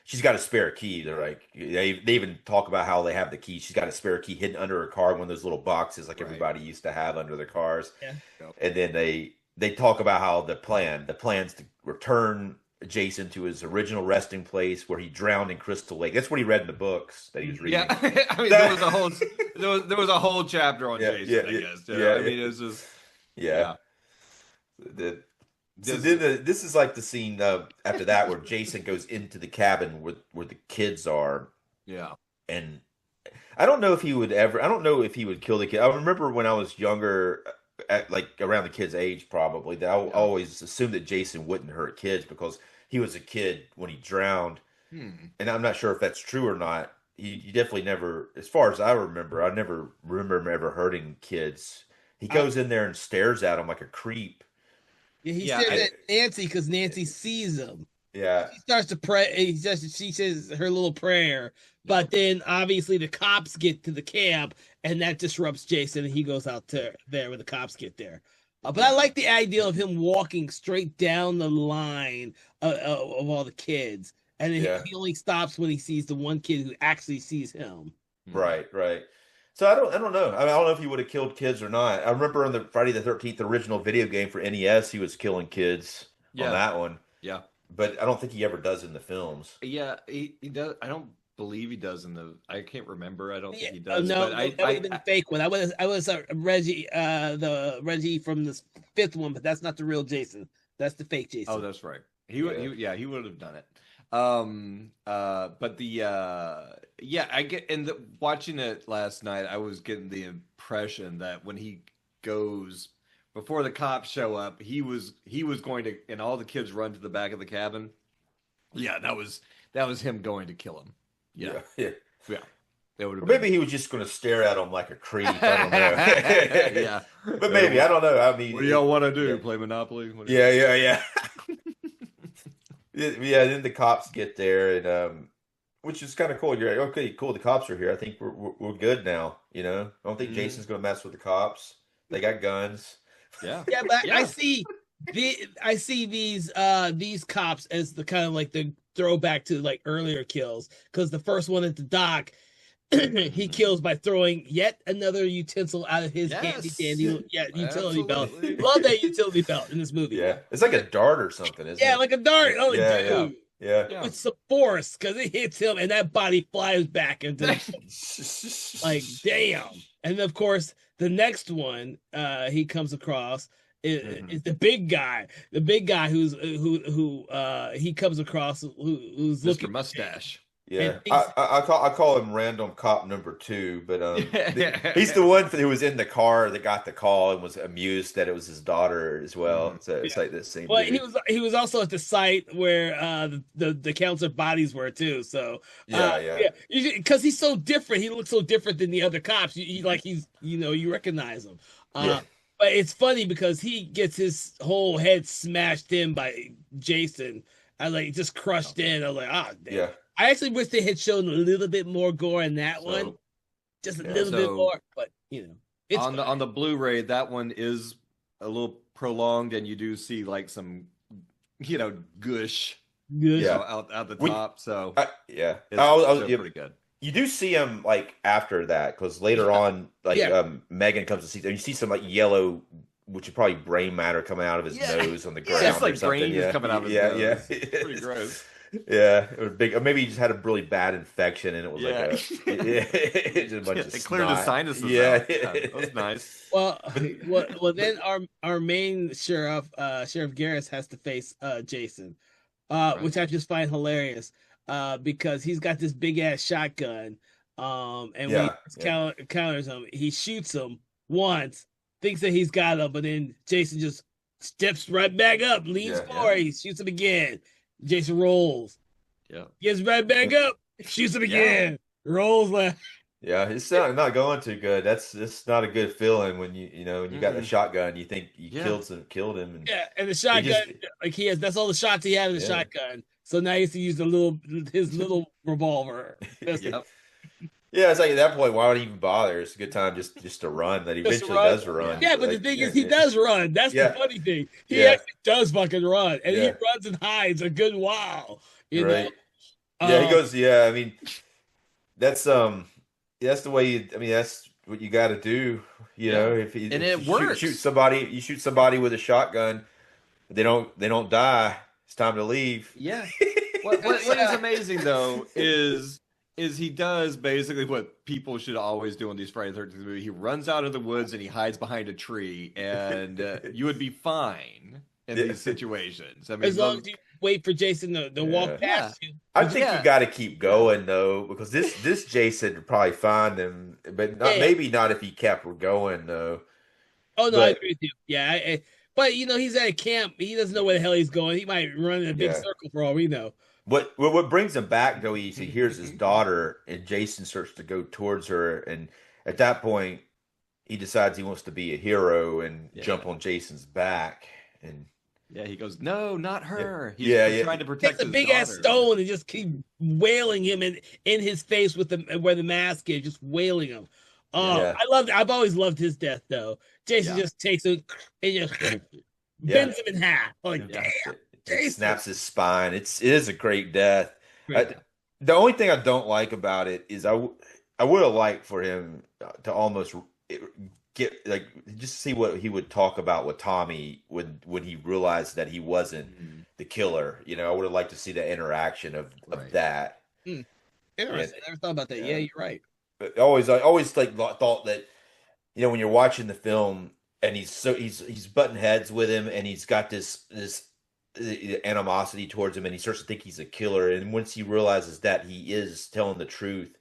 she's got a spare key. They're like they even talk about how they have the key. She's got a spare key hidden under her car, one of those little boxes like everybody used to have under their cars. Yeah. And then they talk about how the plan's to return Jason to his original resting place where he drowned in Crystal Lake. That's what he read in the books that he was reading. Yeah, I mean there was a whole chapter on Jason. I guess. I mean, it was just So then this is like the scene after that where Jason goes into the cabin where the kids are. Yeah. And I don't know if he would kill the kid. I remember when I was younger, like around the kid's age probably, that I always assumed that Jason wouldn't hurt kids because he was a kid when he drowned. And I'm not sure if that's true or not. He definitely never, as far as I remember, I never remember him ever hurting kids. He goes in there and stares at them like a creep. Yeah, he stares at Nancy because Nancy sees him. Yeah. She starts to pray. She says her little prayer, but then obviously the cops get to the camp, and that disrupts Jason, and he goes out there when the cops get there. But I like the idea of him walking straight down the line of all the kids, and then he only stops when he sees the one kid who actually sees him. Right. So I don't know. I mean, I don't know if he would have killed kids or not. I remember on the Friday the 13th original video game for NES, he was killing kids on that one. Yeah. But I don't think he ever does in the films. Yeah, he does. I don't believe he does in the. I can't remember. I don't think he does. No, but that would have been the fake one. I was Reggie, the Reggie from the fifth one, but that's not the real Jason. That's the fake Jason. Oh, that's right. He would have done it. But I get watching it last night, I was getting the impression that when he goes before the cops show up, he was going to, and all the kids run to the back of the cabin. Yeah, that was him going to kill him. Yeah. That would have maybe he was just going to stare at him like a creep. I don't know. Yeah, but maybe I don't know. I mean, what do y'all want to do? Play Monopoly? Yeah. Yeah, then the cops get there, and which is kind of cool. You're like, okay, cool. The cops are here. I think we're good now. You know, I don't think Jason's going to mess with the cops. They got guns. Yeah, but I see these cops as the kind of like the throwback to like earlier kills, because the first one at the dock, he kills by throwing yet another utensil out of his handy Yes. dandy utility belt. Absolutely. Love that utility belt in this movie. Yeah, it's like a dart or something, isn't Yeah, it? like a dart. Oh, Yeah, dude. yeah. Yeah. With some force because it hits him and that body flies back into like damn. And of course, the next one he comes across is the big guy. The big guy who he comes across who's Mr. looking Mustache. Yeah, And I call him random cop number 2, but Yeah. he's the one who was in the car that got the call and was amused that it was his daughter as well. So it's like this same. Well, dude. he was also at the site where the counselor bodies were too. So Yeah. because he's so different. He looks so different than the other cops. He's you recognize him. Yeah. But it's funny because he gets his whole head smashed in by Jason. I like just crushed in. I was like, damn. Yeah. I actually wish they had shown a little bit more gore in that one, just a little bit more. But it's on the Blu-ray, that one is a little prolonged, and you do see like some, gush good. Yeah. out the top. So Yeah. it's pretty good. You do see him like after that because later on, like Megan comes to see them. You see some like yellow, which is probably brain matter coming out of his nose on the ground. It's like or something. brains coming out of his nose. Yeah. It's pretty gross. Yeah, it was big. Or maybe he just had a really bad infection, and it was Yeah. just a bunch of They cleared his snot. sinuses Yeah, out. Yeah, that was nice. Well, then our main sheriff, Sheriff Garris, has to face Jason, which I just find hilarious, because he's got this big ass shotgun, and when he counters him, he shoots him once, thinks that he's got him, but then Jason just steps right back up, leans forward, he shoots him again. Jason rolls, gets right back up, shoots him again, rolls left. Yeah, it's not going too good. It's not a good feeling when you got the shotgun. You think you killed him. And and the shotgun, that's all the shots he had in the shotgun. So now he has to use his little revolver. Yeah, it's like at that point, why would he even bother? It's a good time just to run. That he eventually does run. Yeah, but the thing is, he does run. That's the funny thing. He actually does fucking run, and he runs and hides a good while. You know. Yeah, he goes. Yeah, I mean, that's the way. That's what you got to do. You know, if it works. Shoot somebody. You shoot somebody with a shotgun. They don't die. It's time to leave. Yeah. What is amazing though is he does basically what people should always do in these Friday the 13th movies. He runs out of the woods and he hides behind a tree, and you would be fine in these situations. I mean, as long as you wait for Jason to walk past you. I think you got to keep going though, because this Jason would probably find him, but maybe not if he kept going though. Oh no, I agree with you. Yeah, but he's at a camp. He doesn't know where the hell he's going. He might run in a big circle for all we know. What brings him back though? He hears his daughter, and Jason starts to go towards her, and at that point, he decides he wants to be a hero and jump on Jason's back, and he goes, "No, not her." Yeah. He's trying to protect his big ass stone and just keep wailing him in his face with where the mask is, just wailing him. I've always loved his death though. Jason just takes it and just bends him in half. Like damn. It snaps his spine. It is a great death. The only thing I don't like about it is I would have liked for him to almost get just see what he would talk about with Tommy when he realized that he wasn't the killer. I would have liked to see the interaction of that. Interesting. I never thought about that. Yeah, you're right. But I always thought that when you're watching the film and he's butting heads with him and he's got this animosity towards him and he starts to think he's a killer, and once he realizes that he is telling the truth,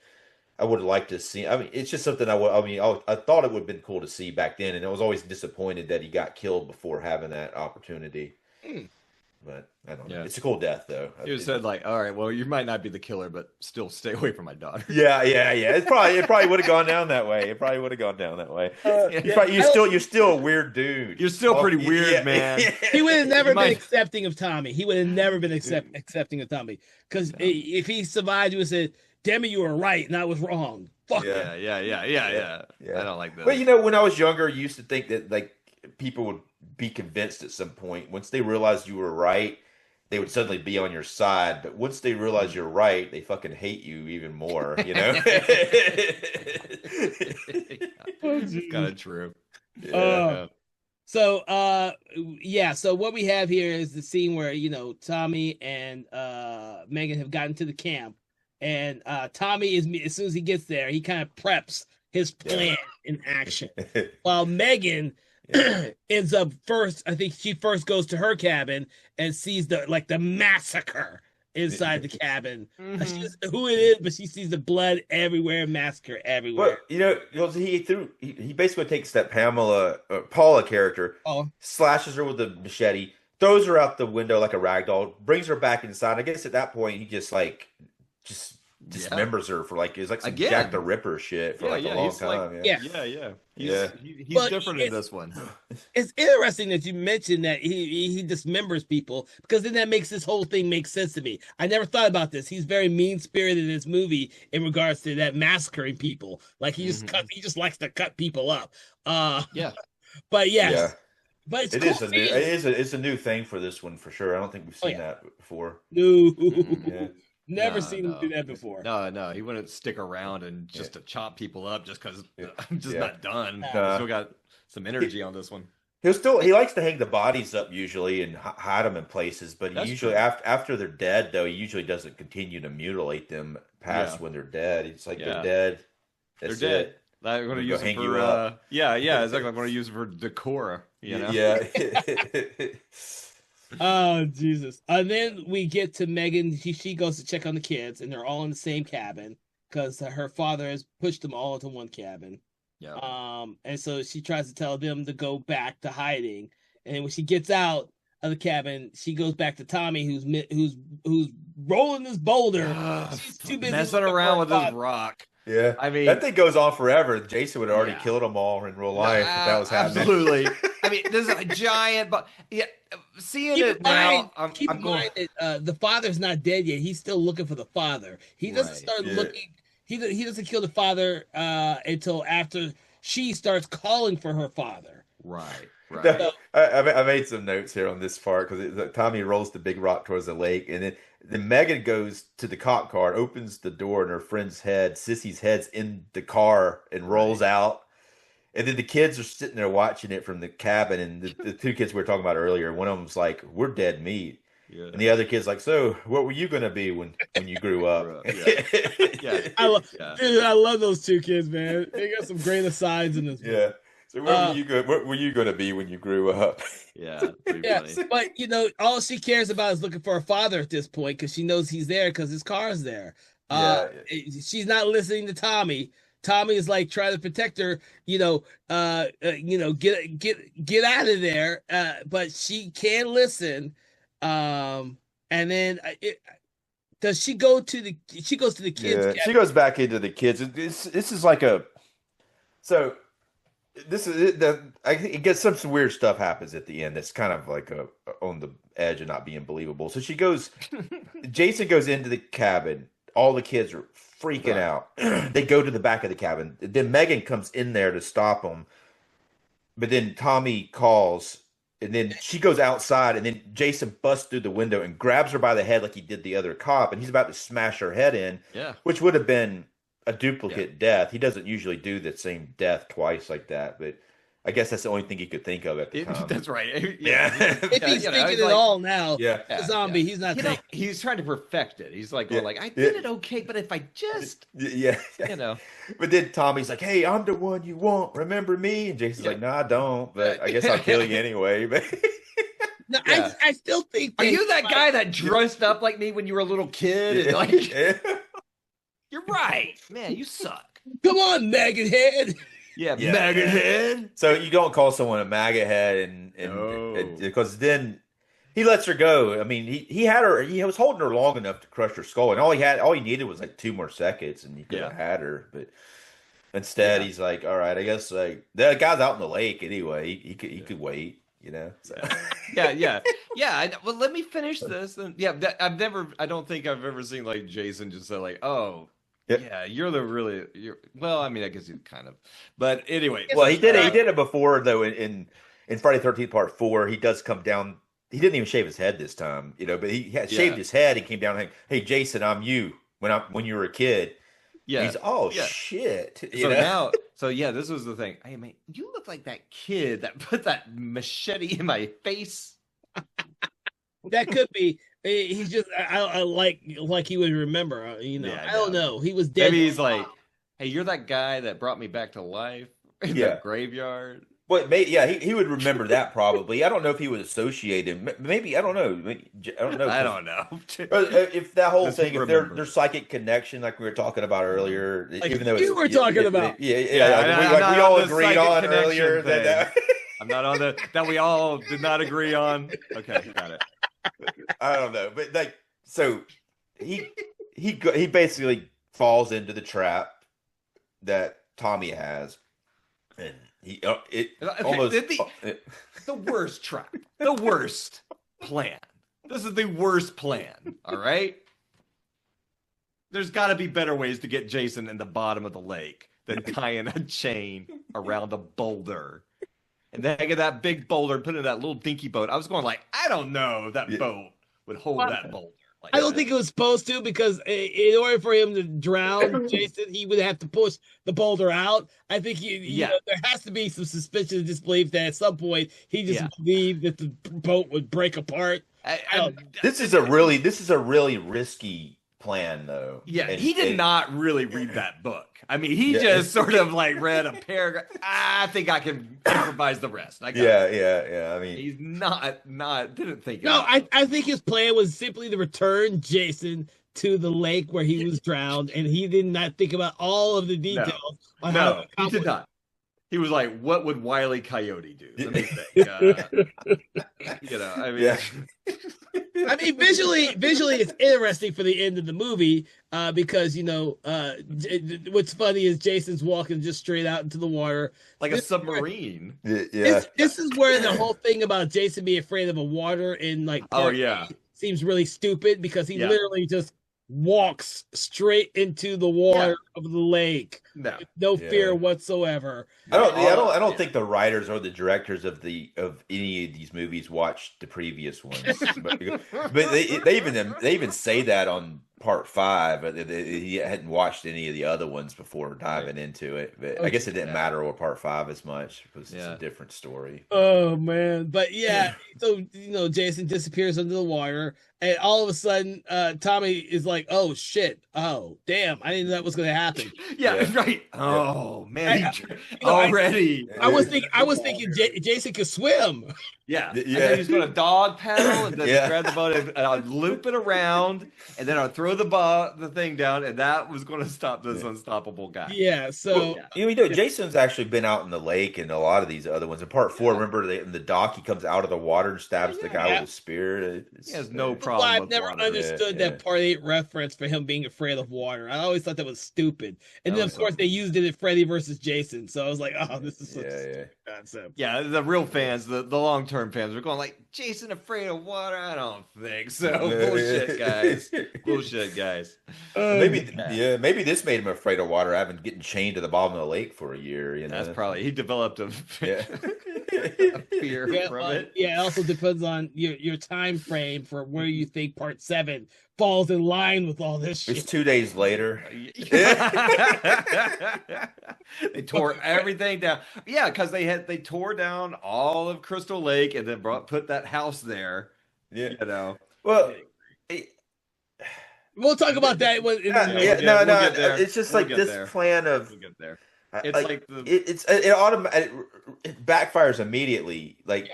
I would have liked to see. It's just something I thought it would have been cool to see back then, and I was always disappointed that he got killed before having that opportunity. But I don't know. Yeah. It's a cool death, though. You said all right, well, you might not be the killer, but still stay away from my daughter. Yeah. It probably would have gone down that way. You're still a weird dude. You're still pretty weird, man. He would have never been accepting of Tommy. He would have never been accepting of Tommy, because if he survived, you would have said, "Damn it, you were right and I was wrong." Fuck. Yeah. I don't like that. But when I was younger, I used to think that people would be convinced at some point once they realized you were right, they would suddenly be on your side, but once they realize you're right, they fucking hate you even more, you know? It's kind of true. Yeah. So yeah, so what we have here is the scene where, Tommy and Megan have gotten to the camp, and Tommy is, as soon as he gets there, he kind of preps his plan in action. While Megan ends up first, I think she first goes to her cabin and sees the massacre inside the cabin. She doesn't know who it is, but she sees the blood everywhere, massacre everywhere. Well, he basically takes that Paula character, Oh, slashes her with a machete, throws her out the window like a rag doll, brings her back inside. I guess at that point he just dismembers her for it's like some Again. Jack the Ripper shit for a long time. yeah. He's different in this one. It's interesting that you mentioned that he dismembers people, because then that makes this whole thing make sense to me. I never thought about this. He's very mean spirited in this movie in regards to that massacring people. Like he just likes to cut people up. Yeah. But yes. Yeah. But it's It cool is it's a new thing for this one for sure. I don't think we've seen that before. No. Yeah. Never seen him do that before. No, he wouldn't stick around and just to chop people up just because I'm just not done. Nah. Still got some energy on this one. He likes to hang the bodies up usually and hide them in places, but That's he usually true. after they're dead though, he usually doesn't continue to mutilate them past when they're dead. It's like they're dead. That's They're dead. it. I'm going to use hang it you for up. exactly. I'm going to use it for decor. Yeah. Oh Jesus! And then we get to Megan. She goes to check on the kids, and they're all in the same cabin because her father has pushed them all into one cabin. Yeah. And so she tries to tell them to go back to hiding. And then when she gets out of the cabin, she goes back to Tommy, who's rolling this boulder. She's too busy messing looking around for with her his father. rock. Yeah. I mean, that thing goes on forever. Jason would have already Yeah. killed them all in real life if that was happening. Absolutely. I mean, there's a giant, but seeing it now, Keep in mind that the father's not dead yet. He's still looking for the father. He doesn't start looking. He doesn't kill the father until after she starts calling for her father. Right. No, I made some notes here on this part because Tommy rolls the big rock towards the lake, and then Megan goes to the cop car, opens the door, and her friend's head, Sissy's head's in the car, and rolls out. And then the kids are sitting there watching it from the cabin, and the two kids we were talking about earlier, one of them's like, "We're dead meat," and the other kid's like, "So, what were you gonna be when you grew up?" I love those two kids, man. They got some great asides in this. Yeah. So what were you gonna be when you grew up? Yeah, funny. But all she cares about is looking for her father at this point because she knows he's there because his car's there. She's not listening to Tommy. Tommy is like trying to protect her. Get out of there. But she can't listen. And then does she go to the? She goes to the kids. Yeah, she goes back into the kids. This is like a so. This is it gets some weird stuff happens at the end that's kind of like on the edge of not being believable. So Jason goes into the cabin. All the kids are freaking out. They go to the back of the cabin. Then Megan comes in there to stop them. But then Tommy calls, and then she goes outside, and then Jason busts through the window and grabs her by the head like he did the other cop, and he's about to smash her head in. Yeah, which would have been a duplicate death. He doesn't usually do the same death twice like that, but I guess that's the only thing he could think of at the time. That's right. Yeah. If he's thinking it all now, a zombie, he's not thinking. He's trying to perfect it. He's like, I did it okay, but if I just, But then Tommy's like, "Hey, I'm the one you want. Remember me?" And Jason's like, "No, I don't, but I guess I'll kill you anyway." But no, I still think. Are you that guy that dressed up like me when you were a little kid? And like, you're right, man. You suck. Come on, maggot head. Yeah, maggot head. So you don't call someone a maggot head, and because then he lets her go. I mean, he had her. He was holding her long enough to crush her skull, and all he needed was like 2 more seconds, and he could have had her. But instead, he's like, "All right, I guess like the guy's out in the lake anyway. He could wait." So. Well, let me finish this. And I don't think I've ever seen like Jason just say like, "Oh, you're well." I mean, I guess you kind of, but anyway. Well, he did it before though. In Friday the 13th Part 4, he does come down he didn't even shave his head this time, but he had shaved his head and came down and, hey, Jason, I'm you when you were a kid. Yeah. He's shit. This was the thing. Hey man, you look like that kid that put that machete in my face. That could be. He's just I like he would remember. I don't know. He was dead. Maybe he's like, hey, you're that guy that brought me back to life in the graveyard. Well, he would remember that probably. I don't know if he would associate him. Maybe I don't know. I don't know. If that whole thing, if their psychic connection, like we were talking about earlier, like even though you were talking about, we all agreed on earlier that I'm not on that we all did not agree on. Okay, got it. I don't know, but like, so he basically falls into the trap that Tommy has, and the worst trap, the worst plan. This is the worst plan. All right, there's got to be better ways to get Jason in the bottom of the lake than tying a chain around a boulder. And then I get that big boulder and put it in that little dinky boat. I was going like, I don't know if that boat would hold that boulder. Like I don't think it was supposed to, because in order for him to drown Jason, he would have to push the boulder out. I think there has to be some suspicion of disbelief that at some point he just believed that the boat would break apart. This is a really risky plan, though. Yeah, he did not really read that book. I mean, he just sort of like read a paragraph. I think I can improvise the rest. I mean, he's not didn't think. No, I think his plan was simply to return Jason to the lake where he was drowned, and he did not think about all of the details. No, he did not. He was like, "What would Wile E. Coyote do?" Let me think. I mean, I mean, visually, it's interesting for the end of the movie because what's funny is Jason's walking just straight out into the water like a submarine. This is where the whole thing about Jason being afraid of the water in seems really stupid, because he literally just walks straight into the water of the lake. No fear whatsoever. I don't think the writers or the directors of any of these movies watched the previous ones, but they even say that on part 5. He hadn't watched any of the other ones before diving into it. But I guess it didn't matter with part 5 as much, because it's a different story. Oh man, but so Jason disappears under the water, and all of a sudden, Tommy is like, "Oh shit! Oh damn! I didn't know that was going to happen." Right. Oh man, already. I was thinking Jason could swim. Yeah. And then he's going to dog paddle and then grab the boat and I'll loop it around, and then I'll throw the thing down, and that was going to stop this unstoppable guy. Yeah. So Jason's actually been out in the lake in a lot of these other ones. In part 4, remember in the dock, he comes out of the water and stabs the guy with a spear. He has no problem. I've never understood that part 8 reference for him being afraid of water. I always thought that was stupid. And then of course they used it in Freddy versus Jason. So I was like, oh, this is such a stupid concept. Yeah, the real fans, the long-term fans are going like, Jason afraid of water? I don't think so. Bullshit, guys. Bullshit, guys. Maybe this made him afraid of water, having getting chained to the bottom of the lake for a year. That's probably, he developed a fear from it. Yeah, it also depends on your time frame for where you think part 7 falls in line with all this shit. It's 2 days later. They tore everything down. Yeah, because they tore down all of Crystal Lake and then put that house there. Yeah. Well, we'll talk about that. It's just like this plan of. We'll get there. It's it backfires immediately. Like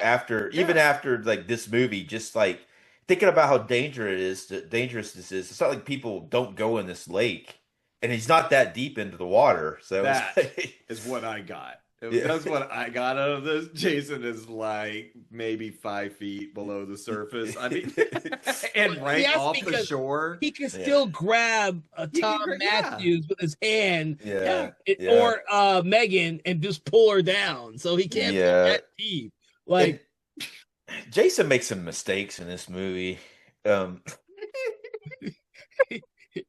even after like this movie, just like thinking about how dangerous this is. It's not like people don't go in this lake, and he's not that deep into the water. So that is what I got. That's what I got out of this. Jason is like maybe 5 feet below the surface. I mean, and off the shore, he can still grab Tom Matthews with his hand, or Megan, and just pull her down. So he can't be that deep. Like Jason makes some mistakes in this movie.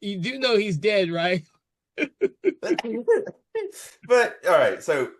You do know he's dead, right? But all right, so.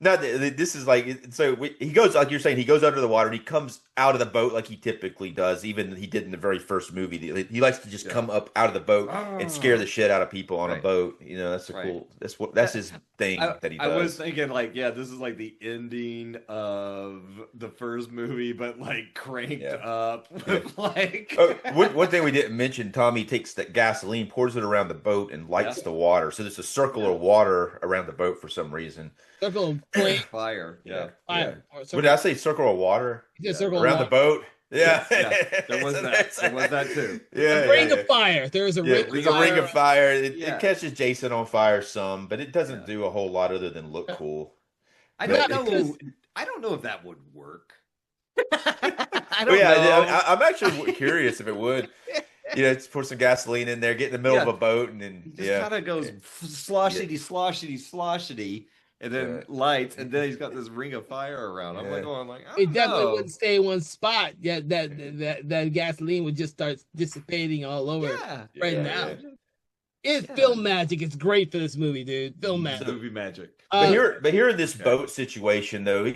Now this is like, so he goes, like you're saying, he goes under the water and he comes out of the boat like he typically does, even he did in the very first movie. He likes to just come up out of the boat and scare the shit out of people on a boat. You know, that's a cool. That's his thing that he does. I was thinking like, yeah, this is like the ending of the first movie, but like cranked up with like. One thing we didn't mention: Tommy takes that gasoline, pours it around the boat, and lights the water. So there's a circle of water around the boat for some reason. Circle of flame. Fire. Yeah. Fire. What did I say? Circle of water around the boat. Yeah. There was that. There was that too. Yeah. Ring of fire. There's a ring of fire. Ring of fire. It catches Jason on fire some, but it doesn't do a whole lot other than look cool. I don't know. I don't know if that would work. I don't know. I'm actually curious if it would. You know, pour some gasoline in there, get in the middle of a boat, and then just kind of goes sloshity, and then lights, and then he's got this ring of fire around. I'm like, it definitely wouldn't stay in one spot. Yeah, that gasoline would just start dissipating all over now. It's film magic. It's great for this movie, dude. Film magic. Movie magic. But here in this boat situation, though,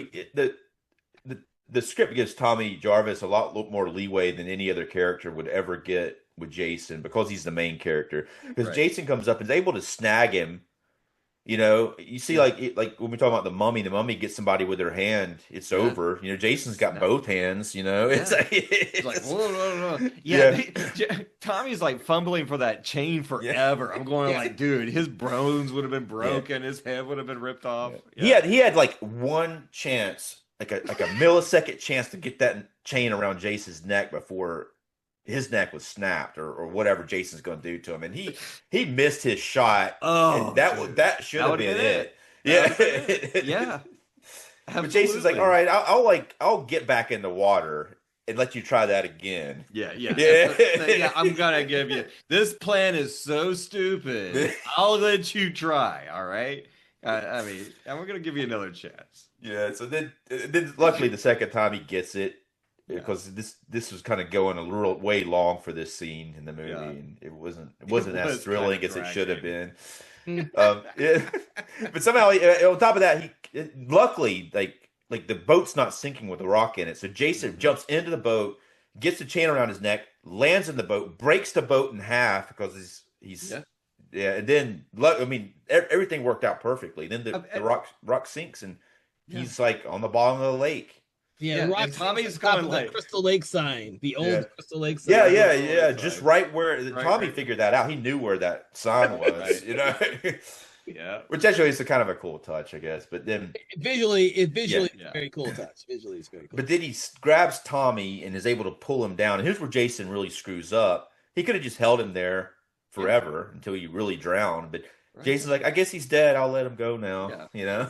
the script gives Tommy Jarvis a lot more leeway than any other character would ever get with Jason because he's the main character. Because Jason comes up and is able to snag him. You know, you see, like when we talk about the mummy gets somebody with their hand, it's over. You know, Jason's got both hands. You know, it's like whoa. Tommy's like fumbling for that chain forever. I'm going like, dude, his bones would have been broken, his head would have been ripped off. He had like one chance, like a millisecond chance to get that chain around Jason's neck before his neck was snapped or whatever Jason's going to do to him, and he missed his shot. Oh, and that should have been it. Yeah. But Jason's like, all right, I'll get back in the water and let you try that again. Yeah. I'm gonna give you this plan is so stupid. I'll let you try. All right. I mean, and we're gonna give you another chance. Yeah. So then luckily the second time he gets it. Because this was kind of going a little way long for this scene in the movie, and it wasn't as thrilling as it should have been. But somehow, on top of that, luckily like the boat's not sinking with the rock in it, so Jason jumps into the boat, gets the chain around his neck, lands in the boat, breaks the boat in half because he's and then I mean everything worked out perfectly. Then the rock sinks and he's like on the bottom of the lake. Yeah, and Tommy's going like Crystal Lake sign, the old Crystal Lake sign. Yeah. Just right where Tommy figured that out. He knew where that sign was, you know. Yeah, which actually is kind of a cool touch, I guess. But then visually, it's a very cool touch. Visually, it's very cool. But then he grabs Tommy and is able to pull him down. And here's where Jason really screws up. He could have just held him there forever until he really drowned, but. Jason's like, I guess he's dead. I'll let him go now. You know,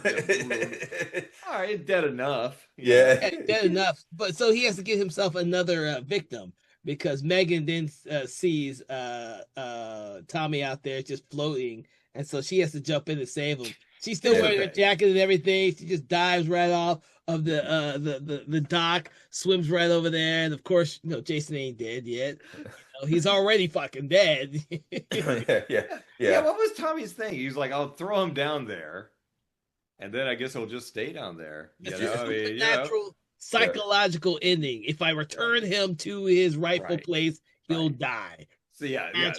all right, dead enough. Dead enough. But so he has to get himself another victim because Megan then sees Tommy out there just floating, and so she has to jump in and save him. She's still wearing her jacket and everything. She just dives right off of the dock, swims right over there, and of course, Jason ain't dead yet. He's already fucking dead. Yeah. What was Tommy's thing? He's like, I'll throw him down there, and then I guess he'll just stay down there. Natural psychological ending. If I return him to his rightful place, he'll die. So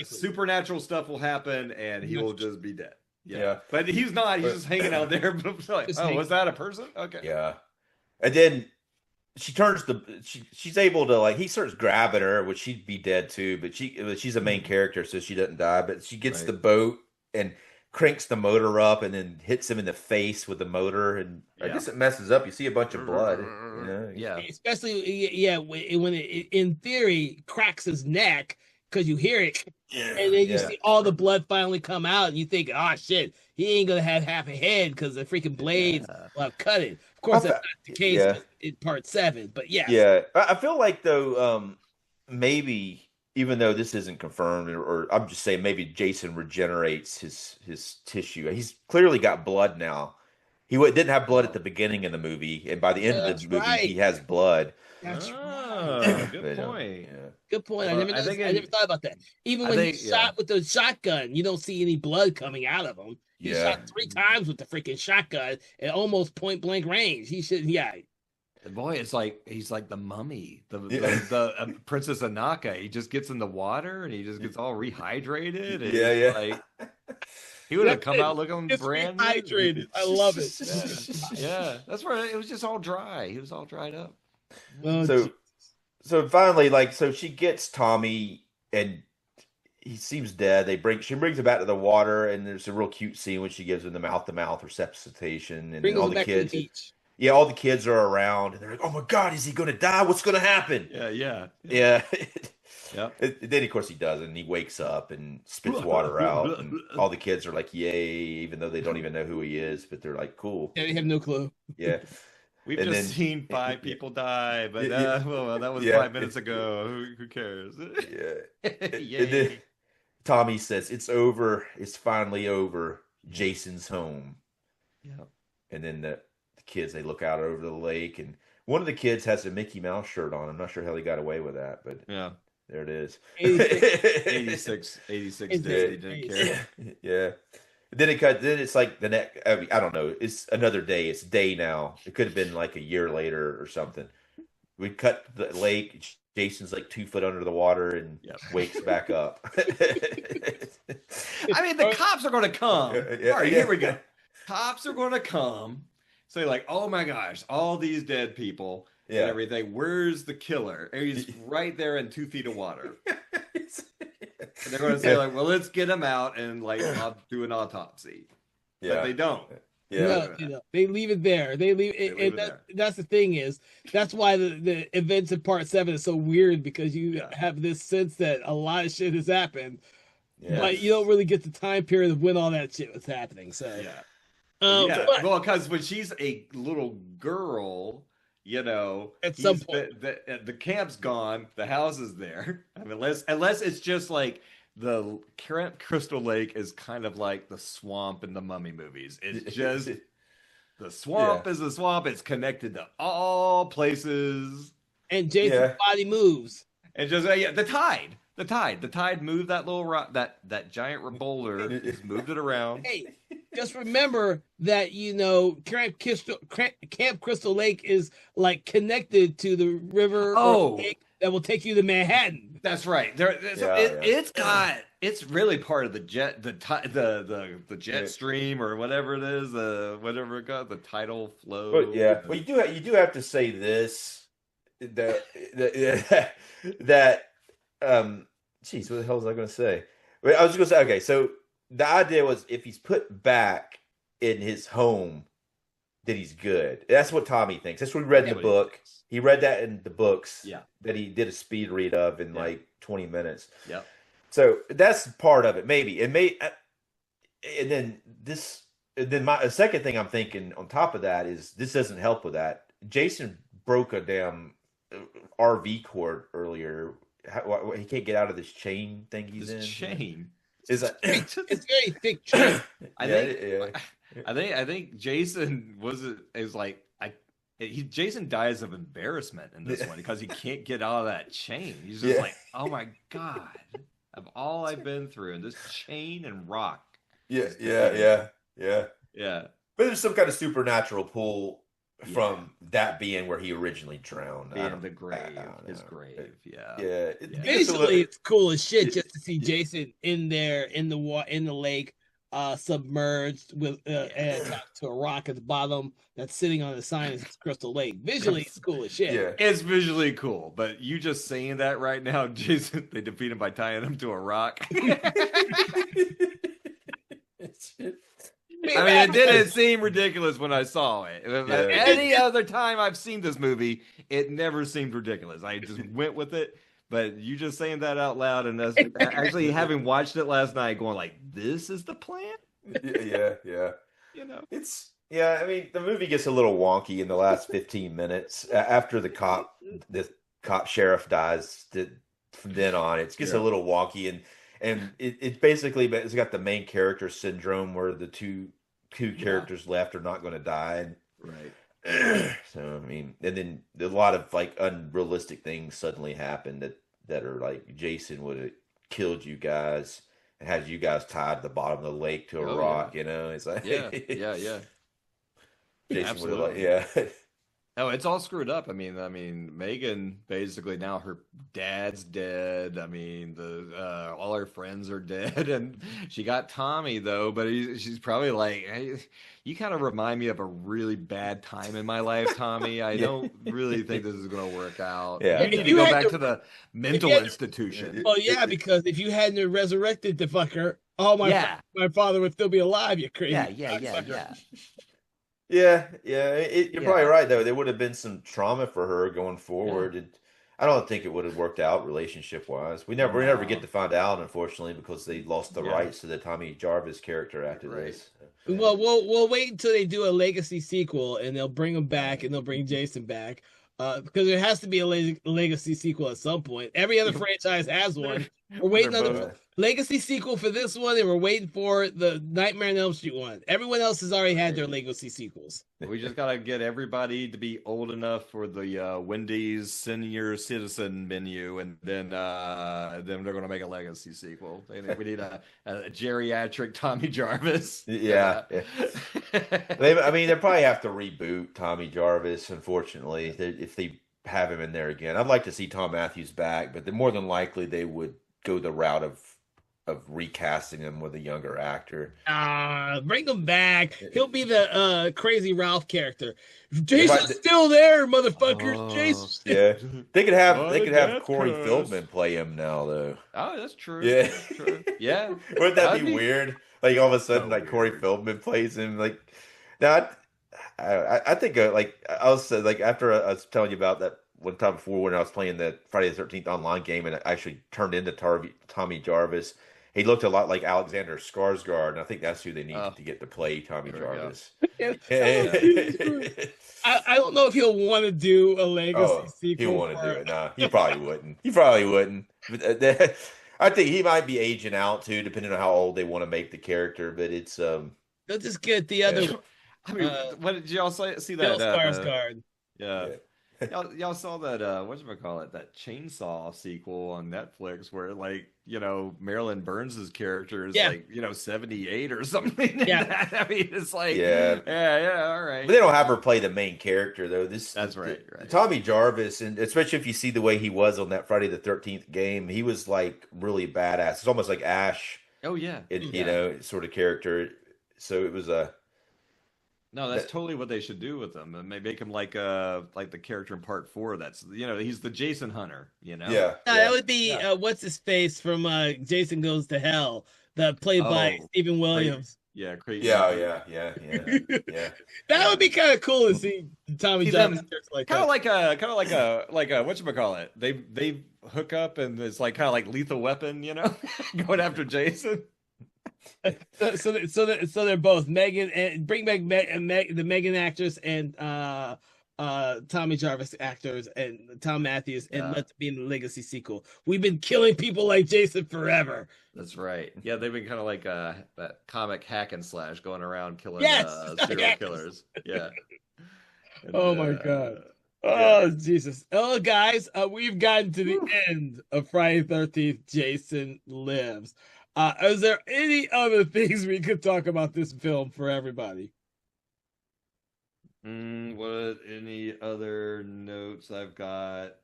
supernatural stuff will happen, and he will just be dead. Yeah. But he's not. He's just hanging out there. Like, was that a person? Okay. Yeah. And then she's able to he starts grabbing her, which she'd be dead too, but she's a main character, so she doesn't die. But she gets the boat and cranks the motor up, and then hits him in the face with the motor, and I guess it messes up. You see a bunch of blood. Especially when it in theory cracks his neck because you hear it, and then you see all the blood finally come out, and you think, oh shit, he ain't gonna have half a head because the freaking blades will have cut it. Of course, that's not the case in part 7, but yeah. I feel like though, maybe even though this isn't confirmed, or I'm just saying maybe Jason regenerates his tissue. He's clearly got blood now. He didn't have blood at the beginning of the movie, and by the end of the movie, he has blood. That's good point. Good point. I never thought about that. Even when he's shot with the shotgun, you don't see any blood coming out of him. He shot 3 times with the freaking shotgun at almost point blank range. He should, Boy, it's like he's like the mummy, the Princess Anaka. He just gets in the water and he just gets all rehydrated. And Yeah. like he would have come out looking It's brand new. rehydrated. I love it. Yeah, that's right. It was just all dry. He was all dried up. Oh, So finally, like, so she gets Tommy, and he seems dead. She brings him back to the water, and there's a real cute scene when she gives him the mouth-to-mouth resuscitation, and bring all him the back to the kids. beach. Yeah, all the kids are around, and they're like, "Oh my God, is he going to die? What's going to happen?" Yeah. Yeah. Yep. Then of course he doesn't. He wakes up and spits water out, and all the kids are like, "Yay!" Even though they don't even know who he is, but they're like, "Cool." Yeah, they have no clue. Yeah. We've And just then- seen 5 people die, but well, that was Yeah. 5 minutes ago. Who cares? Yeah. And Yay. then Tommy says, "It's over. It's finally over. Jason's home." Yeah. And then the kids, they look out over the lake, and one of the kids has a Mickey Mouse shirt on. I'm not sure how they got away with that, but Yeah. there it is. 86 Disney didn't care. Yeah. Then it's like the next, I mean, I don't know. It's another day. It's day now. It could have been like a year later or something. We cut the lake. Jason's like 2 foot under the water and Yep. wakes back up. I mean, the cops are going to come. Yeah, All right, yeah. here we go. Cops are going to come. Say like, oh my gosh, all these dead people Yeah. and everything. Where's the killer? And he's right there in 2 feet of water. And they're going to say like, well, let's get him out and like do an autopsy. But Yeah. they don't. Yeah. No, they leave it there. They leave it, leave and it there. that's the thing is that's why the events in part 7 is so weird, because you have this sense that a lot of shit has happened, Yeah. but you don't really get the time period of when all that shit was happening. So Yeah. but Well, because when she's a little girl, At some point. the camp's gone, the house is there. I mean, unless it's just like the Camp Crystal Lake is kind of like the swamp in the Mummy movies. It's just the swamp is the swamp. It's connected to all places, and Jason's Yeah. body moves. and just the tide moved that little rock, that giant boulder, just moved it around. Hey, just remember that Camp Crystal Lake is like connected to the river or lake that will take you to Manhattan. That's right. It's really part of the jet, the jet stream or whatever it is, whatever it got, the tidal flow. But yeah, well, you do have to say this that geez, what the hell was I going to say? Well, I was going to say, okay, so the idea was if he's put back in his home, that he's good. That's what Tommy thinks. That's what we read in the book. He read that in the books. Yeah. That he did a speed read of in like 20 minutes. Yep. So that's part of it, maybe. And then my second thing I'm thinking on top of that is this doesn't help with that. Jason broke a damn RV cord earlier. He can't get out of this chain thing he's in. Chain. Is that? It's very thick chain. I think Jason Jason dies of embarrassment in this one because he can't get out of that chain. He's just like, oh my God, of all I've been through, and this chain and rock. Yeah. Yeah. But there's some kind of supernatural pull from that being where he originally drowned. Being the grave, his grave. Yeah. Yeah. Visually, it's cool as shit just to see Jason in there in the lake, submerged with and attached to a rock at the bottom that's sitting on the sign as Crystal Lake. Visually, it's cool as shit. Yeah. It's visually cool, but you just saying that right now, Jason, they defeat him by tying him to a rock. I mean, it didn't seem ridiculous when I saw it. Any other time I've seen this movie, it never seemed ridiculous. I just went with it. But you just saying that out loud and us actually having watched it last night going like, this is the plan? Yeah. I mean, the movie gets a little wonky in the last 15 minutes after the cop sheriff dies. From then on, it gets a little wonky, and it basically, it's got the main character syndrome where the two characters left are not going to die. Right. So I mean, and then a lot of like unrealistic things suddenly happen that are like Jason would have killed you guys and had you guys tied to the bottom of the lake to a rock. It's like Yeah. Jason would have Absolutely. like Oh, it's all screwed up. I mean, Megan basically now her dad's dead. I mean, the all her friends are dead, and she got Tommy though. But she's probably like, hey, you kind of remind me of a really bad time in my life, Tommy. I Yeah. don't really think this is going to work out. Yeah. You need If to you go had back to, to the if you mental had to, institution. well, yeah, because if you hadn't resurrected the fucker, all Yeah, my father would still be alive. You yeah, crazy yeah, yeah, cocksucker. yeah, Yeah. You're probably yeah, right though. There would have been some trauma for her going yeah. forward. I don't think it would have worked out relationship wise. We never get No, to find out, unfortunately, because they lost the yeah, rights to the Tommy Jarvis character you're after right. this. Yeah. Well, we'll wait until they do a legacy sequel, and they'll bring him back, and they'll bring Jason back, because there has to be a legacy sequel at some point. Every other franchise has They're one. We're they're waiting on both the legacy sequel for this one, and we're waiting for the Nightmare on Elm Street one. Everyone else has already had right. their legacy sequels. We just gotta get everybody to be old enough for the Wendy's senior citizen menu, and then they're gonna make a legacy sequel. We need a geriatric Tommy Jarvis. Yeah, yeah. I mean, they probably have to reboot Tommy Jarvis, unfortunately, if they have him in there again. I'd like to see Tom Matthews back, but more than likely they would go the route of recasting him with a younger actor. Bring him back. He'll be the crazy Ralph character. They Jason's might, still there, motherfuckers. Oh, Jason's yeah, they my could have dad Corey cussed. Feldman play him now, though. Oh, that's true. Yeah, That's true. Yeah, wouldn't that that'd be be weird? Like all of a sudden, so like Corey weird. Feldman plays him. Like now, I think like I was like after I was telling you about that one time before when I was playing the Friday the 13th online game and I actually turned into Tommy Jarvis. He looked a lot like Alexander Skarsgård, and I think that's who they need Oh, to get to play Tommy there we go. Jarvis. Yeah. Oh, Yeah. Jesus Christ. I don't know if he'll want to do a legacy Oh, he'll sequel want to do for. it. No, he probably wouldn't. He probably wouldn't. But, I think he might be aging out too, depending on how old they want to make the character. But it's They'll just get the yeah, other I mean, uh what did y'all see Bill that? Skarsgård. Yeah. yeah. Y'all saw that whatchamacallit, that Chainsaw sequel on Netflix where like, Marilyn Burns's character is Yeah, like, 78 or something. yeah. I mean, it's like Yeah. yeah, all But they right. don't have her play the main character though. That's right, right. Tommy Jarvis, and especially if you see the way he was on that Friday the 13th game, he was like really badass. It's almost like Ash, Oh yeah. Yeah. sort of character. So it was a No, that's that, totally what they should do with him. And make him like the character in part 4 that's he's the Jason Hunter. yeah, No, that yeah, would be Yeah. what's his face from Jason Goes to Hell, that played by Oh, Stephen Creighton. Williams. Yeah, Creighton. yeah. That would be kind of cool to see Tommy See Jarvis them character like kind of that. like a whatchamacallit. They hook up and it's like kind of like Lethal Weapon, going after Jason. So they're both Megan and bring back the Megan actress and Tommy Jarvis actors and Tom Matthews and Yeah, let them be in the legacy sequel. We've been killing people like Jason forever. that's right. Yeah, they've been kind of like that comic hack and slash going around killing Yes, serial killers. Yeah. And, oh my god. yeah. Oh Jesus. Oh guys, we've gotten to the Whew. end of Friday 13th Jason Lives. Is there any other things we could talk about this film for everybody? What any other notes I've got?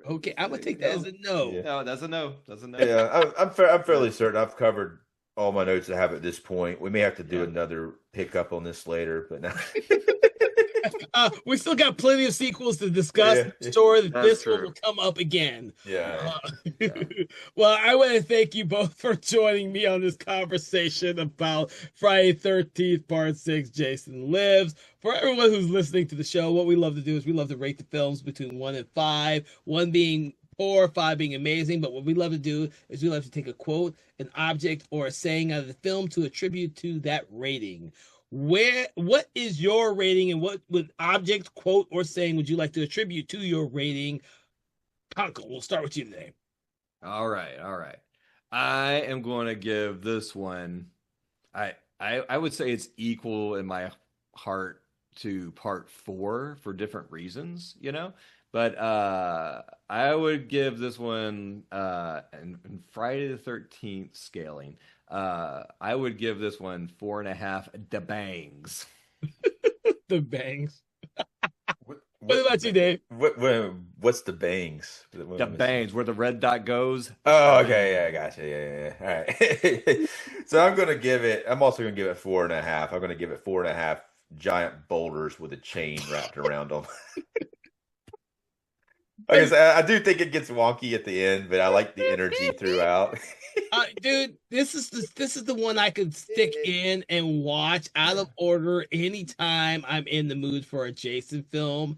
Okay, I'm gonna take that as a no. yeah. No, that's a no. That's a no. Yeah, I'm fairly certain I've covered all my notes I have at this point. We may have to do Yeah. another pickup on this later, but now. We still got plenty of sequels to discuss. Yeah. I'm sure that That's this one true. will come up again. Yeah. Yeah. Well, I want to thank you both for joining me on this conversation about Friday 13th, Part 6, Jason Lives. For everyone who's listening to the show, what we love to do is we love to rate the films between 1 and 5, 1 being poor, 5 being amazing. But what we love to do is we love to take a quote, an object, or a saying out of the film to attribute to that rating. What is your rating, and what would object, quote, or saying would you like to attribute to your rating? Uncle, we'll start with you today. All right, all right. I am going to give this one. I would say it's equal in my heart to part 4 for different reasons. But I would give this one in Friday the 13th scaling. I would give this one 4.5 da bangs. The bangs. What, What about you, Dave? What's the bangs? Da bangs, where the red dot goes. Oh, okay, yeah, I gotcha. Yeah. All right. So I'm also gonna give it 4.5. I'm gonna give it 4.5 giant boulders with a chain wrapped around them. Like I said, I do think it gets wonky at the end, but I like the energy throughout. Dude, this is the one I could stick in and watch out of order anytime I'm in the mood for a Jason film.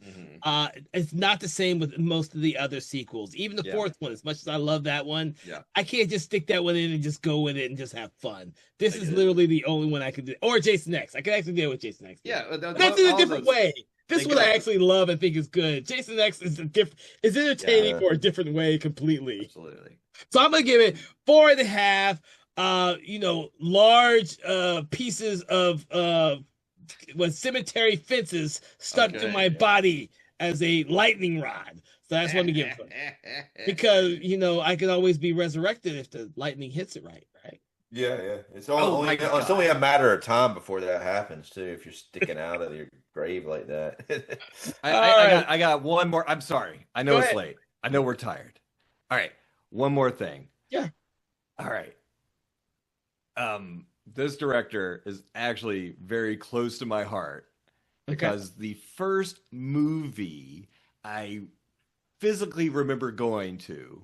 It's not the same with most of the other sequels. Even the fourth one, as much as I love that one, I can't just stick that one in and just go with it and just have fun. This is literally the only one I could do. Or Jason X. I could actually do it with Jason X. Yeah, that's in a different way. This one I actually love and think is good. Jason X is is entertaining for a different way completely. Absolutely. So I'm gonna give it 4.5. Large pieces of cemetery fences stuck to my body as a lightning rod. So that's what I'm gonna give it. Because I can always be resurrected if the lightning hits it right. Yeah. It's only a matter of time before that happens too. If you're sticking out of your grave like that. I got one more. I'm sorry. I know it's late. I know we're tired. All right. One more thing. Yeah. All right. This director is actually very close to my heart because the first movie I physically remember going to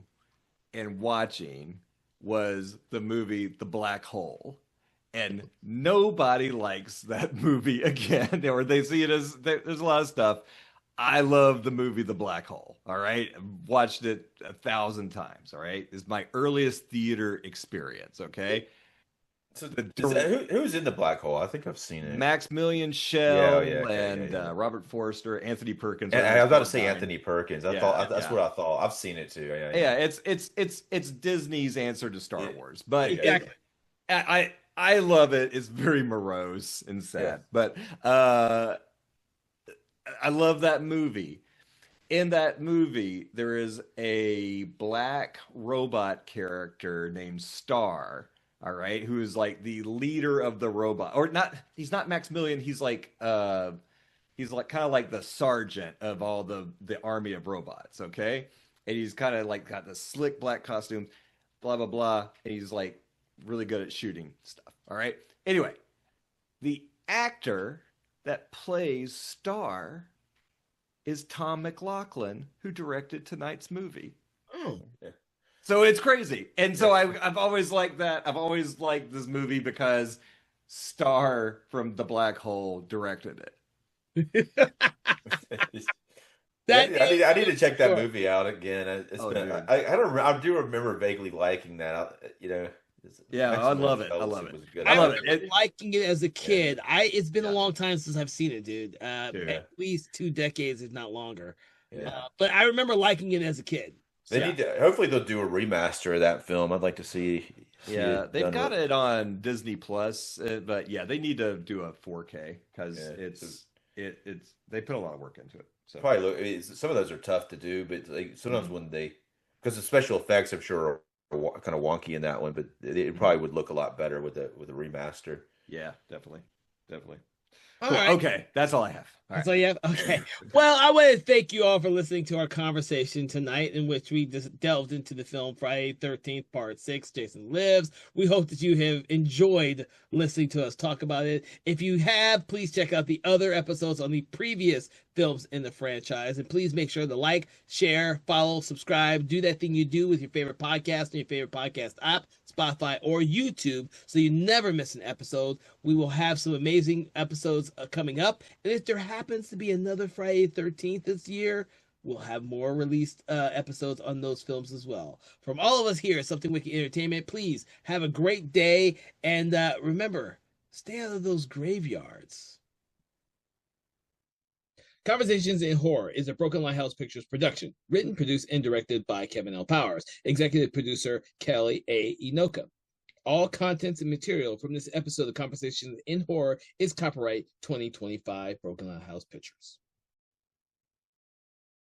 and watching was the movie The Black Hole. And nobody likes that movie again, or they see it as there's a lot of stuff. I love the movie The Black Hole. All right. I've watched it 1,000 times. All right. It's my earliest theater experience. Okay. So who's in The Black Hole? I think I've seen it. Maximilian Schell and Robert Forster, Anthony Perkins. And I was about to say Anthony Perkins. That's what I thought. I've seen it too. Yeah. It's Disney's answer to Star Wars, but I love it. It's very morose and sad, but I love that movie. In that movie, there is a black robot character named Star. All right, who is like the leader of the robot, or not? He's not Maximilian. He's like kind of like the sergeant of all the army of robots. Okay, and he's kind of like got the slick black costume, blah blah blah, and he's like really good at shooting stuff. All right. Anyway, the actor that plays Star is Tom McLaughlin, who directed tonight's movie. Oh, yeah. So it's crazy. And so I've always liked that. I've always liked this movie because Star from The Black Hole directed it. I need to check that movie out again. I do remember vaguely liking that. I love it. I love it. I love it. Liking it as a kid. It's been a long time since I've seen it, dude. At least 2 decades, if not longer. Yeah. But I remember liking it as a kid. They need to. Hopefully, they'll do a remaster of that film. I'd like to see. They've got it on Disney Plus, but they need to do a 4K because it's they put a lot of work into it. So probably some of those are tough to do, but sometimes when because the special effects I'm sure are kind of wonky in that one, but it probably would look a lot better with a remaster. Yeah, definitely. All right. Okay, that's all I have. That's all you have? Okay. Well, I want to thank you all for listening to our conversation tonight, in which we just delved into the film Friday 13th, Part 6, Jason Lives. We hope that you have enjoyed listening to us talk about it. If you have, please check out the other episodes on the previous films in the franchise. And please make sure to like, share, follow, subscribe, do that thing you do with your favorite podcast and your favorite podcast app, Spotify or YouTube, so you never miss an episode. We will have some amazing episodes coming up. And if there happens to be another Friday 13th this year, we'll have more released episodes on those films as well. From all of us here at Something Wicked Entertainment, please have a great day. And remember, stay out of those graveyards. Conversations in Horror is a Broken Lighthouse Pictures production. Written, produced, and directed by Kevin L. Powers. Executive producer, Kelly A. Inoka. All contents and material from this episode of Conversations in Horror is copyright 2025 Broken Lighthouse Pictures.